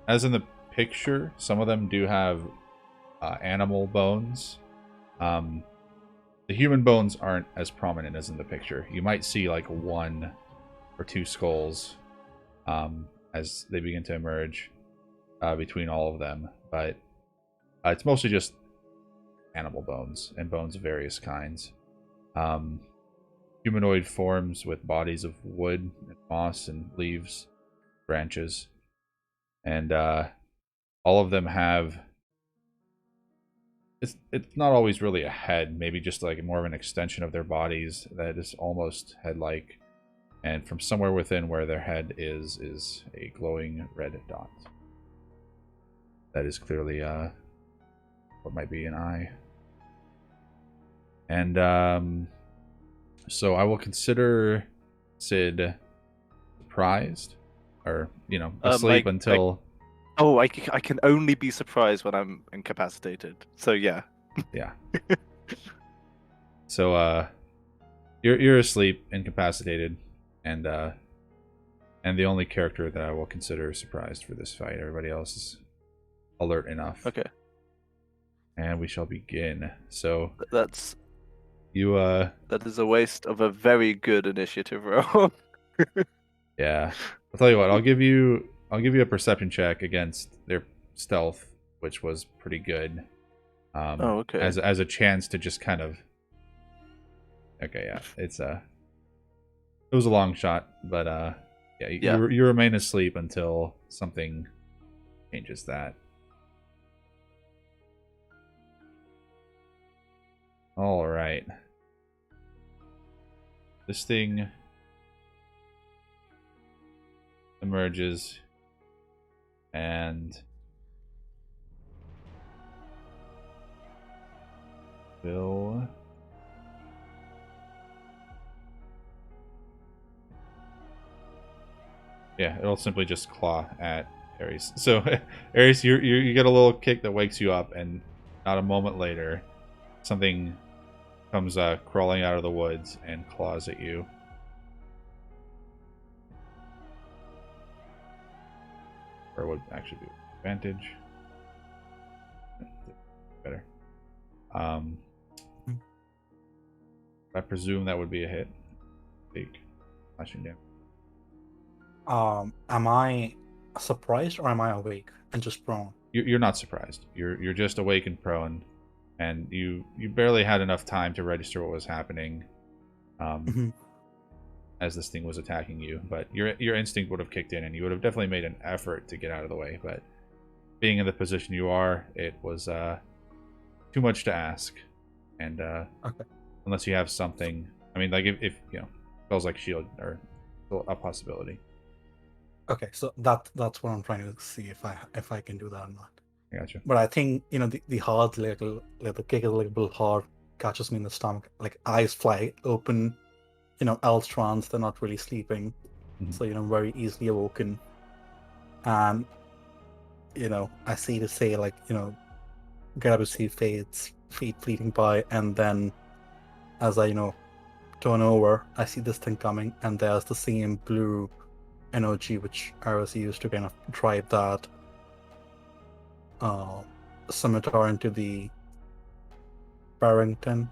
As in the picture, some of them do have animal bones. The human bones aren't as prominent as in the picture. You might see like one or two skulls as they begin to emerge between all of them, but it's mostly just animal bones and bones of various kinds. Humanoid forms with bodies of wood and moss and leaves, branches, and all of them have. It's not always really a head, maybe just like more of an extension of their bodies that is almost head-like, and from somewhere within where their head is a glowing red dot. That is clearly what might be an eye. And so I will consider Sid surprised, or asleep until. Oh, I can only be surprised when I'm incapacitated. So yeah, Yeah. So you're asleep, incapacitated, and the only character that I will consider surprised for this fight. Everybody else is alert enough. Okay. And we shall begin. So That's you that is a waste of a very good initiative roll. yeah. I'll tell you what, I'll give you a perception check against their stealth, which was pretty good. Oh, okay. As a chance to just kind of okay, yeah. It was a long shot, but yeah, you remain asleep until something changes that. All right. This thing emerges and will yeah, it'll simply just claw at Ares. So Ares, you get a little kick that wakes you up, and not a moment later, something comes crawling out of the woods and claws at you. Or would actually be advantage. Better. I presume that would be a hit. Take slashing damage. Am I surprised or am I awake and just prone? You're not surprised. You're just awake and prone, and you barely had enough time to register what was happening, as this thing was attacking you. But your instinct would have kicked in, and you would have definitely made an effort to get out of the way. But being in the position you are, it was too much to ask, and Okay. unless you have something, I mean, like if you know, spells like shield are still a possibility. Okay, so that's what I'm trying to see if I can do that or not. I gotcha. But I think the hard little the kick is a little bit hard, catches me in the stomach, like eyes fly open, else trance, they're not really sleeping, so very easily awoken, and I see to say like get up to see feet fleeting by, and then as I turn over, I see this thing coming, and there's the same blue energy which Ares used to kind of drive that scimitar into the Barrington,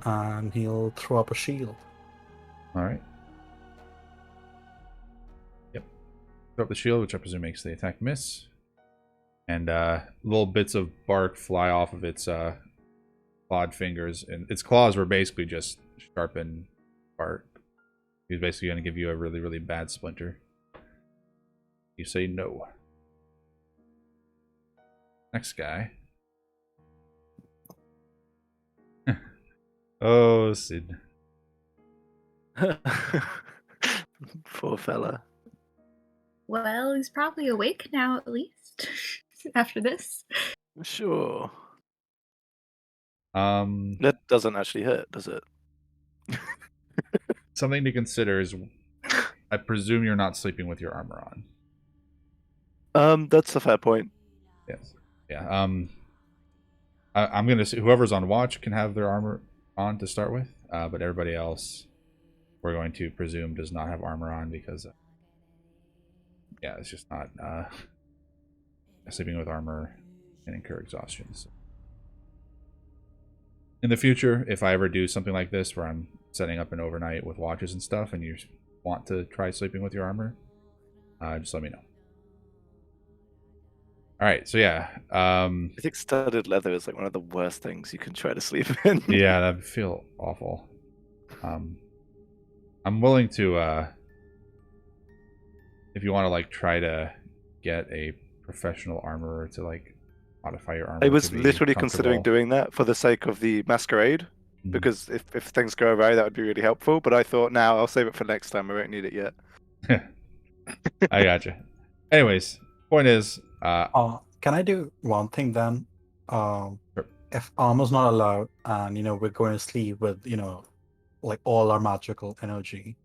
and he'll throw up a shield. All right. Yep. Throw up the shield, which I presume makes the attack miss. And little bits of bark fly off of its clawed fingers, and its claws were basically just sharpened bark. He's basically going to give you a really, really bad splinter. You say no. Next guy. Oh, Sid. Poor fella. Well, he's probably awake now, at least, after this. Sure. Um, That doesn't actually hurt, does it? something to consider is, I presume you're not sleeping with your armor on. That's a fair point. Yes. Yeah. I'm gonna say whoever's on watch can have their armor on to start with, but everybody else, we're going to presume, does not have armor on because, yeah, it's just not sleeping with armor can incur exhaustion. So. In the future, if I ever do something like this where I'm setting up an overnight with watches and stuff, and you want to try sleeping with your armor, just let me know. All right, so yeah. I think studded leather is like one of the worst things you can try to sleep in. Yeah, that'd feel awful. I'm willing to, if you want to like try to get a professional armorer to like modify your armor. I was to be literally considering comfortable. doing that for the sake of the masquerade, Mhm. because if things go awry, that would be really helpful. But I thought, now I'll save it for next time. I won't need it yet. I gotcha. Anyways, point is, Can I do one thing then? Sure. If armor's not allowed, and we're going to sleep with like all our magical energy,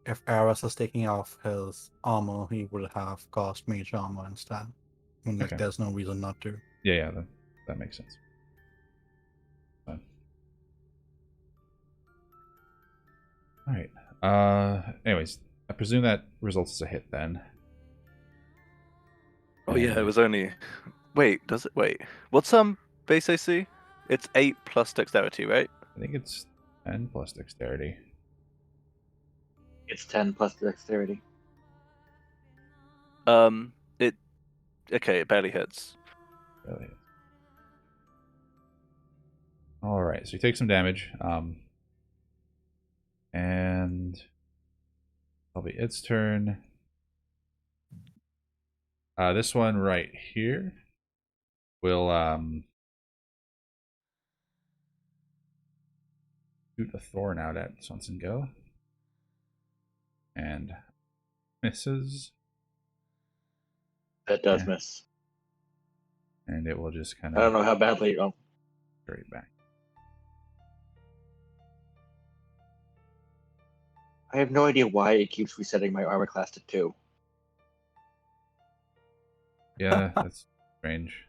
if Ares is taking off his armor, he will have cast mage armor instead. Like Okay. there's no reason not to. yeah, that makes sense. All right. Anyways, I presume that results as a hit then. Oh yeah, it And- was only. Wait, does it? Wait, what's base AC? It's 8 plus dexterity, right? I think it's 10 plus dexterity. It's 10 plus dexterity. It. Okay, it barely hits. Really. All right, so you take some damage. And it'll be its turn. This one right here will shoot a thorn out at Swanson Go. And misses. That does Yeah. miss. And it will just kind I don't of know how badly. straight back. I have no idea why it keeps resetting my armor class to 2. Yeah, that's strange.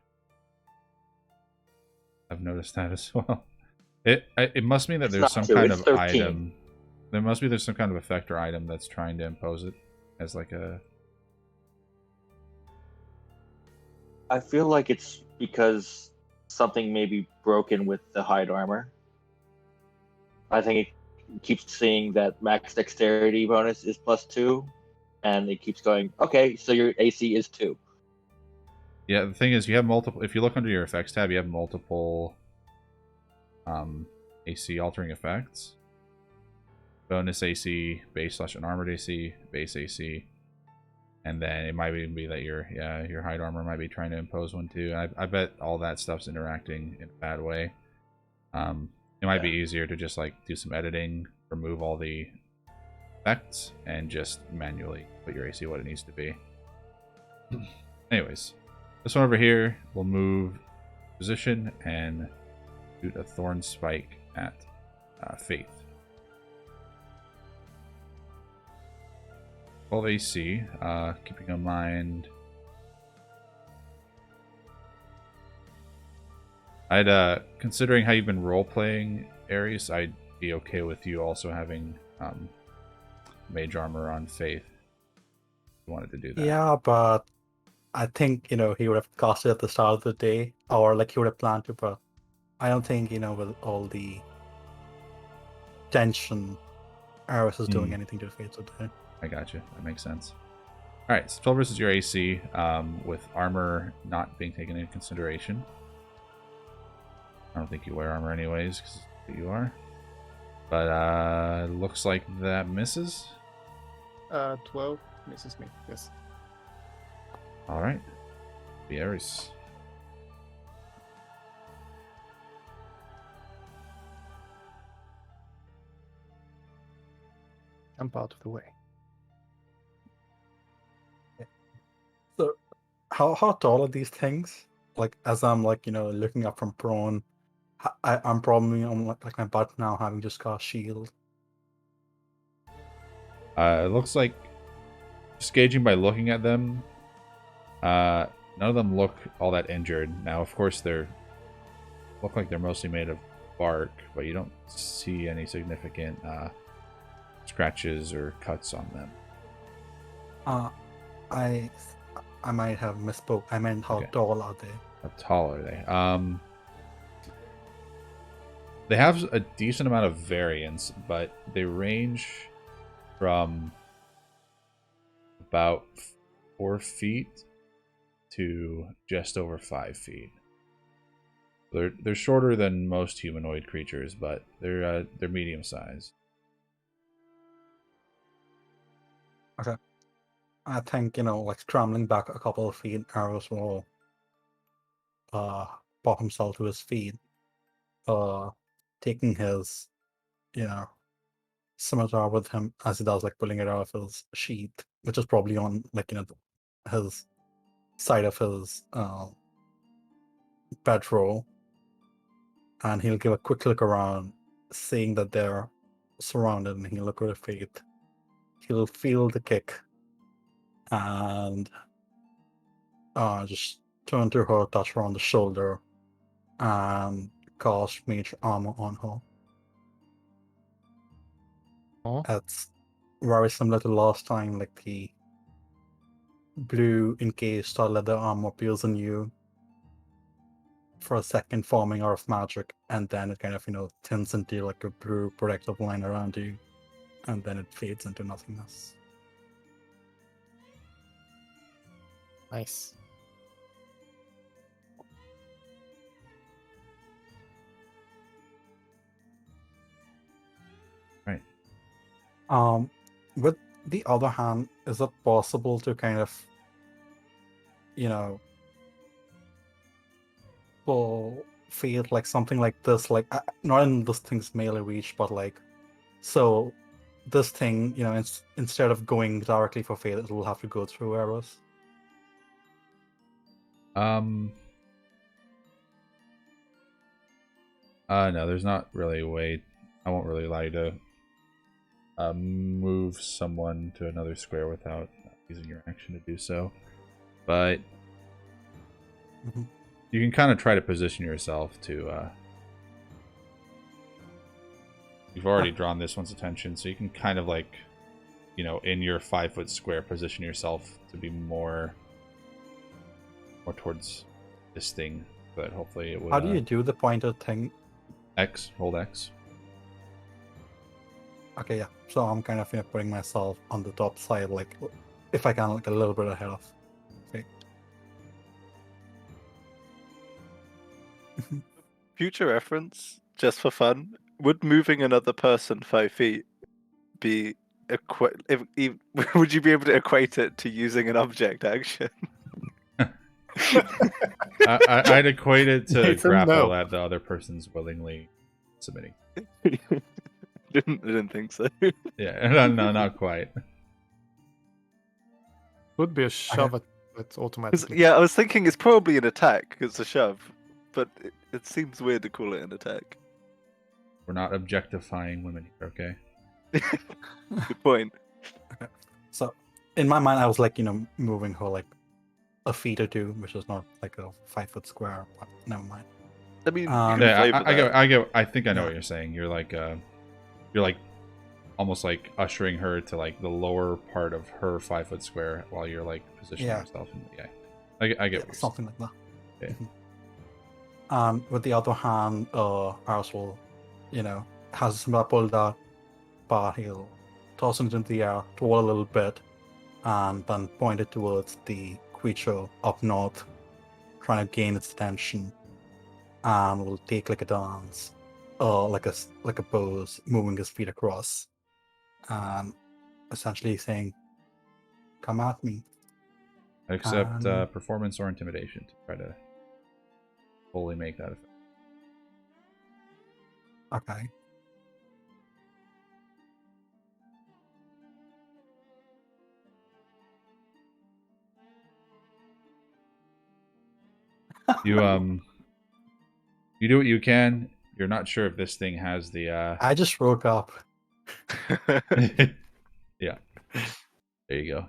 I've noticed that as well. It must mean that It's there's not some 2, kind it's of 13. item. There's some kind of effect or item that's trying to impose it as like a. I feel like it's because something may be broken with the hide armor. I think it keeps seeing that max dexterity bonus is +2, and it keeps going, okay, so your AC is 2. Yeah, the thing is, you have multiple. If you look under your effects tab, you have multiple AC altering effects. Bonus AC, base/unarmored AC, base AC, and then it might even be that your hide armor might be trying to impose one too. I bet all that stuff's interacting in a bad way. It might be easier to just like do some editing, remove all the effects, and just manually put your AC what it needs to be. Anyways, this one over here will move position and shoot a thorn spike at Faith. 12 AC, keeping in mind. Considering how you've been role-playing Ares, I'd be okay with you also having mage armor on Faith. If you wanted to do that. Yeah, but I think, he would have cast it at the start of the day, or like he would have planned to, but I don't think, with all the tension, Ares is doing anything to Faith today. I got you. That makes sense. All right, so 12 versus your AC, with armor not being taken into consideration. I don't think you wear armor anyways, because you are. But looks like that misses. 12 misses me. Yes. All right, the Ares. Jump out of the way. So, how tall are these things? Like, as I'm like looking up from prone, I'm probably on like my butt now, having just cast shield. It looks like, just gauging by looking at them, none of them look all that injured. Now, of course, look like they're mostly made of bark, but you don't see any significant scratches or cuts on them. I might have misspoke. I meant how Okay. tall are they? How tall are they? They have a decent amount of variance, but they range from about 4 feet to just over 5 feet. They're shorter than most humanoid creatures, but they're medium sized. Okay. I think, like scrambling back a couple of feet, Aros will pop himself to his feet, taking his, scimitar with him as he does, like pulling it out of his sheath, which is probably on like his side of his bedroll, and he'll give a quick look around, seeing that they're surrounded, and he'll look at Faith. He'll feel the kick and just turn to her, touch her on the shoulder, and cast mage armor on her. Oh, It's very similar to last time, like the blue encased or leather armor appears on you for a second, forming out of magic, and then it kind of, thins into like a blue protective line around you, and then it fades into nothingness. nice. Right. With the other hand, is it possible to kind of, for fate like something like this, like not in this thing's melee reach, but like, so this thing, instead of going directly for fate, it will have to go through arrows. No, there's not really a way. I won't really allow you to move someone to another square without using your action to do so. But Mhm. you can kind of try to position yourself to. You've already drawn this one's attention, so you can kind of like, in your 5-foot square, position yourself to be more towards this thing. But hopefully it will. How do you do the pointer thing? X, hold X. Okay, yeah. So I'm kind of putting myself on the top side, like if I can, like a little bit ahead of. Okay. Future reference, just for fun, would moving another person 5 feet be would you be able to equate it to using an object action? I'd equate it to Nathan, grapple no. that the other person's willingly submitting. didn't think so. Yeah, no, not quite. Would be a shove it 'Cause, automatically. yeah, I was thinking it's probably an attack. It's a shove, but it seems weird to call it an attack. We're not objectifying women here, okay? Good point. So in my mind, I was like, moving her like a feet or two, which is not like a 5-foot square, but never mind. I mean, you Um, can Yeah, flavor I that. I think I know Yeah. what you're saying. You're like almost like ushering her to like the lower part of her 5-foot square while you're like positioning Yeah. yourself. I get Yeah, what you're saying. something like that. Yeah. With the other hand, Ars will, has a symbol pulled out, but he'll toss it into the air, twirl a little bit, and then point it towards the creature up north, trying to gain its attention, and will take like a dance, like a pose, moving his feet across, and essentially saying, "Come at me." Except performance or intimidation to try to fully make that effect. Okay. You do what you can. You're not sure if this thing has the I just woke up. yeah. There you go.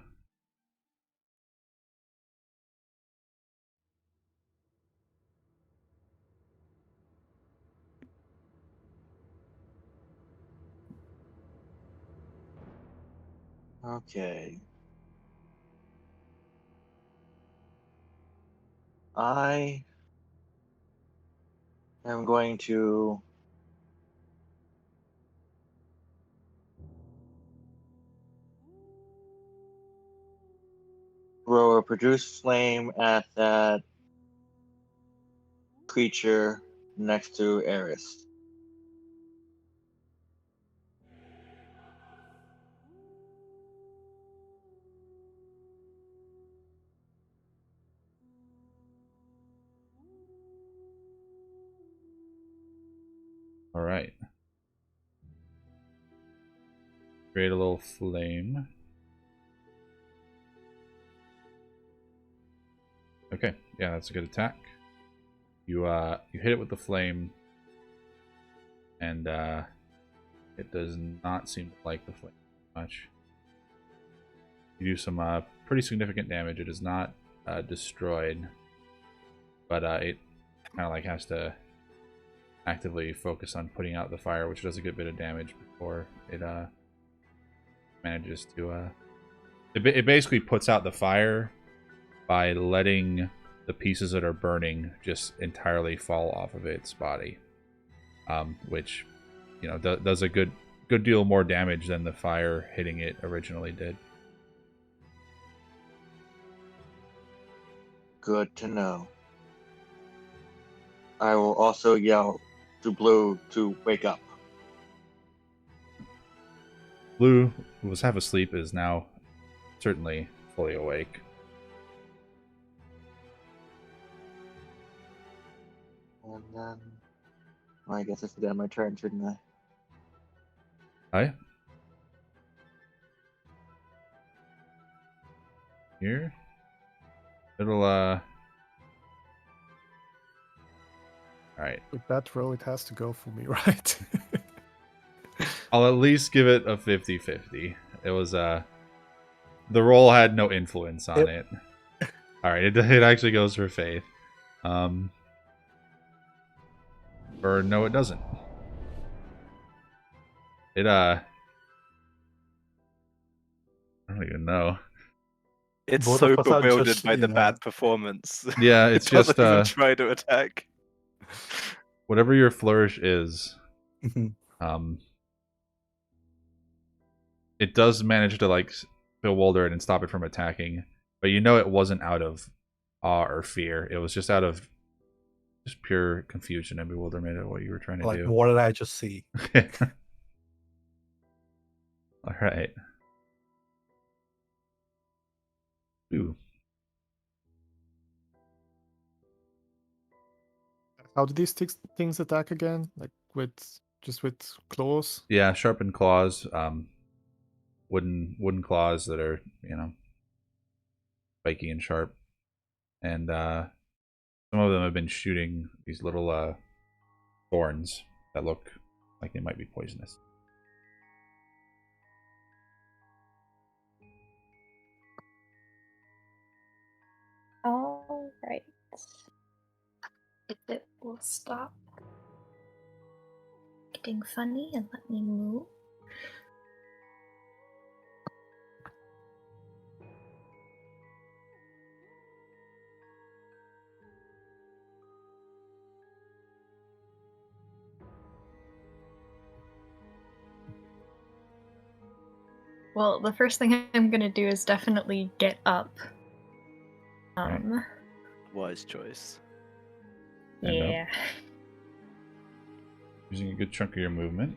Okay. I am going to throw a produce flame at that creature next to Eris. All right. Create a little flame. Okay, yeah, that's a good attack. You hit it with the flame, and it does not seem to like the flame much. You do some pretty significant damage. It is not destroyed, but it kind of like has to actively focus on putting out the fire, which does a good bit of damage before it manages to it basically puts out the fire by letting the pieces that are burning just entirely fall off of its body, which does a good deal more damage than the fire hitting it originally did. Good to know. I will also yell to Blue to wake up. Blue, who was half asleep, is now certainly fully awake. And then, well, I guess it's the end of my turn, shouldn't I? Hi. Here. It'll Alright. With that roll, it has to go for me, right? I'll at least give it a 50-50. It was the roll had no influence on it. Alright, it actually goes for Faith. Or no, it doesn't. It I don't even know. It's Both so of us are bewildered just, by the you know- bad performance. Yeah, it's it doesn't just even try to attack. whatever your flourish is, Mhm. it does manage to like bewilder it and stop it from attacking, but it wasn't out of awe or fear. It was just out of just pure confusion and bewilderment at what you were trying to Like, do. what did I just see? All right. Ooh. How do these things attack again? Like with claws? Yeah, sharpened claws, wooden claws that are, spiky and sharp. And some of them have been shooting these little thorns that look like they might be poisonous. All right. If it will stop getting funny and let me move. Well, the first thing I'm gonna do is definitely get up. Wise choice. And up. Yeah. Using a good chunk of your movement.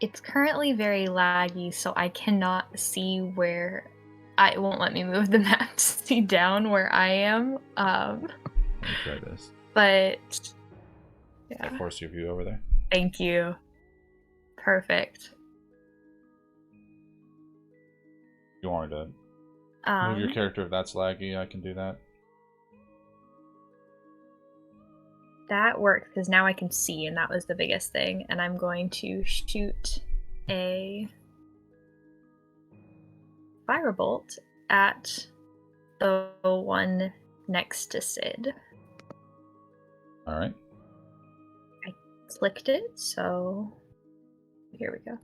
It's currently very laggy, so I cannot see where. It won't let me move the map to see down where I am. Let me try this. But I yeah, force your view over there. thank you. Perfect. If you wanted to move your character if that's laggy, I can do that. That worked because now I can see, and that was the biggest thing. And I'm going to shoot a firebolt at the one next to Sid. All right. Clicked it, so here we go.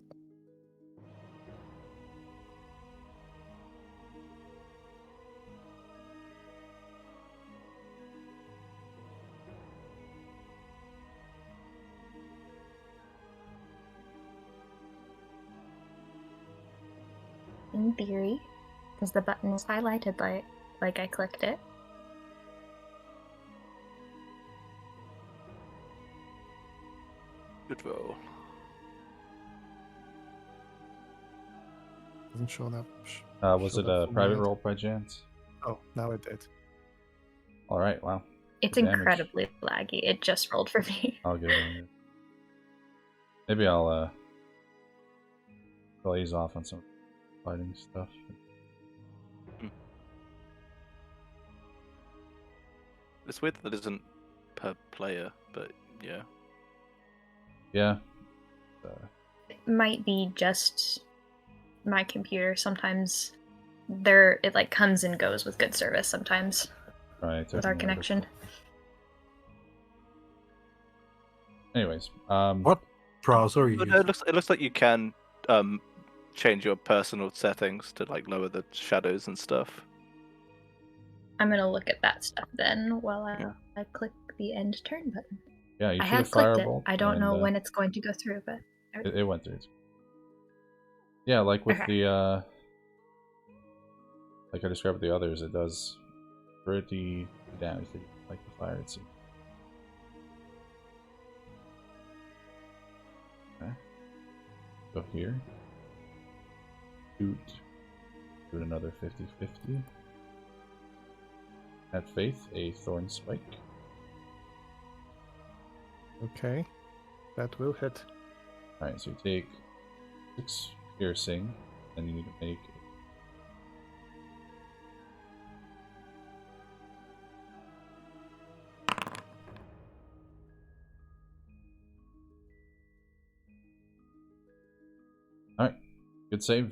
In theory, because the button is highlighted like I clicked it. Good roll. Doesn't show that. Was show it that a for me private yet. roll by chance? Oh, now it did. All right. Wow. It's Damage. incredibly laggy. It just rolled for me. I'll give it. Maybe I'll ease off on some fighting stuff. It's weird that it isn't per player, but yeah. Yeah. It might be just my computer. Sometimes it like comes and goes with good service sometimes Right. with our connection. Anyways, What browser or Oh, you no, use? it looks like you can change your personal settings to like lower the shadows and stuff. I'm gonna look at that stuff then while Yeah. I click the end turn button. Yeah, you I shoot a have clicked it. firebolt. I don't know and, when it's going to go through, but it went through. Yeah, like with Okay. the like I described with the others, it does pretty damage to like the fire it seems. Okay. Go here. Shoot another 50-50. At Faith, a thorn spike. Okay, that will hit. Alright, so you take 6 piercing, and you need to make Alright, good save.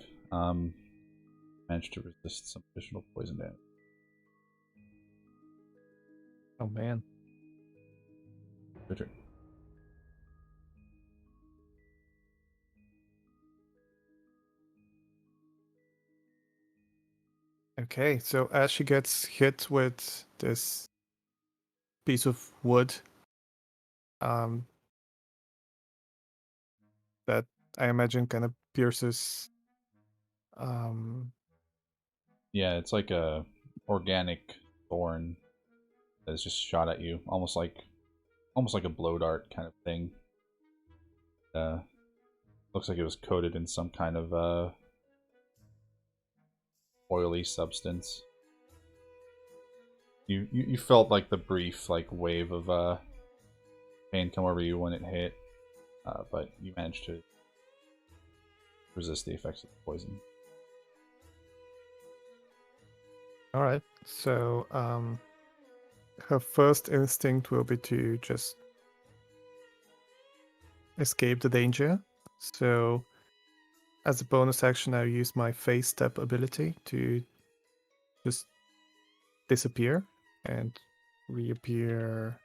Managed to resist some additional poison damage. Oh man. Good turn. Okay, so as she gets hit with this piece of wood, that I imagine kind of pierces. Yeah, it's like a organic thorn that is just shot at you, almost like a blow dart kind of thing. Looks like it was coated in some kind of oily substance. You felt like the brief like wave of pain come over you when it hit, but you managed to resist the effects of the poison. All right, so her first instinct will be to just escape the danger. So, as a bonus action, I'll use my phase step ability to just disappear and reappear.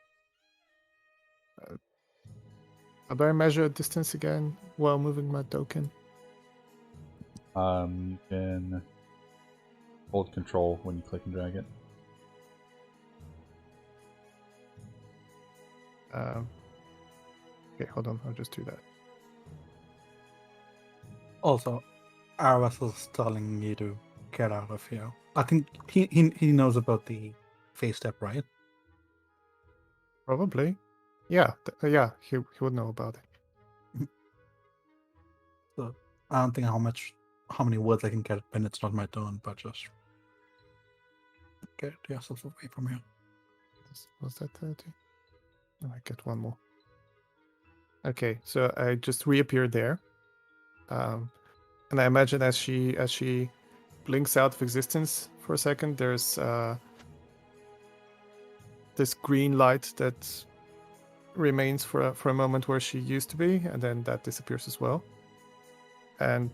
How do I measure distance again while moving my token? You can hold control when you click and drag it. Okay, hold on. I'll just do that. Also, Arwas is telling me to get out of here. I think he knows about the phase step, right? Probably. Yeah, yeah, he would know about it. So I don't think how many words I can get when it's not my turn, but just get yourself away from here. Was that 30? Oh, I get one more. Okay, so I just reappeared there. And I imagine as she blinks out of existence for a second, there's this green light that remains for a moment where she used to be, and then that disappears as well. And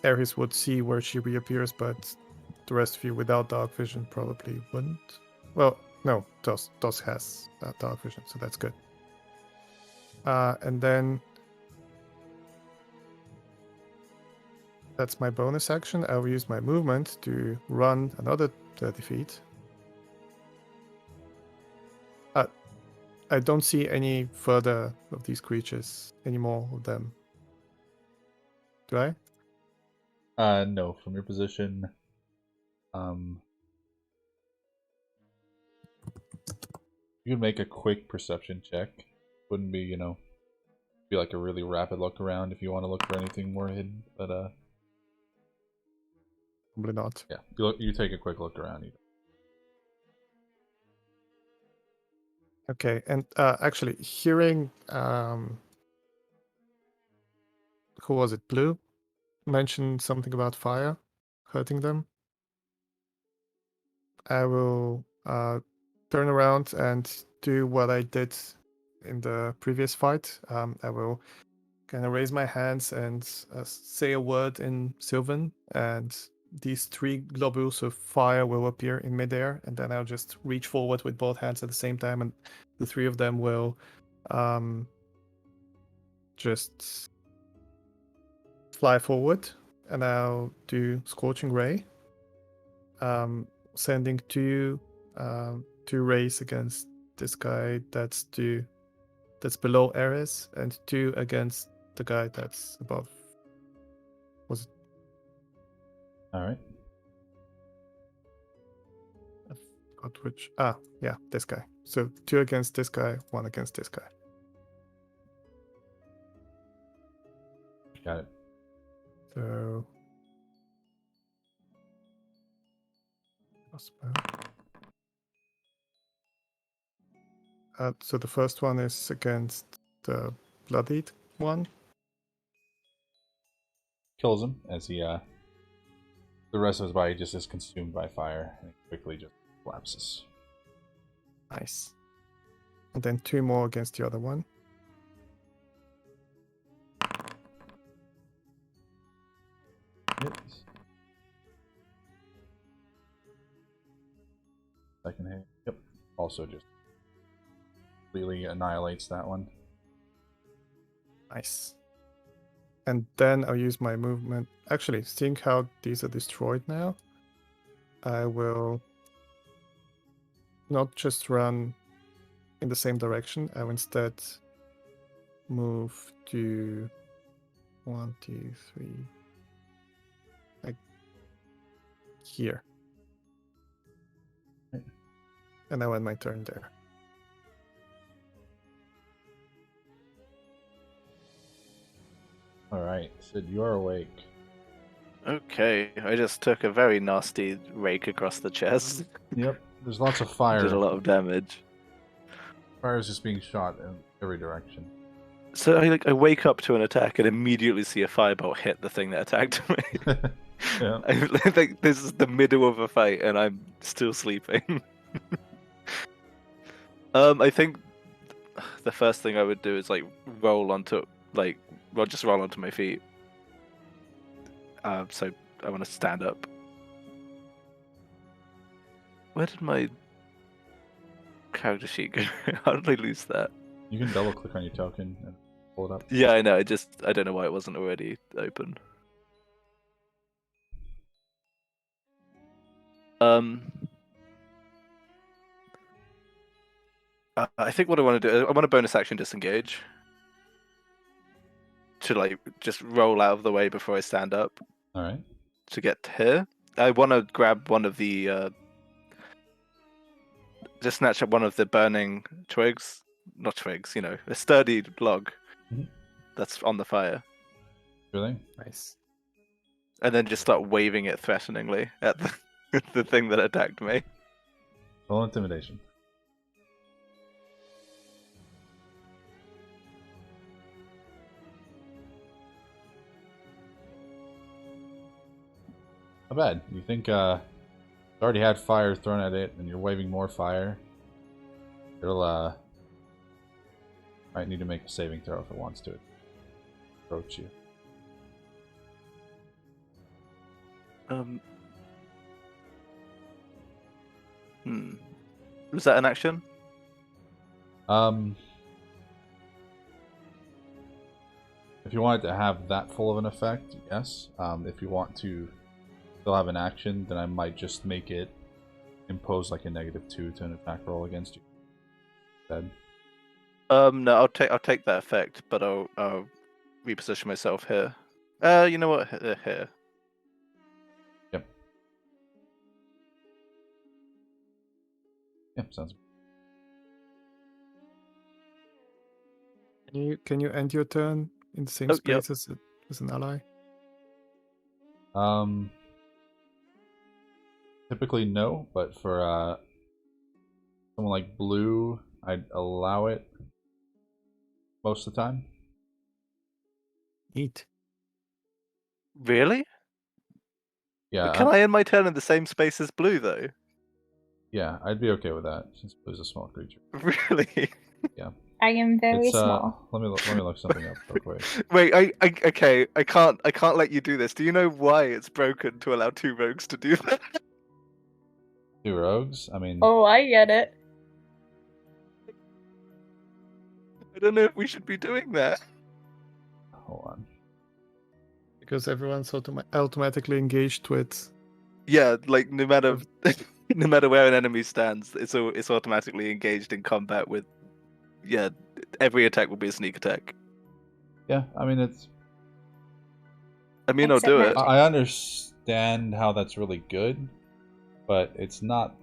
Ares would see where she reappears, but the rest of you without dark vision probably wouldn't. Well, no, Dos has dark vision, so that's good. And then that's my bonus action. I will use my movement to run another 30 feet. I don't see any further of these creatures, any more of them. Do I? No, from your position, you can make a quick perception check. Wouldn't be, be like a really rapid look around if you want to look for anything more hidden, but Probably not. yeah, you take a quick look around. Okay, and actually, hearing who was it? Blue mentioned something about fire hurting them. I will turn around and do what I did in the previous fight. I will kind of raise my hands and say a word in Sylvan, and these 3 globules of fire will appear in midair, and then I'll just reach forward with both hands at the same time, and the 3 of them will just fly forward, and I'll do Scorching Ray, sending two rays against this guy that's below Ares, and 2 against the guy that's above. All right. Got which? Yeah, this guy. So 2 against this guy, 1 against this guy. Got it. So. So the first one is against the bloodied one. Kills him as he the rest of his body just is consumed by fire and he quickly just collapses. Nice. And then 2 more against the other one. Hits. Second hit. Yep. Also just completely annihilates that one. Nice. And then I'll use my movement. Actually, seeing how these are destroyed now, I will not just run in the same direction. I will instead move to 1, 2, 3, like here. And I end my turn there. Alright, Sid, you are awake. Okay, I just took a very nasty rake across the chest. Yep. There's lots of fire. Did a lot of damage. Fire is just being shot in every direction. So I wake up to an attack and immediately see a firebolt hit the thing that attacked me. Yeah. I think this is the middle of a fight and I'm still sleeping. I think the first thing I would do is roll onto my feet. So I want to stand up. Where did my character sheet go? How did I lose that? You can double click on your token and pull it up. Yeah, I know. I don't know why it wasn't already open. I think what I want to do, I want a bonus action disengage. To just roll out of the way before I stand up. Alright. To get here. I want to grab one of the just snatch up one of the burning twigs. Not twigs, a sturdy log that's on the fire. Really? Nice. And then just start waving it threateningly at the thing that attacked me. Roll intimidation. Not bad. You think it already had fire thrown at it and you're waving more fire. It'll might need to make a saving throw if it wants to approach you. Was that an action? If you want it to have that full of an effect, yes. If you want to still have an action, then I might just make it impose like a -2 to an attack roll against you. Instead. No, I'll take that effect, but I'll reposition myself here. You know what? Here. Yep. Yep, sounds good. Can you end your turn in the same Yep. space as an ally? Typically no, but for someone like Blue, I'd allow it most of the time. Neat. Really? Yeah, Can I end my turn in the same space as Blue though? yeah, I'd be okay with that since Blue's a small creature. Really? I am very It's small. let me look something up real quick. Wait, okay, I can't let you do this. Do you know why it's broken to allow 2 rogues to do that? 2 rogues? I mean, Oh, I get it. I don't know if we should be doing that. because everyone's automatically engaged with. Yeah, like no matter no matter where an enemy stands, it's automatically engaged in combat with. Yeah, every attack will be a sneak attack. Yeah, I mean it's. I mean, I'll Except do it. magic. I understand how that's really good, but it's not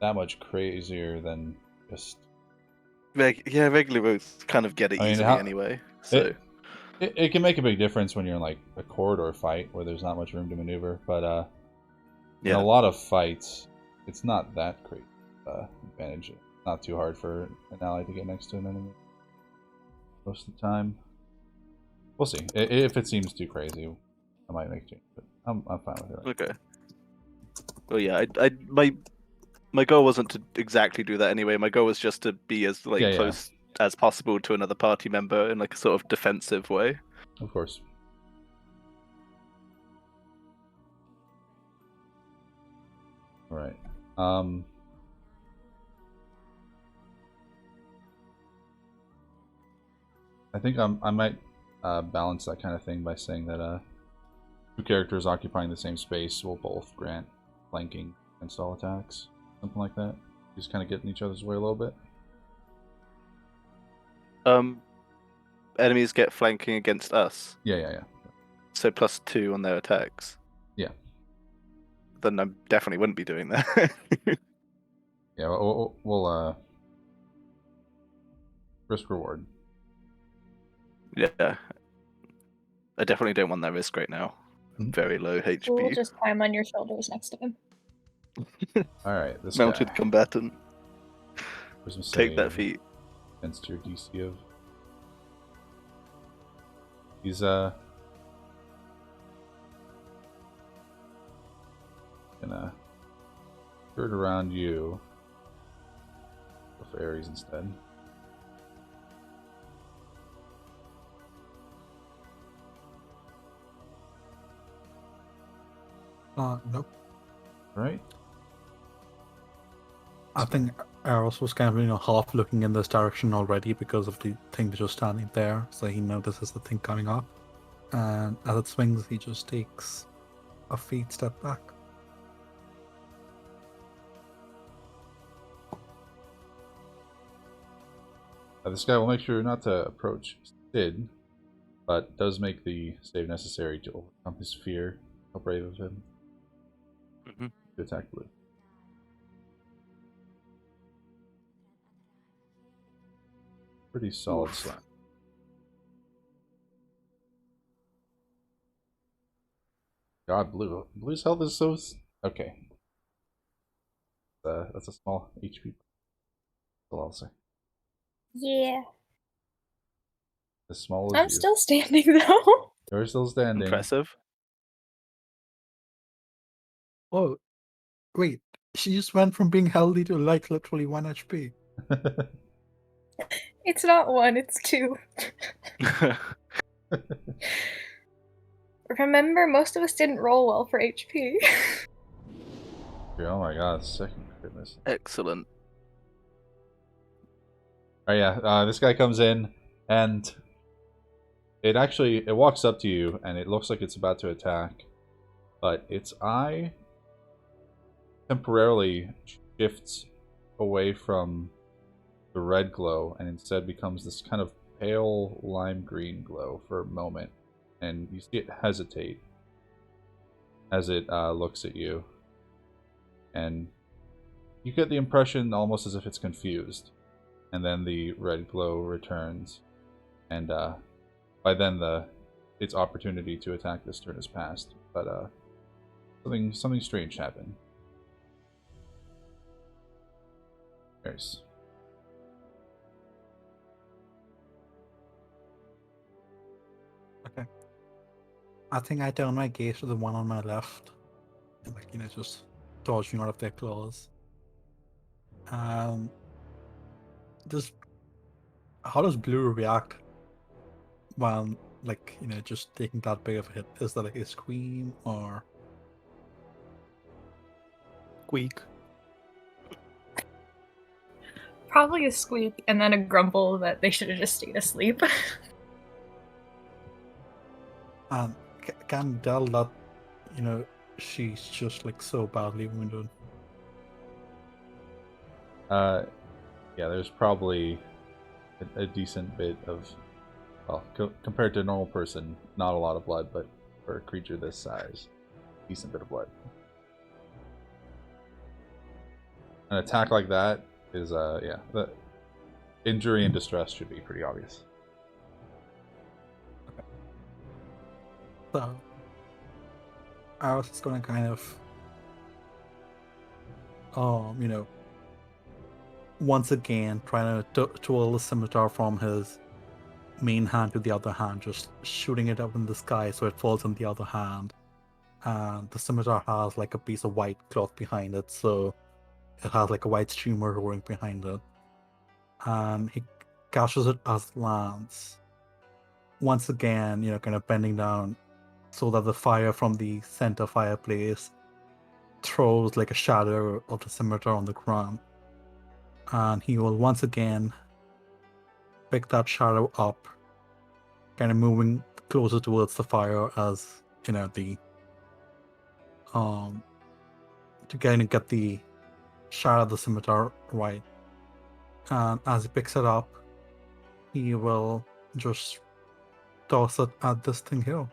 that much crazier than just. Regular rogues kind of get it I mean, easily how- anyway. So It can make a big difference when you're in like a corridor fight where there's not much room to maneuver, but in yeah, a lot of fights, it's not that great advantage. It's not too hard for an ally to get next to an enemy most of the time. We'll see. If it seems too crazy, I might make change, but I'm fine with it. okay. Well, yeah, my goal wasn't to exactly do that anyway. My goal was just to be as Yeah. close as possible to another party member in like a sort of defensive way. Of course. All right. I think I might balance that kind of thing by saying that two characters occupying the same space will both grant flanking against all attacks, something like that. Just kind of get in each other's way a little bit. Enemies get flanking against us, Yeah. so +2 on their attacks. Yeah. Then I definitely wouldn't be doing that. Yeah, we'll risk reward. Yeah, I definitely don't want that risk right now. I'm very low We'll HP. just climb on your shoulders next to him. All right, this Mounted guy. combatant. Where's my Take that save feat. against your DC of. He's gonna skirt around you. Go for Ares instead. Nope. Right? I think Eros was kind of, half looking in this direction already because of the thing just standing there, so he notices the thing coming up. And as it swings, he just takes a feet step back. This guy will make sure not to approach Sid, but does make the save necessary to overcome his fear. How brave of him. To attack Blue. Pretty solid slap. God, Blue's health is so. Okay. That's a small HP. That's all I'll say. Yeah. As small as I'm you. still standing though. You're still standing. Impressive. Oh, wait. She just went from being healthy to like literally 1 HP. It's not 1, it's 2. Remember, most of us didn't roll well for HP. Oh my god, second goodness. Excellent. Oh yeah, this guy comes in and it walks up to you and it looks like it's about to attack, but its eye temporarily shifts away from the red glow and instead becomes this kind of pale lime green glow for a moment, and you see it hesitate as it looks at you, and you get the impression almost as if it's confused, and then the red glow returns, and by then its opportunity to attack this turn has passed, but something strange happened. Nice. Okay. I think I turn my gaze to the one on my left. And just dodging out of their claws. How does Blue react while, just taking that big of a hit? Is that like a scream or... Squeak. Probably a squeak and then a grumble that they should have just stayed asleep. can tell that, she's just like so badly wounded. Yeah, there's probably a decent bit of, well, compared to a normal person, not a lot of blood, but for a creature this size, decent bit of blood. An attack like that is, yeah, the injury and distress should be pretty obvious. So I was just gonna kind of, once again trying to twirl the scimitar from his main hand to the other hand, just shooting it up in the sky so it falls in the other hand. And the scimitar has like a piece of white cloth behind it, so it has like a white streamer rolling behind it. And he catches it as it lands. Once again, kind of bending down so that the fire from the center fireplace throws like a shadow of the scimitar on the ground. And he will once again pick that shadow up, kind of moving closer towards the fire as, the to kind of get the shadow of the scimitar right. And as he picks it up, he will just toss it at this thing here.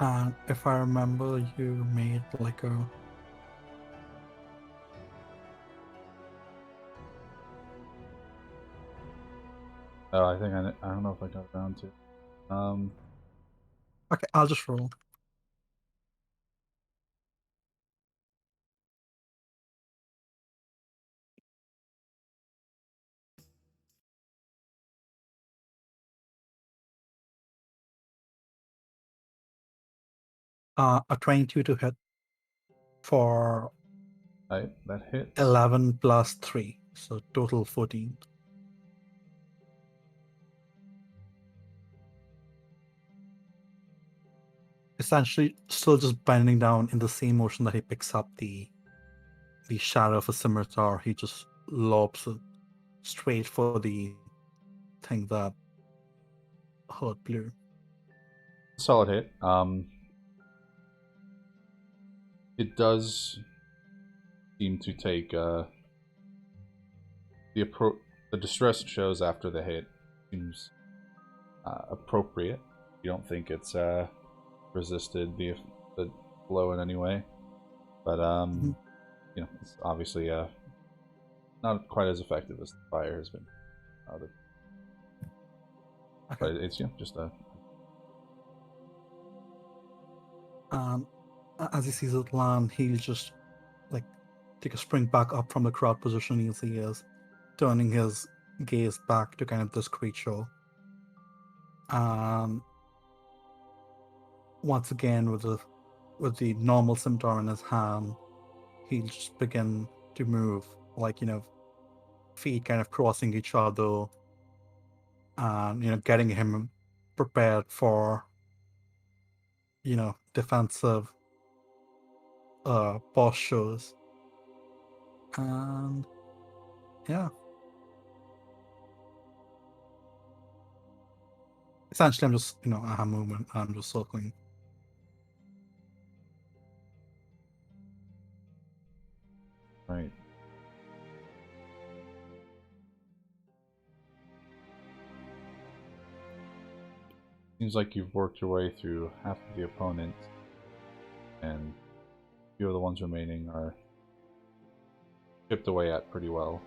And if I remember, you made like a... Oh, I think I don't know if I got around to. Okay, I'll just roll. A 22 to hit for Right, that hit. 11 plus 3, so total 14. Essentially, still just bending down in the same motion that he picks up the shadow of a scimitar. He just lobs it straight for the thing that hurt Blue. Solid hit. It does seem to take the distress it shows after the hit seems appropriate. You don't think it's resisted the blow in any way, but it's obviously not quite as effective as the fire has been. But it's just a. As he sees it land, he'll just like take a spring back up from the crowd position as he is, turning his gaze back to kind of this creature. Once again, with the normal scimitar in his hand, he'll just begin to move, like, feet kind of crossing each other, and getting him prepared for defensive postures. And yeah, essentially I'm just I have movement, I'm just circling. Right. Seems like you've worked your way through half of the opponent, and a few of the ones remaining are chipped away at pretty well.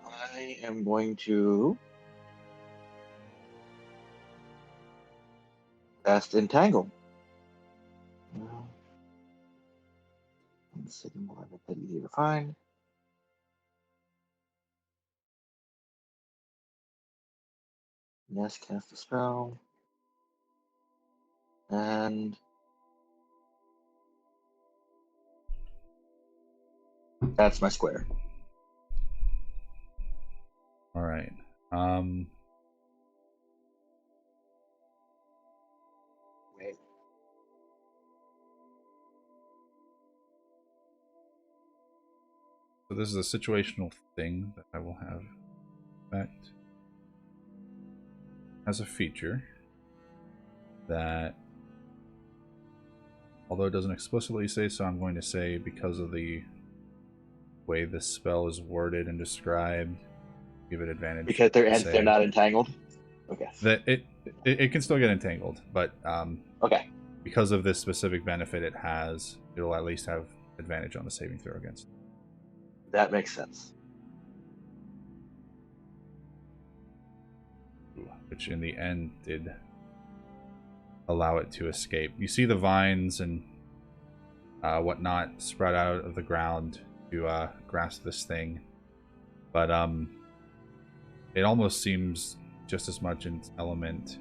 I am going to cast Entangle. One second while I get that easy to find. Yes, cast a spell. And that's my square. All right. So this is a situational thing that I will have effect as a feature that, although it doesn't explicitly say so, I'm going to say because of the way this spell is worded and described, give it advantage. Because they're to ends, they're say not entangled. Okay. that it can still get entangled, but Okay. because of this specific benefit it has, it'll at least have advantage on the saving throw against it. That makes sense. Which in the end did allow it to escape. You see the vines and whatnot spread out of the ground to grasp this thing, but it almost seems just as much an element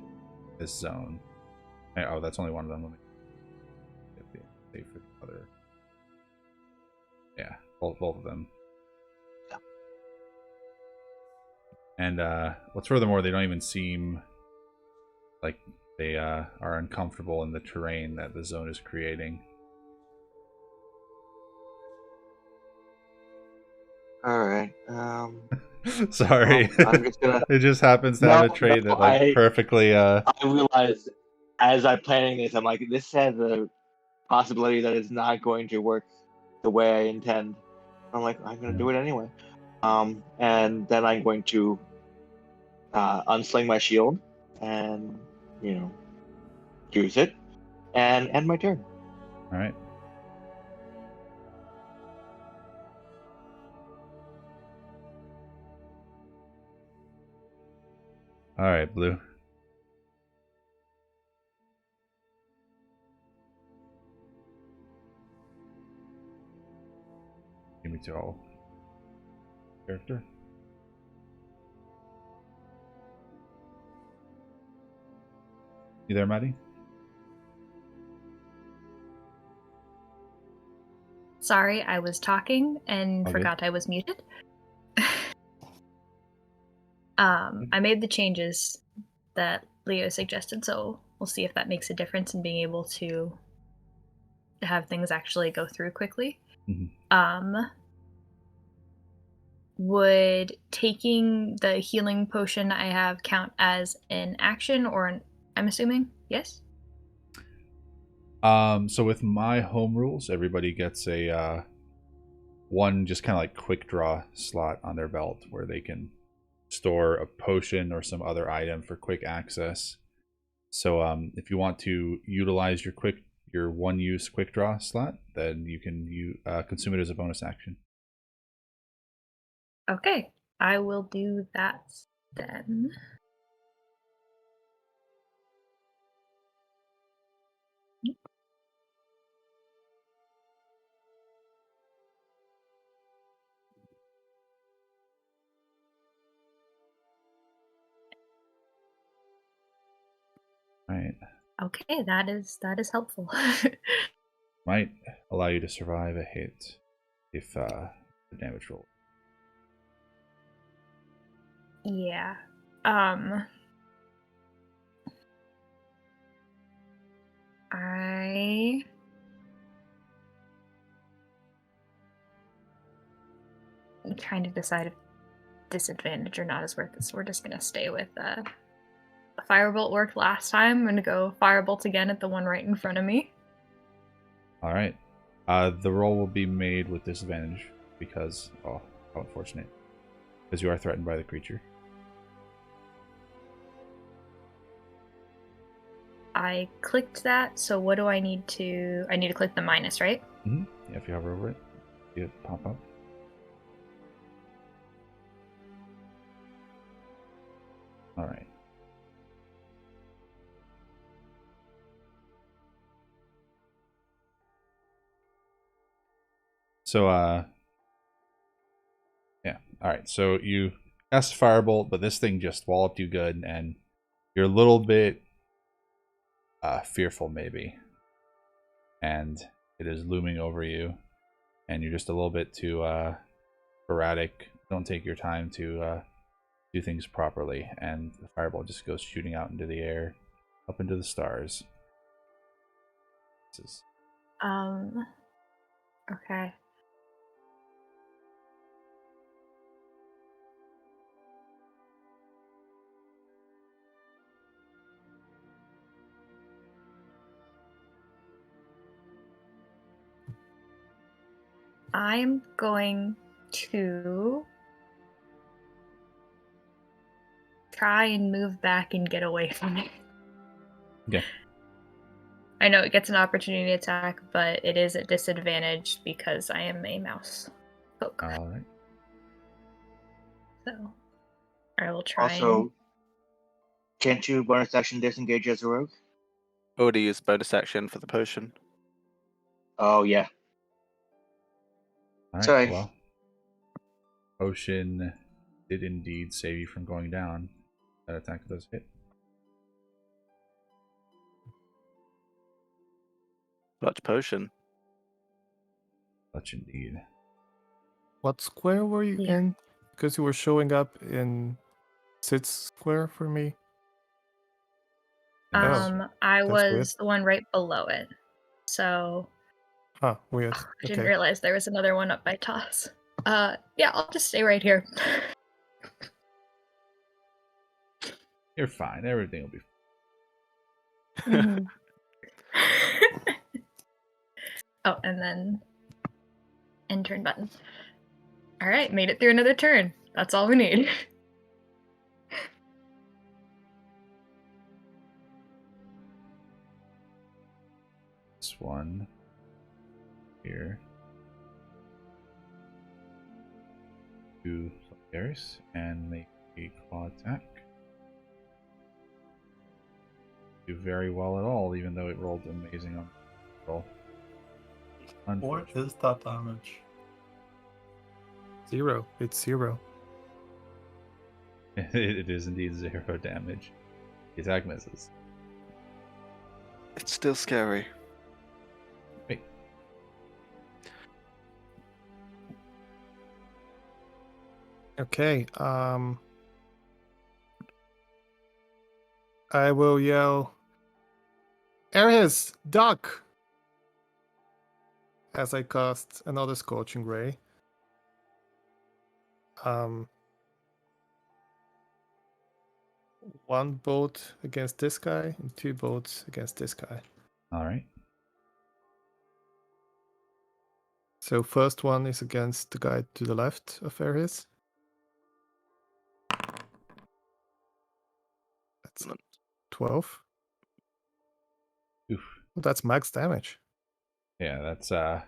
as zone. Oh, that's only one of them. Let me get the save for the other. Yeah, both of them. Yeah. And what's furthermore, they don't even seem like they are uncomfortable in the terrain that the zone is creating. All right. Sorry, well, I'm just gonna. it just happens to have a trait that like perfectly. I realized as I'm planning this, I'm like, this has a possibility that it's not going to work the way I intend. I'm like, I'm gonna do it anyway. And then I'm going to unsling my shield and use it and end my turn. All right. All right, Blue. Give me to all character. You there, Maddie? Sorry, I was talking and Okay. forgot I was muted. I made the changes that Leo suggested, so we'll see if that makes a difference in being able to have things actually go through quickly. Mm-hmm. Would taking the healing potion I have count as an action or I'm assuming? Yes? So with my home rules, everybody gets a one just kind of like quick draw slot on their belt where they can store a potion or some other item for quick access. So if you want to utilize your one use quick draw slot, then you can consume it as a bonus action. Okay, I will do that then. Right. Okay, that is helpful. Might allow you to survive a hit if the damage roll. Yeah. I'm trying to decide if disadvantage or not is worth it, so we're just gonna stay with Firebolt worked last time. I'm gonna go Firebolt again at the one right in front of me. All right. The roll will be made with disadvantage because, oh, how unfortunate. Because you are threatened by the creature. I clicked that, so what do I need to... I need to click the minus, right? Mm-hmm. Yeah, if you hover over it, see it pop up. All right. So, yeah. All right. So you cast Firebolt, but this thing just walloped you good, and you're a little bit fearful, maybe. And it is looming over you, and you're just a little bit too erratic. Don't take your time to do things properly, and the Fireball just goes shooting out into the air, up into the stars. Okay. I'm going to try and move back and get away from it. Okay. I know it gets an opportunity attack, but it is at disadvantage because I am a mouse folk. All right. So I will try. Also, can't you bonus action disengage as a rogue? Already used bonus action for the potion. Oh yeah. All right. Sorry. Well, potion did indeed save you from going down. That attack does hit. Clutch potion. Such indeed. What square were you Yeah. in? Because you were showing up in Sid's square for me. Yes. I that's was weird. the one right below it. So Huh, weird. I didn't Okay. realize there was another one up by Toss. Yeah, I'll just stay right here. You're fine. Everything will be Mhm. Oh, and then end turn button. All right, made it through another turn. That's all we need. this one here. Do Solaris and make a claw attack. Do very well at all, even though it rolled amazing on the roll. What is that damage? 0. It's 0. It is indeed 0 damage. The attack misses. It's still scary. Wait. Okay. I will yell, Ares, duck! As I cast another Scorching Ray. One bolt against this guy and 2 bolts against this guy. All right. So first one is against the guy to the left of Ares. That's 12. Oof. Well, that's max damage. Yeah, that's I'm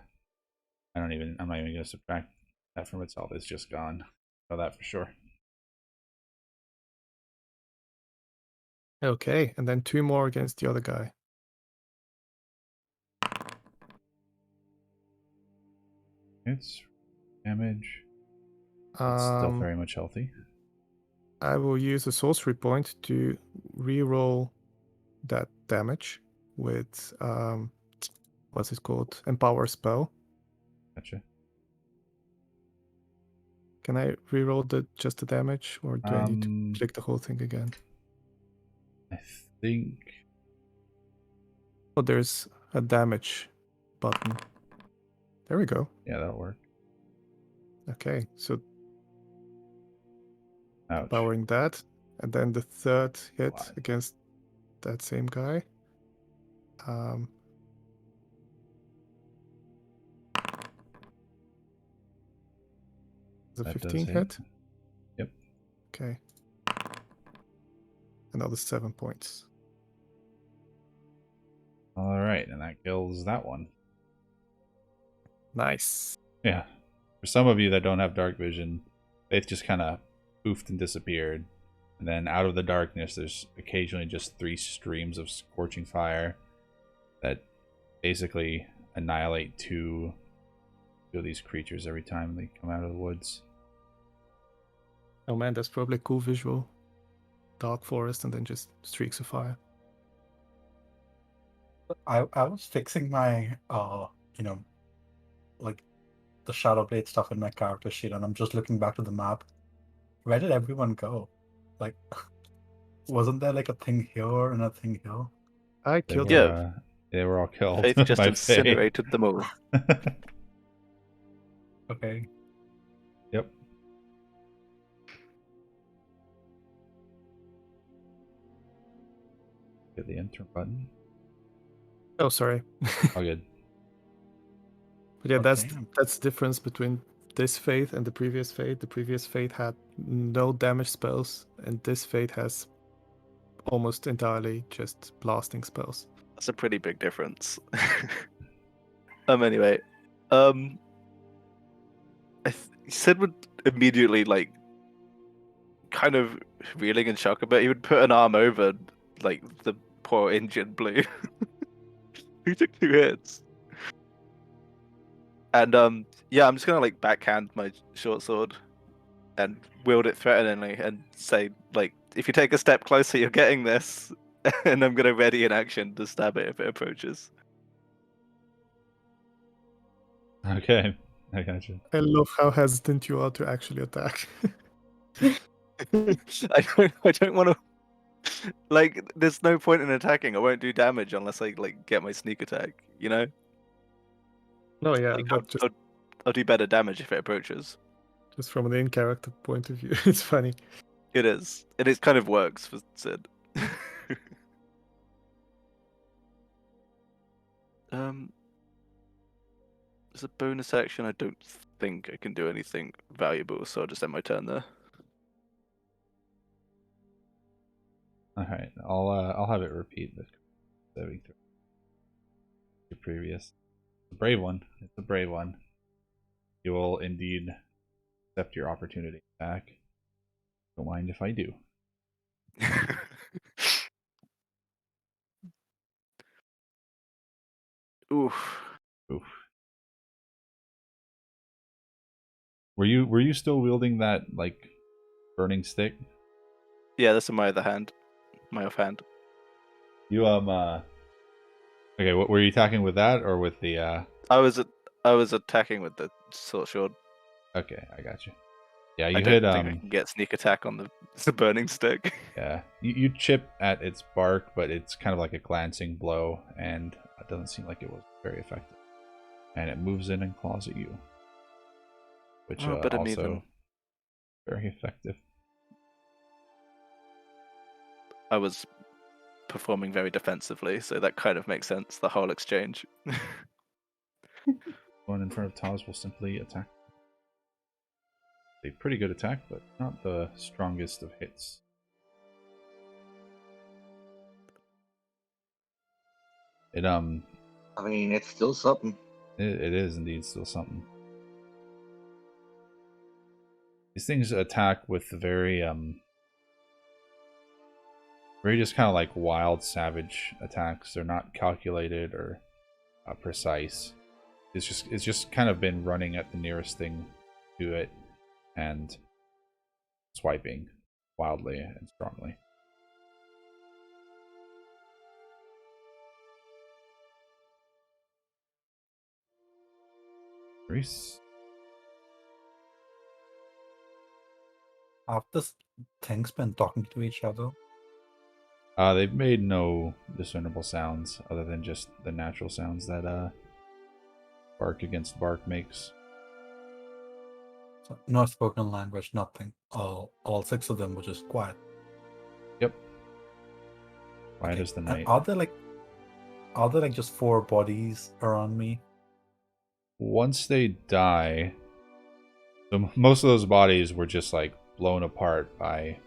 not even gonna subtract that from itself. It's just gone. Know that for sure. Okay, and then 2 more against the other guy. It's damage. It's still Um, very much healthy. I will use a sorcery point to re-roll that damage with what's it called? Empower spell. Gotcha. Can I re-roll just the damage, or do I need to click the whole thing again? I think Oh, there's a damage button. There we go. yeah, that'll work. Okay, so Ouch. powering that, and then the third hit Why? against that same guy. The That does 15 hit. Yep. Okay. Another 7 points. All right, and that kills that one. Nice. Yeah. For some of you that don't have dark vision, it just kind of poofed and disappeared. And then out of the darkness, there's occasionally just 3 streams of scorching fire that basically annihilate two of these creatures every time they come out of the woods. Oh man, that's probably a cool visual. Dark forest and then just streaks of fire. I was fixing my like the Shadowblade stuff in my character sheet, and I'm just looking back to the map. Where did everyone go? Like, wasn't there like a thing here and a thing here? I They killed were, him. they were all killed. Faith just by Faye. incinerated them all. Okay. Yep. Hit the enter button. Oh, sorry. All good. But yeah, Okay. that's the difference between this Fate and the previous Fate. The previous Fate had no damage spells, and this Fate has almost entirely just blasting spells. That's a pretty big difference. Anyway, I Sid would immediately like kind of reeling in shock a bit. He would put an arm over like the poor injured Blue. Who took 2 hits? And yeah, I'm just gonna like backhand my short sword and wield it threateningly and say like, if you take a step closer, you're getting this. And I'm gonna ready in action to stab it if it approaches. Okay, I gotcha. I love how hesitant you are to actually attack. I don't want to. Like, there's no point in attacking. I won't do damage unless I like get my sneak attack. You know, No, yeah, like, but I'll do better damage if it approaches. just from an in-character point of view, it's funny. It is, and it kind of works for Sid. As a bonus action, I don't think I can do anything valuable, so I'll just end my turn there. All right, I'll have it repeat the saving throw. The previous, it's a brave one. It's a brave one. You will indeed accept your opportunity attack. Don't mind if I do. Oof. Oof. Were you still wielding that like burning stick? Yeah, that's in my other hand. My offhand. You okay, what were you attacking with that or with the I was attacking with the short sword. Okay, I got you. Yeah, I you don't hit think I can get sneak attack on the burning stick. yeah. You chip at its bark, but it's kind of like a glancing blow, and it doesn't seem like it was very effective. And it moves in and claws at you. Which Oh, better me also than- very effective. I was performing very defensively, so that kind of makes sense, the whole exchange. Going in front of Taz will simply attack. A pretty good attack, but not the strongest of hits. It I mean, it's still something. it is indeed still something. These things attack with very just kind of like wild, savage attacks. They're not calculated or precise. It's just kind of been running at the nearest thing to it and swiping wildly and strongly. Reese. Have these things been talking to each other? They've made no discernible sounds other than just the natural sounds that bark against bark makes. So no spoken language, nothing. All 6 of them were just quiet. Yep. Quiet Okay, as the and night. Are there like just 4 bodies around me? Once they die, so most of those bodies were just like blown apart by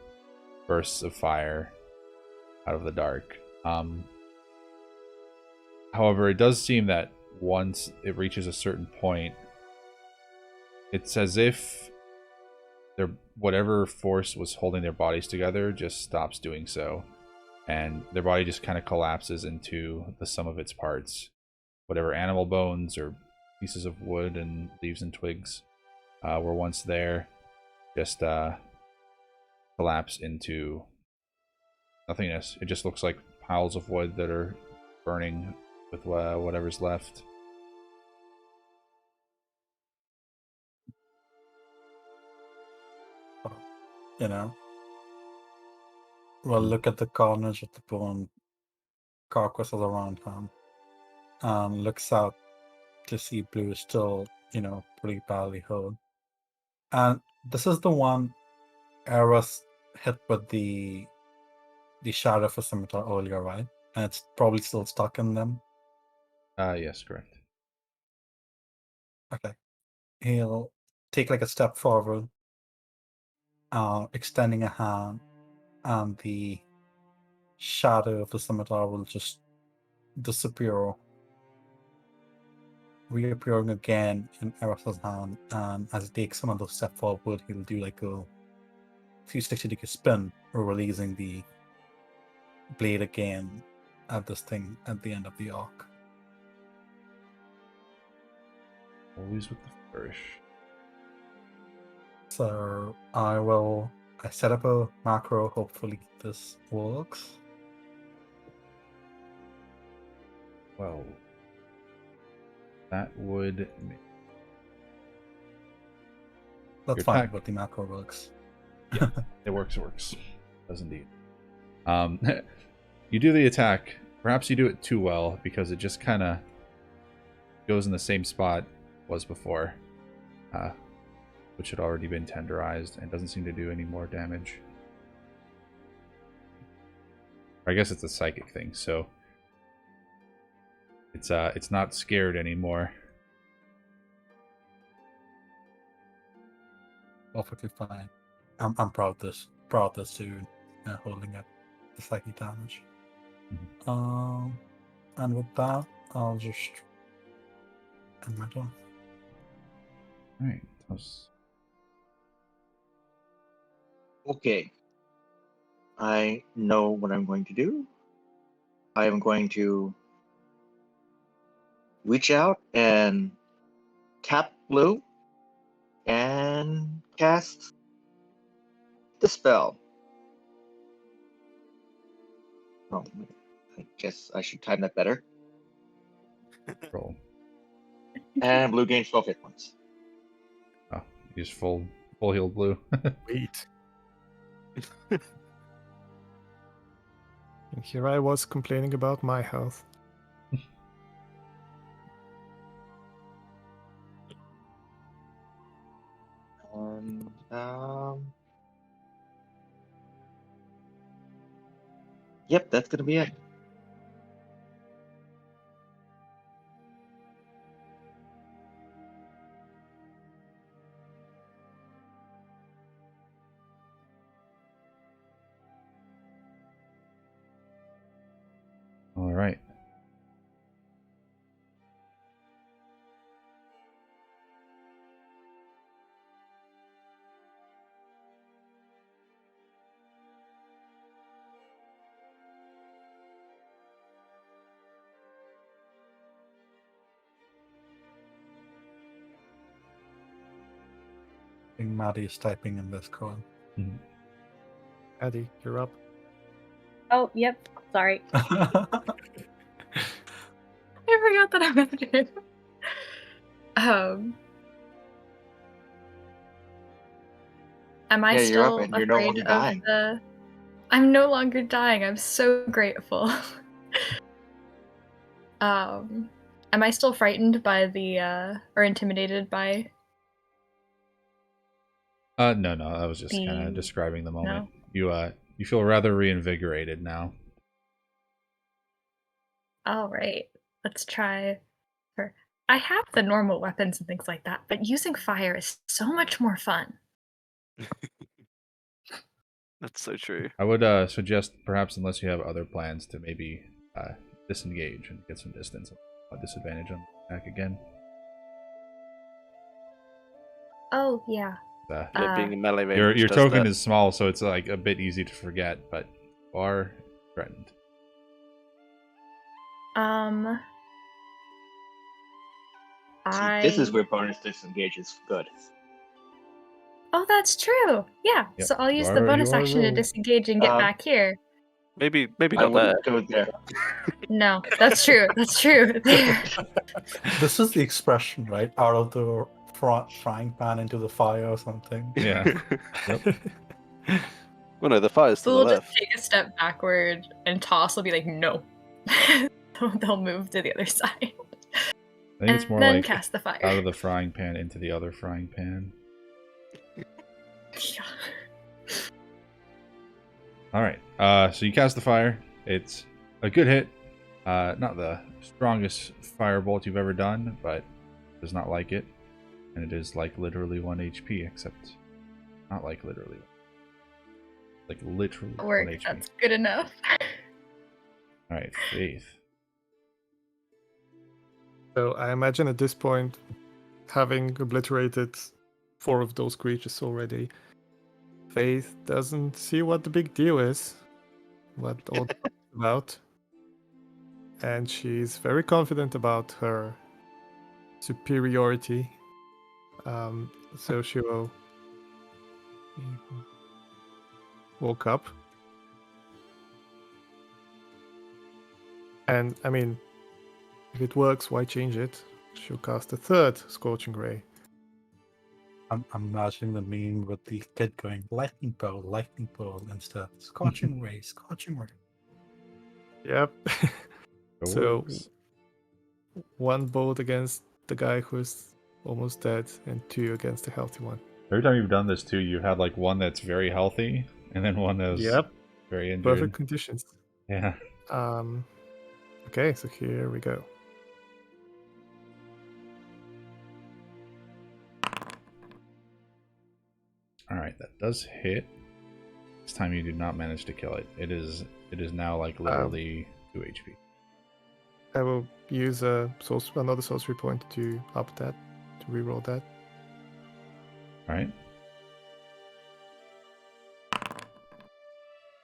bursts of fire out of the dark. However, it does seem that once it reaches a certain point, it's as if whatever force was holding their bodies together just stops doing so, and their body just kind of collapses into the sum of its parts. Whatever animal bones or pieces of wood and leaves and twigs were once there, just collapse into nothingness. It just looks like piles of wood that are burning with whatever's left. You know? Well, look at the carnage of the bone carcasses around him. And looks out to see Blue still, pretty badly hurt. And this is the one Eris hit with the shadow for scimitar earlier, right? And it's probably still stuck in them. Yes, correct. Okay. He'll take like a step forward, extending a hand, and the shadow of the scimitar will just disappear, reappearing again in Eris's hand. And as he takes another step forward, he'll do like a 360-degree spin, releasing the blade again at this thing at the end of the arc. Always with the flourish. So I set up a macro. Hopefully this works. Well, that would make That's Your fine, attack. but the macro works. it works. Does indeed. You do the attack. Perhaps you do it too well because it just kind of goes in the same spot it was before, which had already been tenderized and doesn't seem to do any more damage. I guess it's a psychic thing, so it's not scared anymore. Perfectly fine. I'm proud of this. Proud of this dude holding up the psychic damage. And with that, I'll just end my turn. All right. That was- Okay. I know what I'm going to do. I am going to reach out and tap blue and cast the spell. Oh, I guess I should time that better. Roll. And blue gains 12 hit points. Oh, use full healed blue. Wait. And here I was complaining about my health. And yep, that's gonna be it. All right. I think Maddie is typing in this code. Eddie, you're up. Oh, yep. Sorry. I forgot that I'm edited. Am I Yeah, you're up still and you're no afraid longer of dying. the? I'm no longer dying. I'm so grateful. Am I still frightened by the or intimidated by? No, I was just kind of describing the moment. You feel rather reinvigorated now. All right, let's try. I have the normal weapons and things like that, but using fire is so much more fun. That's so true. I would suggest, perhaps, unless you have other plans, to maybe disengage and get some distance. A disadvantage on the attack again. Oh yeah. Yeah, being a melee range. Your does token that. is small, so it's like a bit easy to forget, but you are threatened. See, this is where bonus disengage is good. Oh, that's true. Yeah. Yep, So I'll you use are- the bonus you are action to rogue. disengage and get back here. Maybe I not there. wouldn't go there. No, that's true. That's true. There. This is the expression, right? Out of the frying pan into the fire or something. Yeah. Yep. Well, no, the fire's to So the we'll left. just take a step backward, and Toss will be like, no. They'll move to the other side. I think it's more then like cast the fire. out of the frying pan into the other frying pan. Yeah. All right. So you cast the fire. It's a good hit. Not the strongest firebolt you've ever done, but does not like it. And it is like literally 1 HP, except not like literally. Like literally 1 Work. HP. That's good enough. Alright, Faith. So I imagine at this point, having obliterated 4 of those creatures already, Faith doesn't see what the big deal is, what all the fuss is about, and she's very confident about her superiority. So she will woke up, and I mean, if it works, why change it? She'll cast a third Scorching Ray. I'm imagining the meme with the kid going lightning bolt instead. Scorching ray, scorching ray. Yep. It So works. 1 bolt against the guy who's almost dead, and 2 against the healthy one. Every time you've done this too, you've had like one that's very healthy, and then one that's Yep. very injured. Perfect conditions. Yeah. Okay, so here we go. Alright, that does hit. This time you do not manage to kill it. It is now like literally 2 HP. I will use another sorcery point to up that, to reroll that. Alright.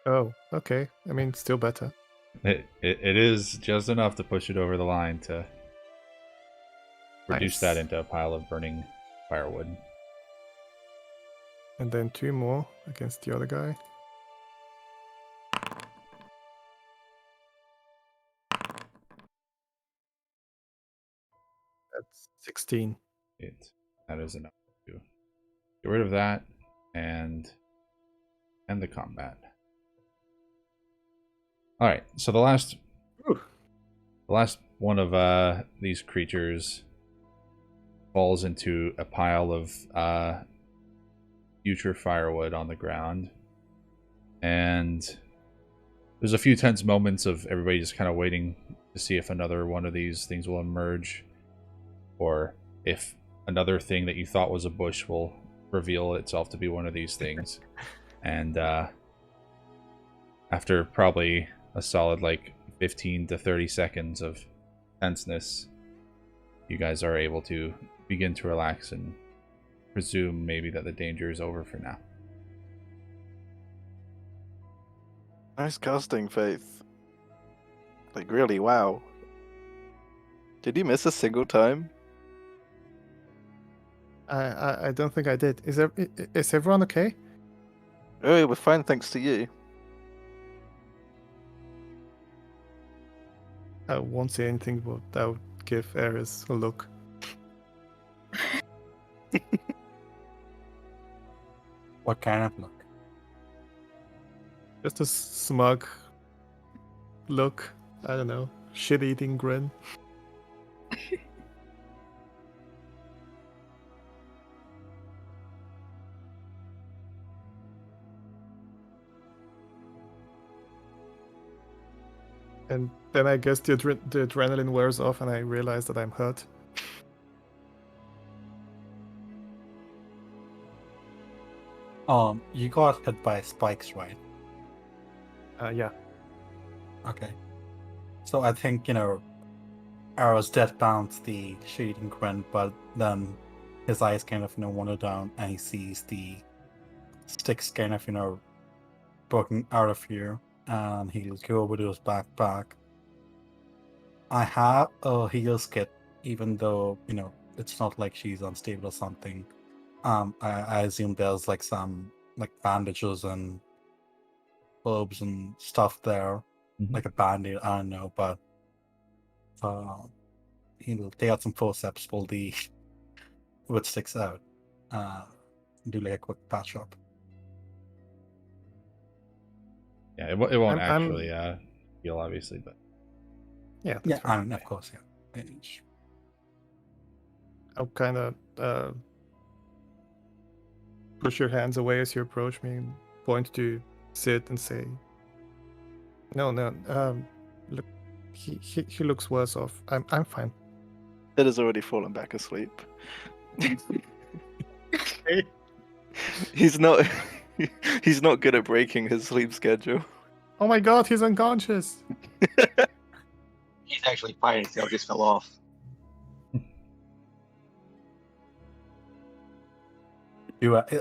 Oh, okay. I mean, still better. It is just enough to push it over the line to reduce that Nice. into a pile of burning firewood. And then 2 more against the other guy. That's 16. That is enough to get rid of that and end the combat. Alright, so the last one of these creatures falls into a pile of future firewood on the ground. And there's a few tense moments of everybody just kind of waiting to see if another one of these things will emerge, or if another thing that you thought was a bush will reveal itself to be one of these things. And after probably a solid like 15 to 30 seconds of tenseness, you guys are able to begin to relax and presume maybe that the danger is over for now. Nice casting, Faith. Like, really, wow. Did you miss a single time? I don't think I did. Is everyone okay? Oh, yeah, we're fine thanks to you. I won't say anything, but I'll give Ares a look. What kind of look? Just a smug look. I don't know. Shit-eating grin. And then I guess the adrenaline wears off and I realize that I'm hurt. You got hit by spikes, right? Yeah. Okay. So I think, Arrows dead bounce the shading grin, but then his eyes kind of, wander down and he sees the sticks kind of, broken out of here. And he'll go over to his backpack. I have a heals kit, even though, it's not like she's unstable or something. I assume there's like some like bandages and herbs and stuff there, like a band-aid, I don't know, but he'll take out some forceps, pull the wood sticks out, do like a quick patch up. Yeah, it won't I'm- actually heal, obviously, but Yeah, that's Yeah, fine. of course, yeah. I'll kind of push your hands away as you approach me and point to Sid and say, "No, look, he looks worse off. I'm fine." It has already fallen back asleep. He's not. He's not good at breaking his sleep schedule. Oh my god, he's unconscious. He's actually fine. His tail just fell off.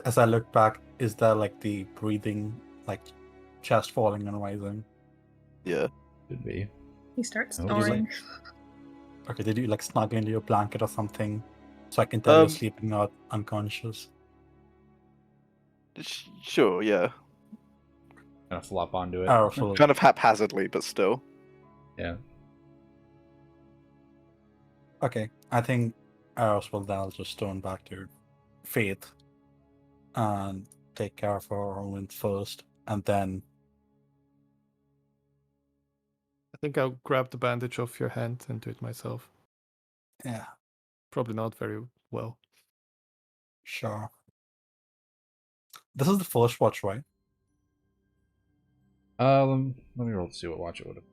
As I look back, is that like the breathing, like chest falling and rising? Yeah. Could be. He starts Oh, he's snoring. Okay, did you like snuggle into your blanket or something, so I can tell you're Um, sleeping, not unconscious? Sure. Yeah. Kind of flop onto it. Arrows will Kind of haphazardly, but still. Yeah. Okay, I think Arrows will then just turn back to Faith and take care of her wounds first, and then I think I'll grab the bandage off your hand and do it myself. yeah, Probably not very well. sure. This is the first watch, right? Let me roll to see what watch it would have.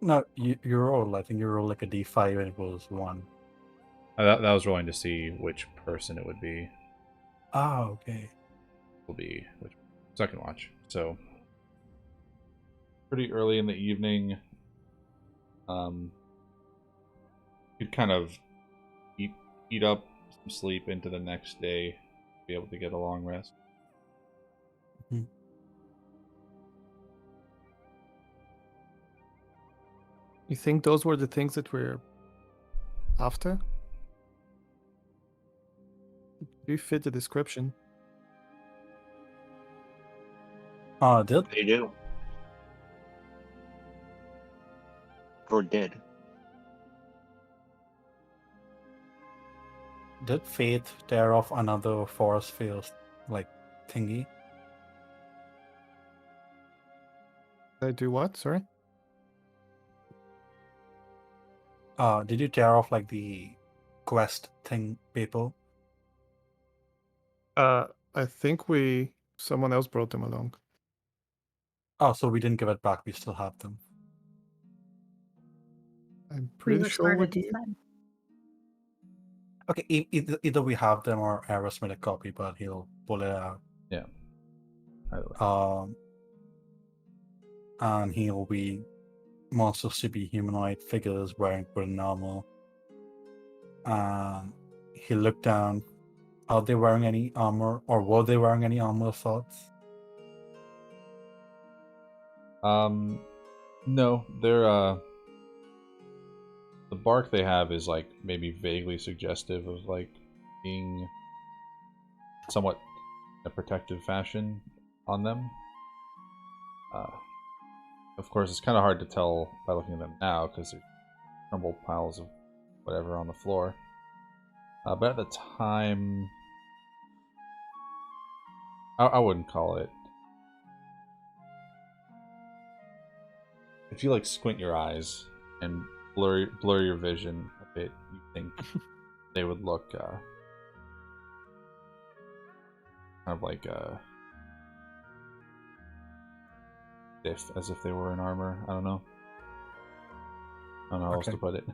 No, you roll. I think you roll like a d5 and it was 1. That was rolling to see which person it would be. Ah, okay. Will be which second watch. So pretty early in the evening. You'd kind of eat up some sleep into the next day, be able to get a long rest. Mhm. You think those were the things that we're after? Do you fit the description? Did They do. Or did. Faith tear off another forest field like thingy? Did I do what? Sorry. Did you tear off like the quest thing paper? I think someone else brought them along. Oh, so we didn't give it back. We still have them. I'm We pretty were sure we smarter this did. time. Okay, either we have them or Eros made a copy, but he'll pull it out. Yeah. Either way. And he'll be monsters to be humanoid figures wearing wooden armor. He looked down. Are they wearing any armor, or were they wearing any armor of sorts? No, they're the bark they have is like maybe vaguely suggestive of like being somewhat in a protective fashion on them. Of course, it's kind of hard to tell by looking at them now because they're crumbled piles of whatever on the floor. But at the time, I wouldn't call it. If you like squint your eyes and blur your vision a bit, you think they would look kind of like stiff, as if they were in armor. I don't know how else to put it.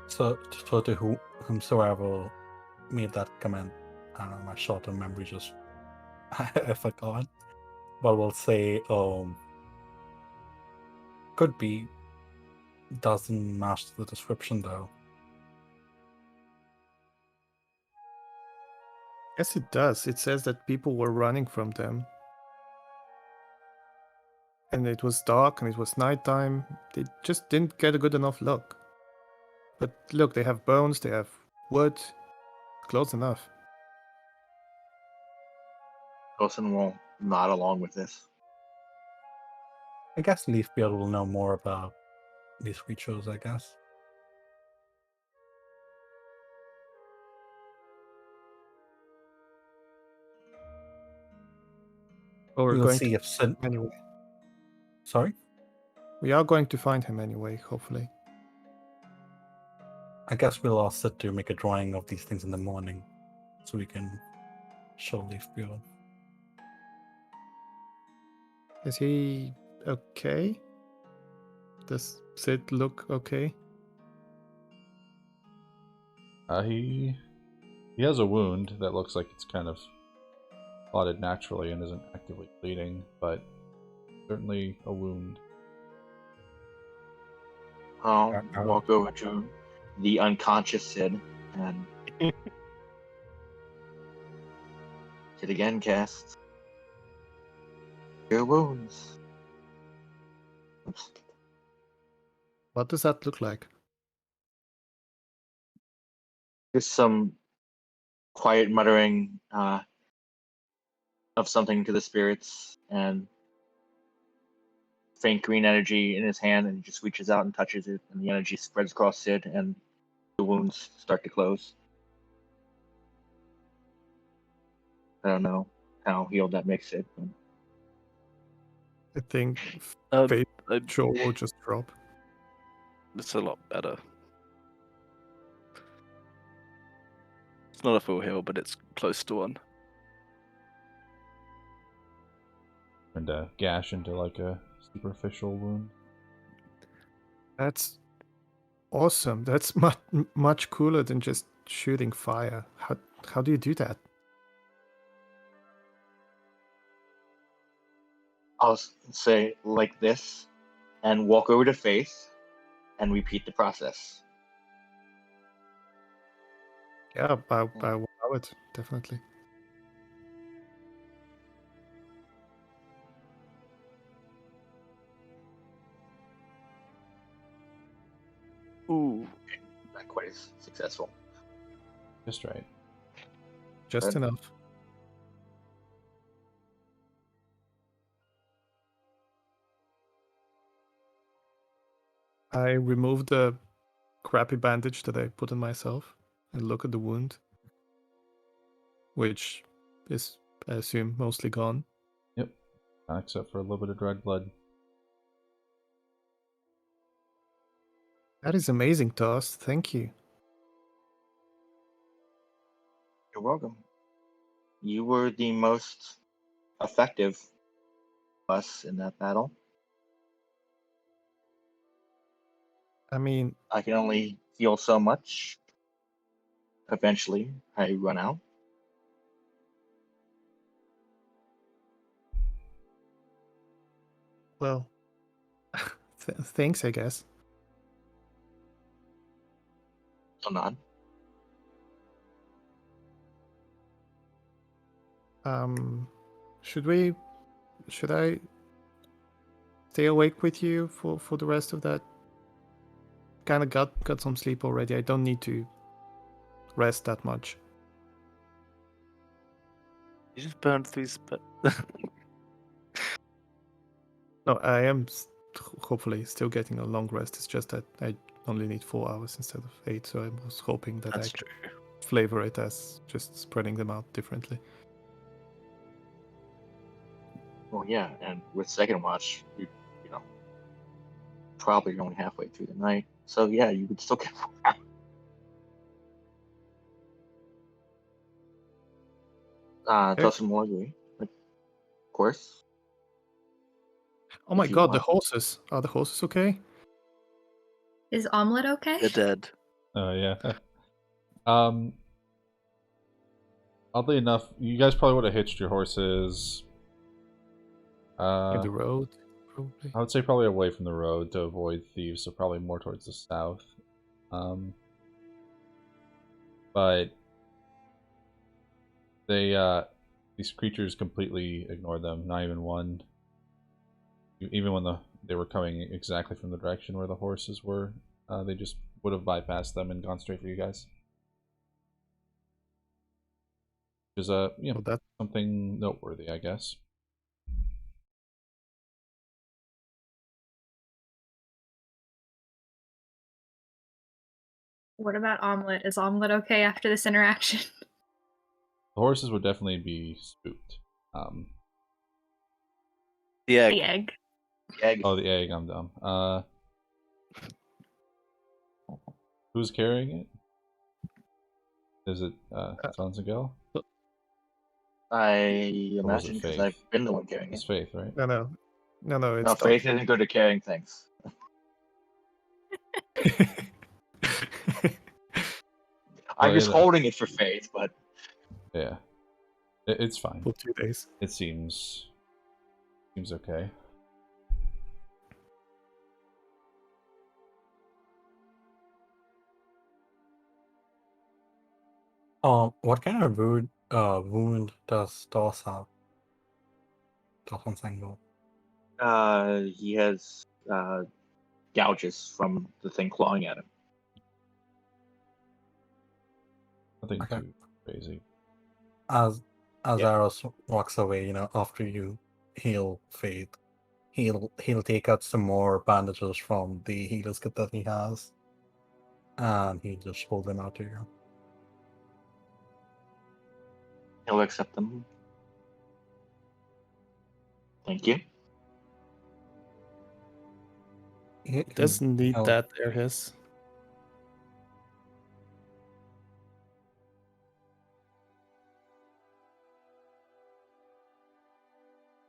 So to whomsoever made that comment, I don't know, my short-term memory just I forgot. But we'll say could be, doesn't match the description though. Yes, it does. It says that people were running from them. And it was dark and it was nighttime. They just didn't get a good enough look. But look, they have bones, they have wood. Close enough. Wilson will nod along with this. I guess Leafbeard will know more about these creatures, I guess. But we're We'll going see to if Sid. anyway. Sorry? We are going to find him anyway, hopefully. I guess we'll ask Sid to make a drawing of these things in the morning so we can show Leafbeard. Is he okay? Does Sid look okay? He has a wound that looks like it's kind of clotted naturally and isn't actively bleeding, but certainly a wound. I'll walk over to the unconscious Sid and hit again, cast your wounds. Oops. What does that look like? Just some quiet muttering of something to the spirits and faint green energy in his hand, and he just reaches out and touches it, and the energy spreads across Sid, and the wounds start to close. I don't know how healed that makes it. But I think Um, Fate I- Joe will just drop. It's a lot better. It's not a full heal, but it's close to one. And a gash into like a superficial wound. That's awesome. That's much cooler than just shooting fire. How do you do that? I'll say like this, and walk over to Faith, and repeat the process. Yeah, I will allow it, definitely. Ooh. Not quite as successful. Just right. Just Good. enough. I remove the crappy bandage that I put on myself and look at the wound, which is, I assume, mostly gone. Yep. Except for a little bit of dried blood. That is amazing, Toss. Thank you. You're welcome. You were the most effective of us in that battle. I mean, I can only heal so much. Eventually, I run out. well, thanks, I guess. So nod. Should I stay awake with you for the rest of that? Kind of got some sleep already. I don't need to rest that much. You just burned through No, I am hopefully still getting a long rest. It's just that I only need 4 hours instead of 8, so I was hoping that That's I could true. flavor it as just spreading them out differently. Well, yeah, and with second watch, you know, probably only halfway through the night. So yeah, you would still get 4 hours. Okay. Toss some more, of course. Oh my If you god, the want. horses. Are the horses okay? Is Omelet okay? They're dead. Oh yeah. Oddly enough, you guys probably would have hitched your horses. In the road, probably. I would say probably away from the road to avoid thieves, so probably more towards the south. But they these creatures completely ignored them. Not even one. Even when they were coming exactly from the direction where the horses were, they just would have bypassed them and gone straight for you guys. Which is Well, that something noteworthy, I guess. What about Omelet? Is Omelet okay after this interaction? The horses would definitely be spooked. The egg. The egg. The egg. Oh, the egg. I'm dumb. Who's carrying it? Is it Sanzagel? I Or was it imagine because Faith? I've been the one carrying It's it. Faith, right? no, it's No, Faith isn't good at carrying things. I'm just yeah, holding it for Faith, but yeah, it's fine. For 2 days. It seems okay. What kind of wound does Toss have? Toss Sango. he has gouges from the thing clawing at him. Nothing Okay. too crazy. As Yeah. Aros walks away, after you heal Faith, he'll take out some more bandages from the healer's kit that he has, and he'll just hold them out to you. He'll accept them. Thank you. He doesn't need Oh. that there, his.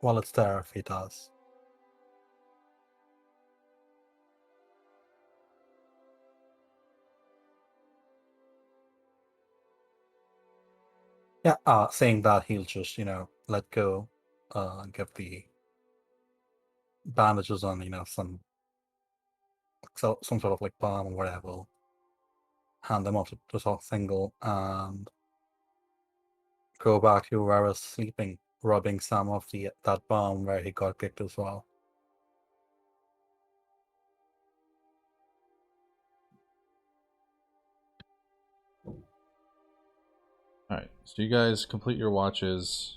Well, it's there if he does. Yeah, saying that he'll just, let go, give the bandages on, some sort of like balm or whatever, hand them off to Single, and go back to where I was sleeping, rubbing some of that balm where he got kicked as well. Alright, so you guys complete your watches,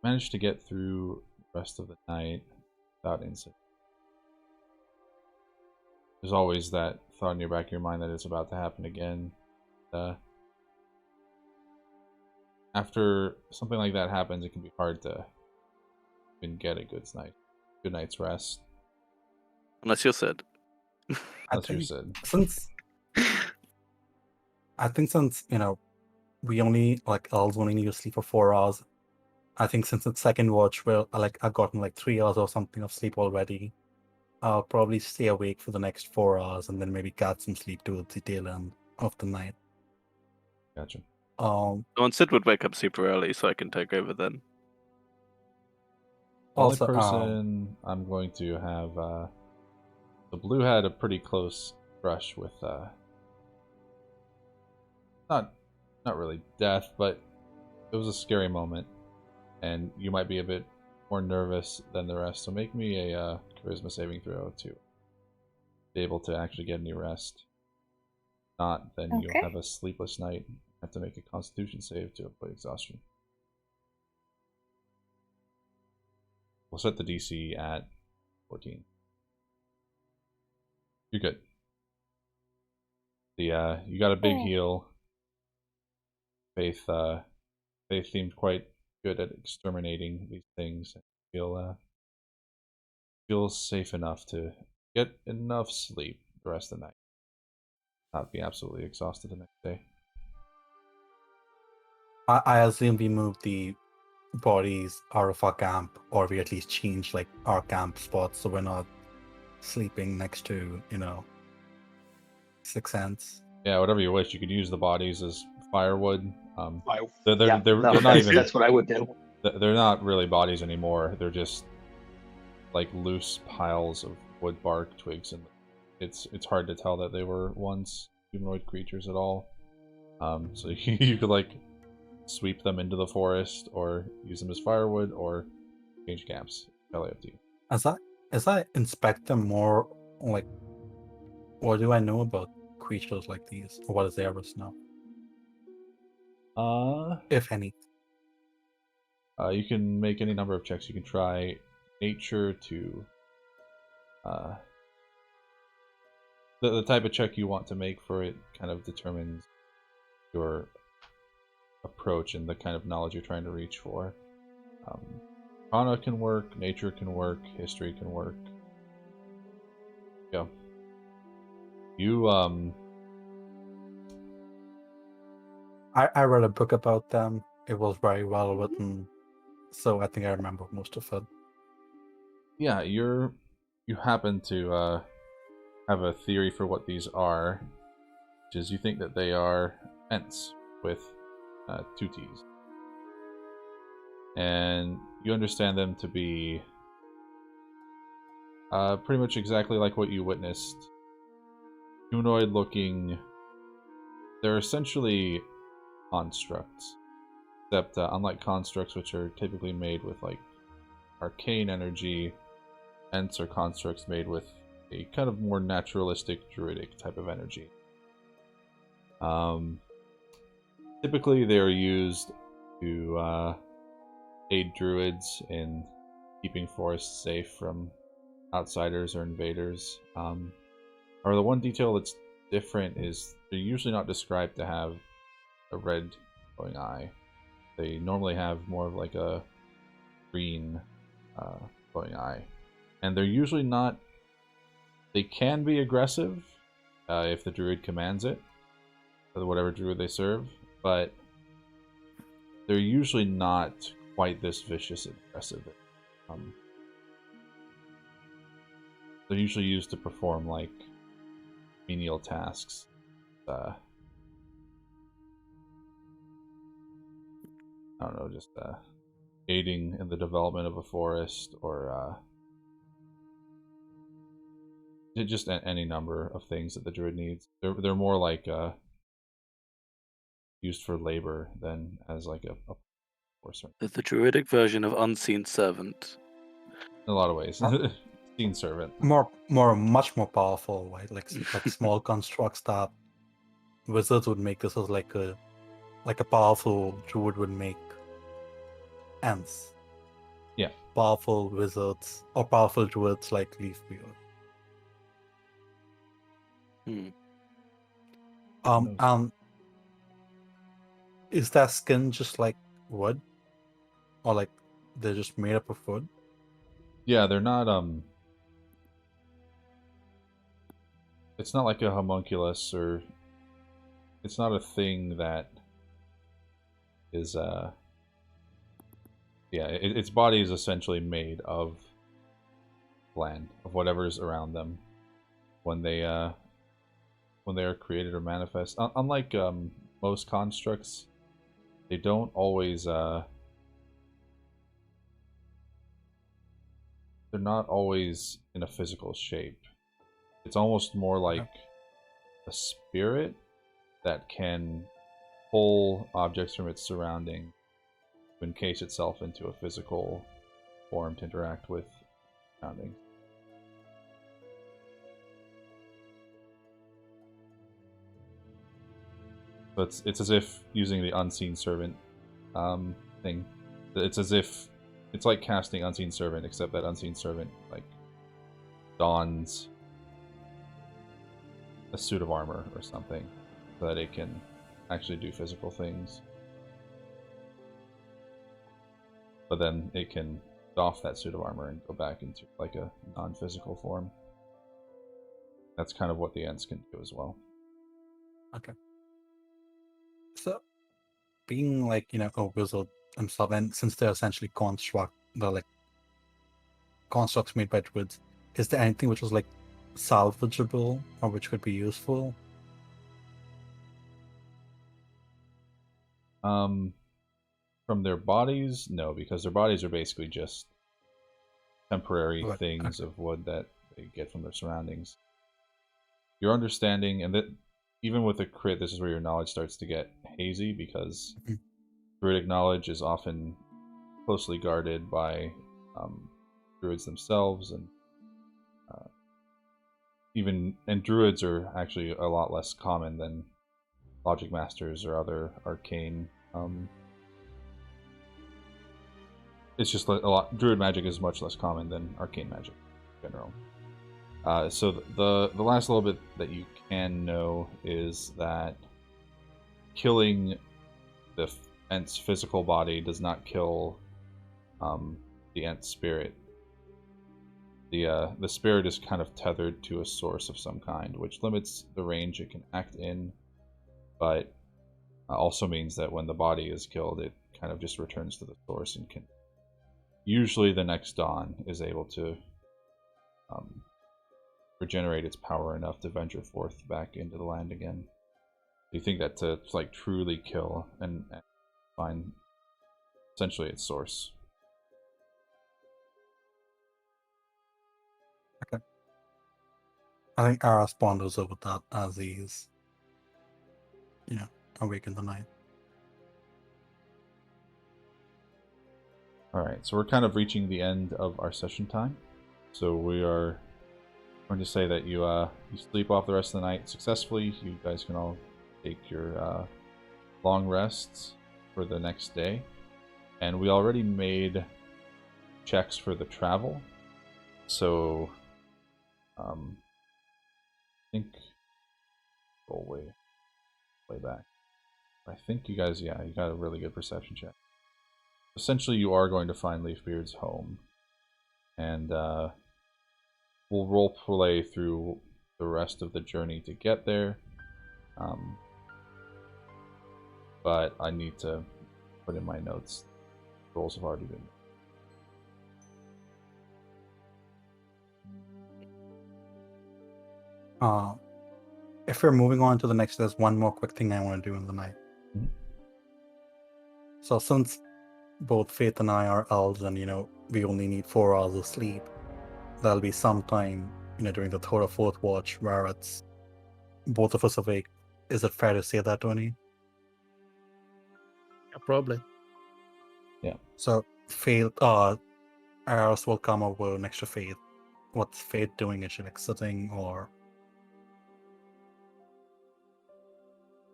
managed to get through the rest of the night without incident. There's always that thought in your back of your mind that it's about to happen again. After something like that happens, it can be hard to even get a good night's rest. Unless you're Sid. Unless you're Sid. I think since, we only, elves only need to sleep for 4 hours, I think since it's second watch, where I've gotten 3 hours or something of sleep already, I'll probably stay awake for the next 4 hours and then maybe get some sleep towards the tail end of the night. Gotcha. And Sid would wake up super early, so I can take over then. Also, Only person I'm going to have, the Blue had a pretty close brush with, not really death, but it was a scary moment, and you might be a bit more nervous than the rest. So make me a charisma saving throw to be able to actually get any rest. Not, then Okay. you'll have a sleepless night. Have to make a Constitution save to avoid exhaustion. We'll set the DC at 14. You're good. You got a big Yeah. heal. Faith seemed quite good at exterminating these things. Feel safe enough to get enough sleep the rest of the night. Not be absolutely exhausted the next day. I assume we moved the bodies out of our camp, or we at least changed our camp spots so we're not sleeping next to, Six Sense. Yeah, whatever you wish. You could use the bodies as firewood. They're Yeah, not that's, even. that's what I would do. They're not really bodies anymore. They're just loose piles of wood, bark, twigs, and it's hard to tell that they were once humanoid creatures at all. So you could sweep them into the forest, or use them as firewood, or change camps. Entirely up to you. As I inspect them more, what do I know about creatures like these? Or what does Eris know, if any? You can make any number of checks. You can try nature to the type of check you want to make for it kind of determines your approach and the kind of knowledge you're trying to reach for. Prana can work, nature can work, history can work. Yeah. You I read a book about them. It was very well written, so I think I remember most of it. yeah, you happen to have a theory for what these are. which is you think that they are Ents with 2 T's. And you understand them to be pretty much exactly like what you witnessed. Humanoid-looking. They're essentially constructs, except unlike constructs, which are typically made with like arcane energy, Ents are constructs made with a kind of more naturalistic, druidic type of energy. Typically, they are used to aid druids in keeping forests safe from outsiders or invaders. Or the one detail that's different is they're usually not described to have a red glowing eye. They normally have more of like a green glowing eye. And they're usually not... They can be aggressive if the druid commands it, or whatever druid they serve, but they're usually not quite this vicious and aggressive. They're usually used to perform like menial tasks. I don't know, just aiding in the development of a forest, or just any number of things that the druid needs. They're more like used for labor than as like a force. The druidic version of Unseen Servant. In a lot of ways. Seen servant. Much more powerful, right? Like small constructs that wizards would make this as like a powerful druid would make Ents. Yeah. Powerful wizards or powerful druids like Leafbeard. Is that skin just like wood? Or like they're just made up of wood? Yeah, they're not it's not like a homunculus, or it's not a thing that is its body is essentially made of land, of whatever's around them when they are created or manifest. Unlike most constructs, they don't always they're not always in a physical shape. It's almost more like a spirit that can pull objects from its surrounding to encase itself into a physical form to interact with surroundings. So it's as if using the Unseen Servant thing. It's as if it's like casting Unseen Servant, except that Unseen Servant like dons a suit of armor or something so that it can actually do physical things. But then it can doff that suit of armor and go back into like a non-physical form. That's kind of what the Ents can do as well. Okay. So, being like, a wizard themselves, and since they're essentially constructs made by druids, is there anything which was like salvageable or which could be useful? From their bodies, no, because their bodies are basically just temporary Right, things of wood that they get from their surroundings. Your understanding, and that even with a crit, this is where your knowledge starts to get hazy, because druidic knowledge is often closely guarded by druids themselves, and druids are actually a lot less common than logic masters or other arcane. It's just a lot. Druid magic is much less common than arcane magic in general. So the last little bit that you can know is that killing the Ent's physical body does not kill the Ent's spirit. The spirit is kind of tethered to a source of some kind, which limits the range it can act in, but also means that when the body is killed, it kind of just returns to the source and can. Usually, the next dawn is able to regenerate its power enough to venture forth back into the land again. You think that to like truly kill and find essentially its source. I think Aras ponders over that as he's, awake in the night. Alright, so we're kind of reaching the end of our session time. So we are going to say that you sleep off the rest of the night successfully. You guys can all take your long rests for the next day. And we already made checks for the travel. So I think go way back. I think you guys, you got a really good perception check. Essentially, you are going to find Leafbeard's home, and we'll role play through the rest of the journey to get there. But I need to put in my notes. Rolls have already been. If we're moving on to the next, there's one more quick thing I want to do in the night. Mhm. So since both Faith and I are elves and, we only need 4 hours of sleep, there'll be some time, during the third or fourth watch where it's both of us awake. Is it fair to say that, Tony? Yeah, probably. So Faith, Aras will come over next to Faith. What's Faith doing? Is she like sitting or?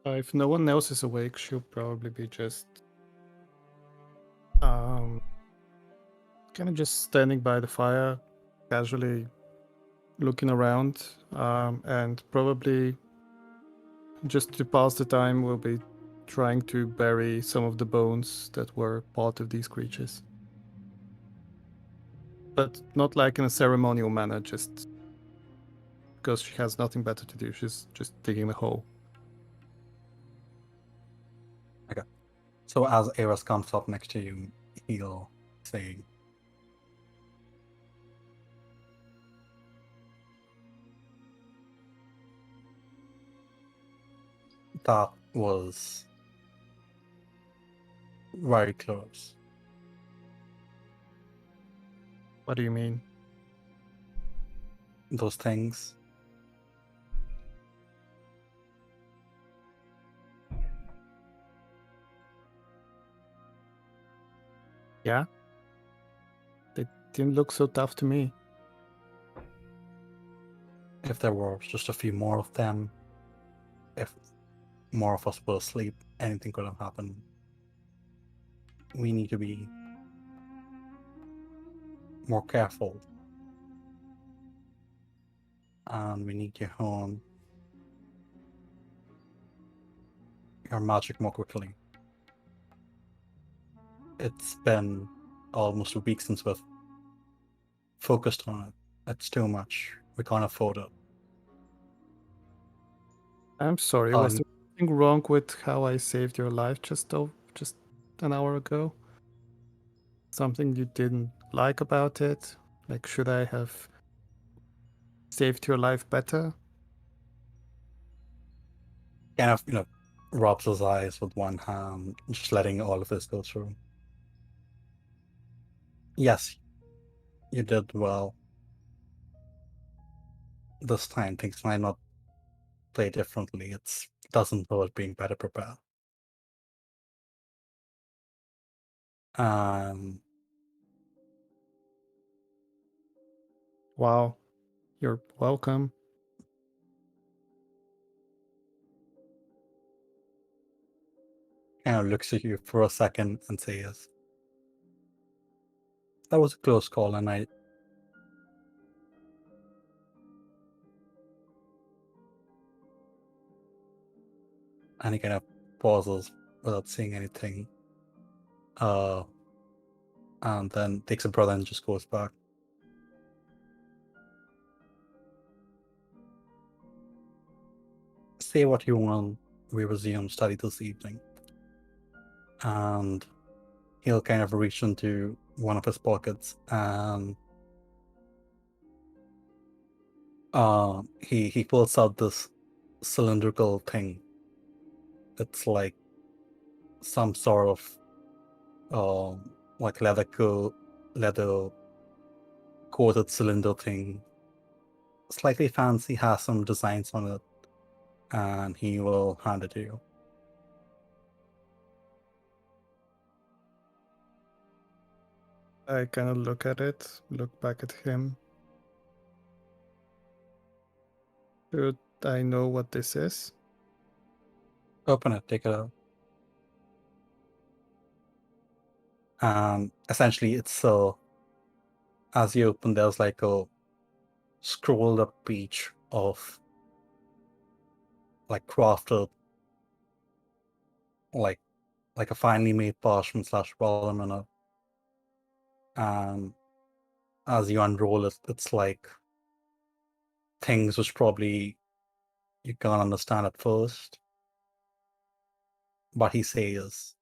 If no one else is awake, she'll probably be just kind of just standing by the fire, casually looking around, and probably just to pass the time, we'll be trying to bury some of the bones that were part of these creatures. But not like in a ceremonial manner, just because she has nothing better to do. She's just digging a hole. So as Aras comes up next to you, he'll say, that was very close. What do you mean? Those things. Yeah? They didn't look so tough to me. If there were just a few more of them, if more of us were asleep, anything could have happened. We need to be more careful. And we need to hone our magic more quickly. It's been almost a week since we've focused on it. It's too much. We can't afford it. I'm sorry, was there something wrong with how I saved your life just an hour ago? Something you didn't like about it? Like, should I have saved your life better? Kind of, rubs his eyes with one hand, just letting all of this go through. Yes, you did well. This time things might not play differently. It doesn't hurt being better prepared. Wow, you're welcome. Kind of looks at you for a second and says, that was a close call, and he kind of pauses without saying anything. And then takes a breath and just goes back. Say what you want. We resume study this evening. And he'll kind of reach into one of his pockets and he pulls out this cylindrical thing it's like some sort of like leather coated cylinder thing, slightly fancy, has some designs on it, and he will hand it to you. I kind of look at it, look back at him. Should I know what this is? Open it, take it out. And essentially, it's as you open, there's like a scrolled up page of like crafted, like a finely made parchment / vellum in it. And as you unroll it, it's like things which probably you can't understand at first. But he says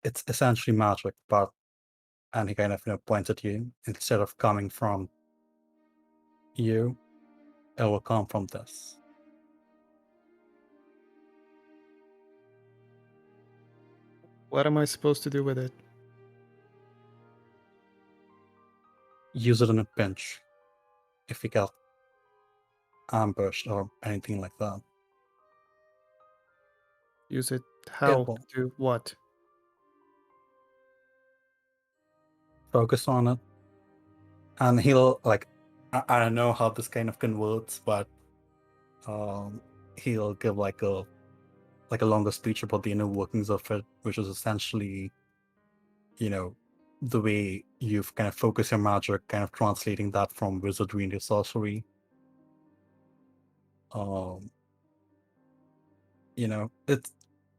it's essentially magic, and he kind of points at you. Instead of coming from you, it will come from this. What am I supposed to do with it? Use it in a pinch if you get ambushed or anything like that. Use it how? will. To do what? Focus on it, and he'll like I don't know how this kind of converts, but he'll give like a longer speech about the inner workings of it, which is essentially the way you've kind of focused your magic, kind of translating that from wizardry into sorcery. It's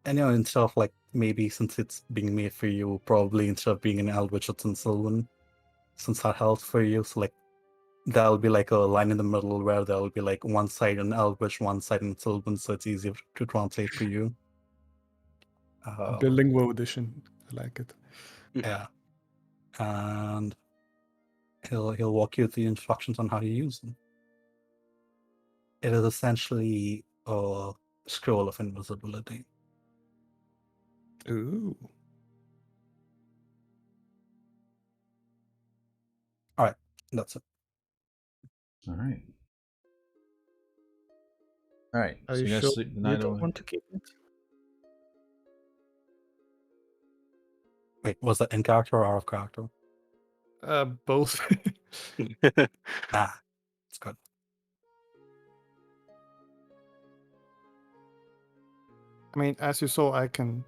instead of like, maybe since it's being made for you, probably instead of being an Eldritch, it's in Sylvan, since that helps for you. So like there'll be like a line in the middle where there'll be like one side in Eldritch, one side in Sylvan, so it's easier to translate for you. Bilingual edition. I like it. Yeah. And he'll walk you through the instructions on how to use them. It is essentially a scroll of invisibility. Ooh. All right, that's it. All right. All right. Are so you you guys sure sleep the you night don't away. want to keep it? Wait, was that in character or out of character? Both. Nah, it's good. I mean, as you saw, I can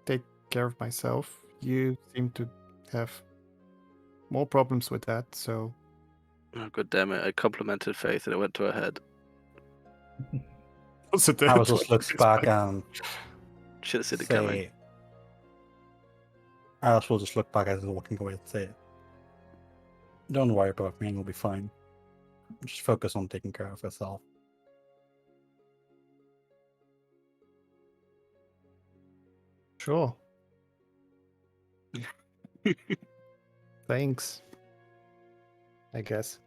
take care of myself. You seem to have more problems with that, so Oh, god damn it. I complimented Faith and it went to her head. also Alice just looks back and Should have seen it coming. say, Alice will just look back as he's walking away and say, "Don't worry about me, you'll be fine. Just focus on taking care of yourself." Sure. Thanks. I guess.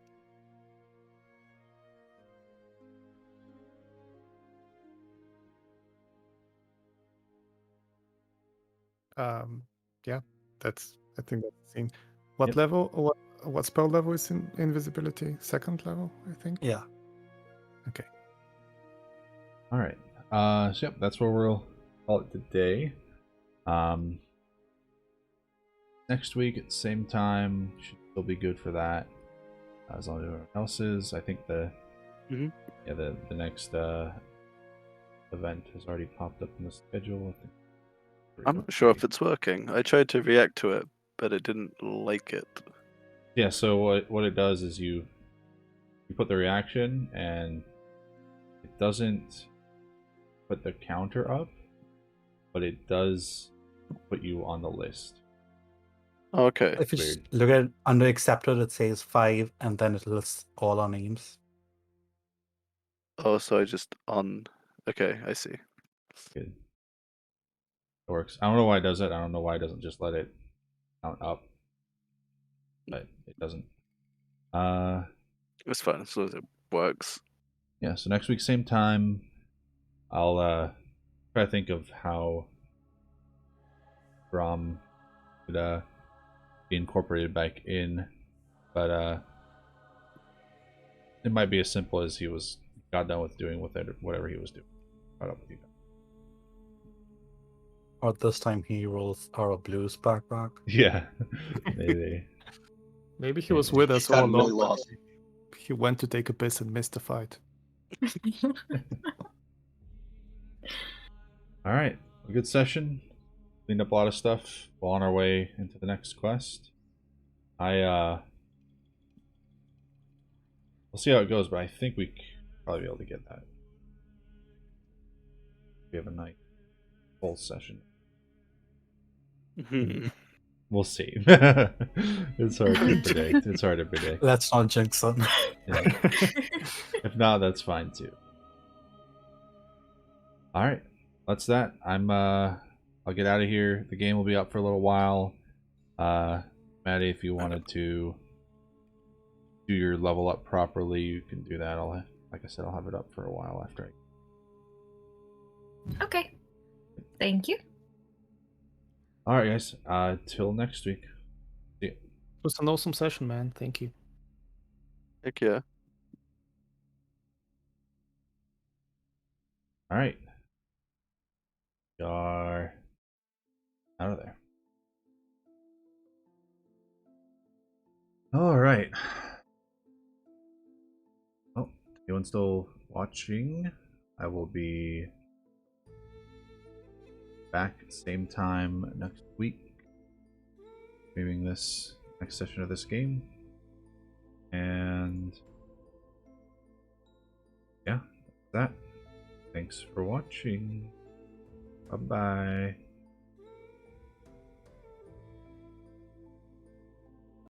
Yeah, I think that's the scene. What Yep. level? What spell level is in invisibility? Second level, I think. Yeah. Okay. All right. So yep, that's where we'll call it today. Next week at the same time should still be good for that. As long as everyone else is, I think the next event has already popped up in the schedule. I think I'm not sure if it's working. I tried to react to it, but it didn't like it. Yeah. So what it does is you put the reaction, and it doesn't put the counter up, but it does put you on the list. Okay. If you just Weird. look at it, under accepted, it says 5, and then it lists all our names. Oh, so I just on. Okay, I see. Good. It works. I don't know why it does it. I don't know why it doesn't just let it count up, but it doesn't. It's fine as long as it works. yeah, so next week, same time, I'll try to think of how Grom could be incorporated back in, but it might be as simple as he got done with doing with it, whatever he was doing. Caught up with you guys. Or this time heroes are a blues backpack. Yeah, maybe. Maybe he was Maybe. with He's us all gotten really along. lost. He went to take a piss and missed the fight. All right, a good session. Cleaned up a lot of stuff. We're on our way into the next quest. We'll see how it goes, but I think we could probably be able to get that. We have a nice full session. We'll see. It's hard to predict. It's hard to predict. Let's not jinx them. Yeah. If not, that's fine too. All right, that's that. I'll get out of here. The game will be up for a little while. Maddie, if you wanted to do your level up properly, you can do that. Like I said, I'll have it up for a while after. Okay. Thank you. All right, guys. Till next week. See ya. It was an awesome session, man. Thank you. Heck yeah. All right. We are out of there. All right. Oh, anyone still watching? I will be back same time next week, streaming this next session of this game. And yeah, that's that. Thanks for watching. Bye bye.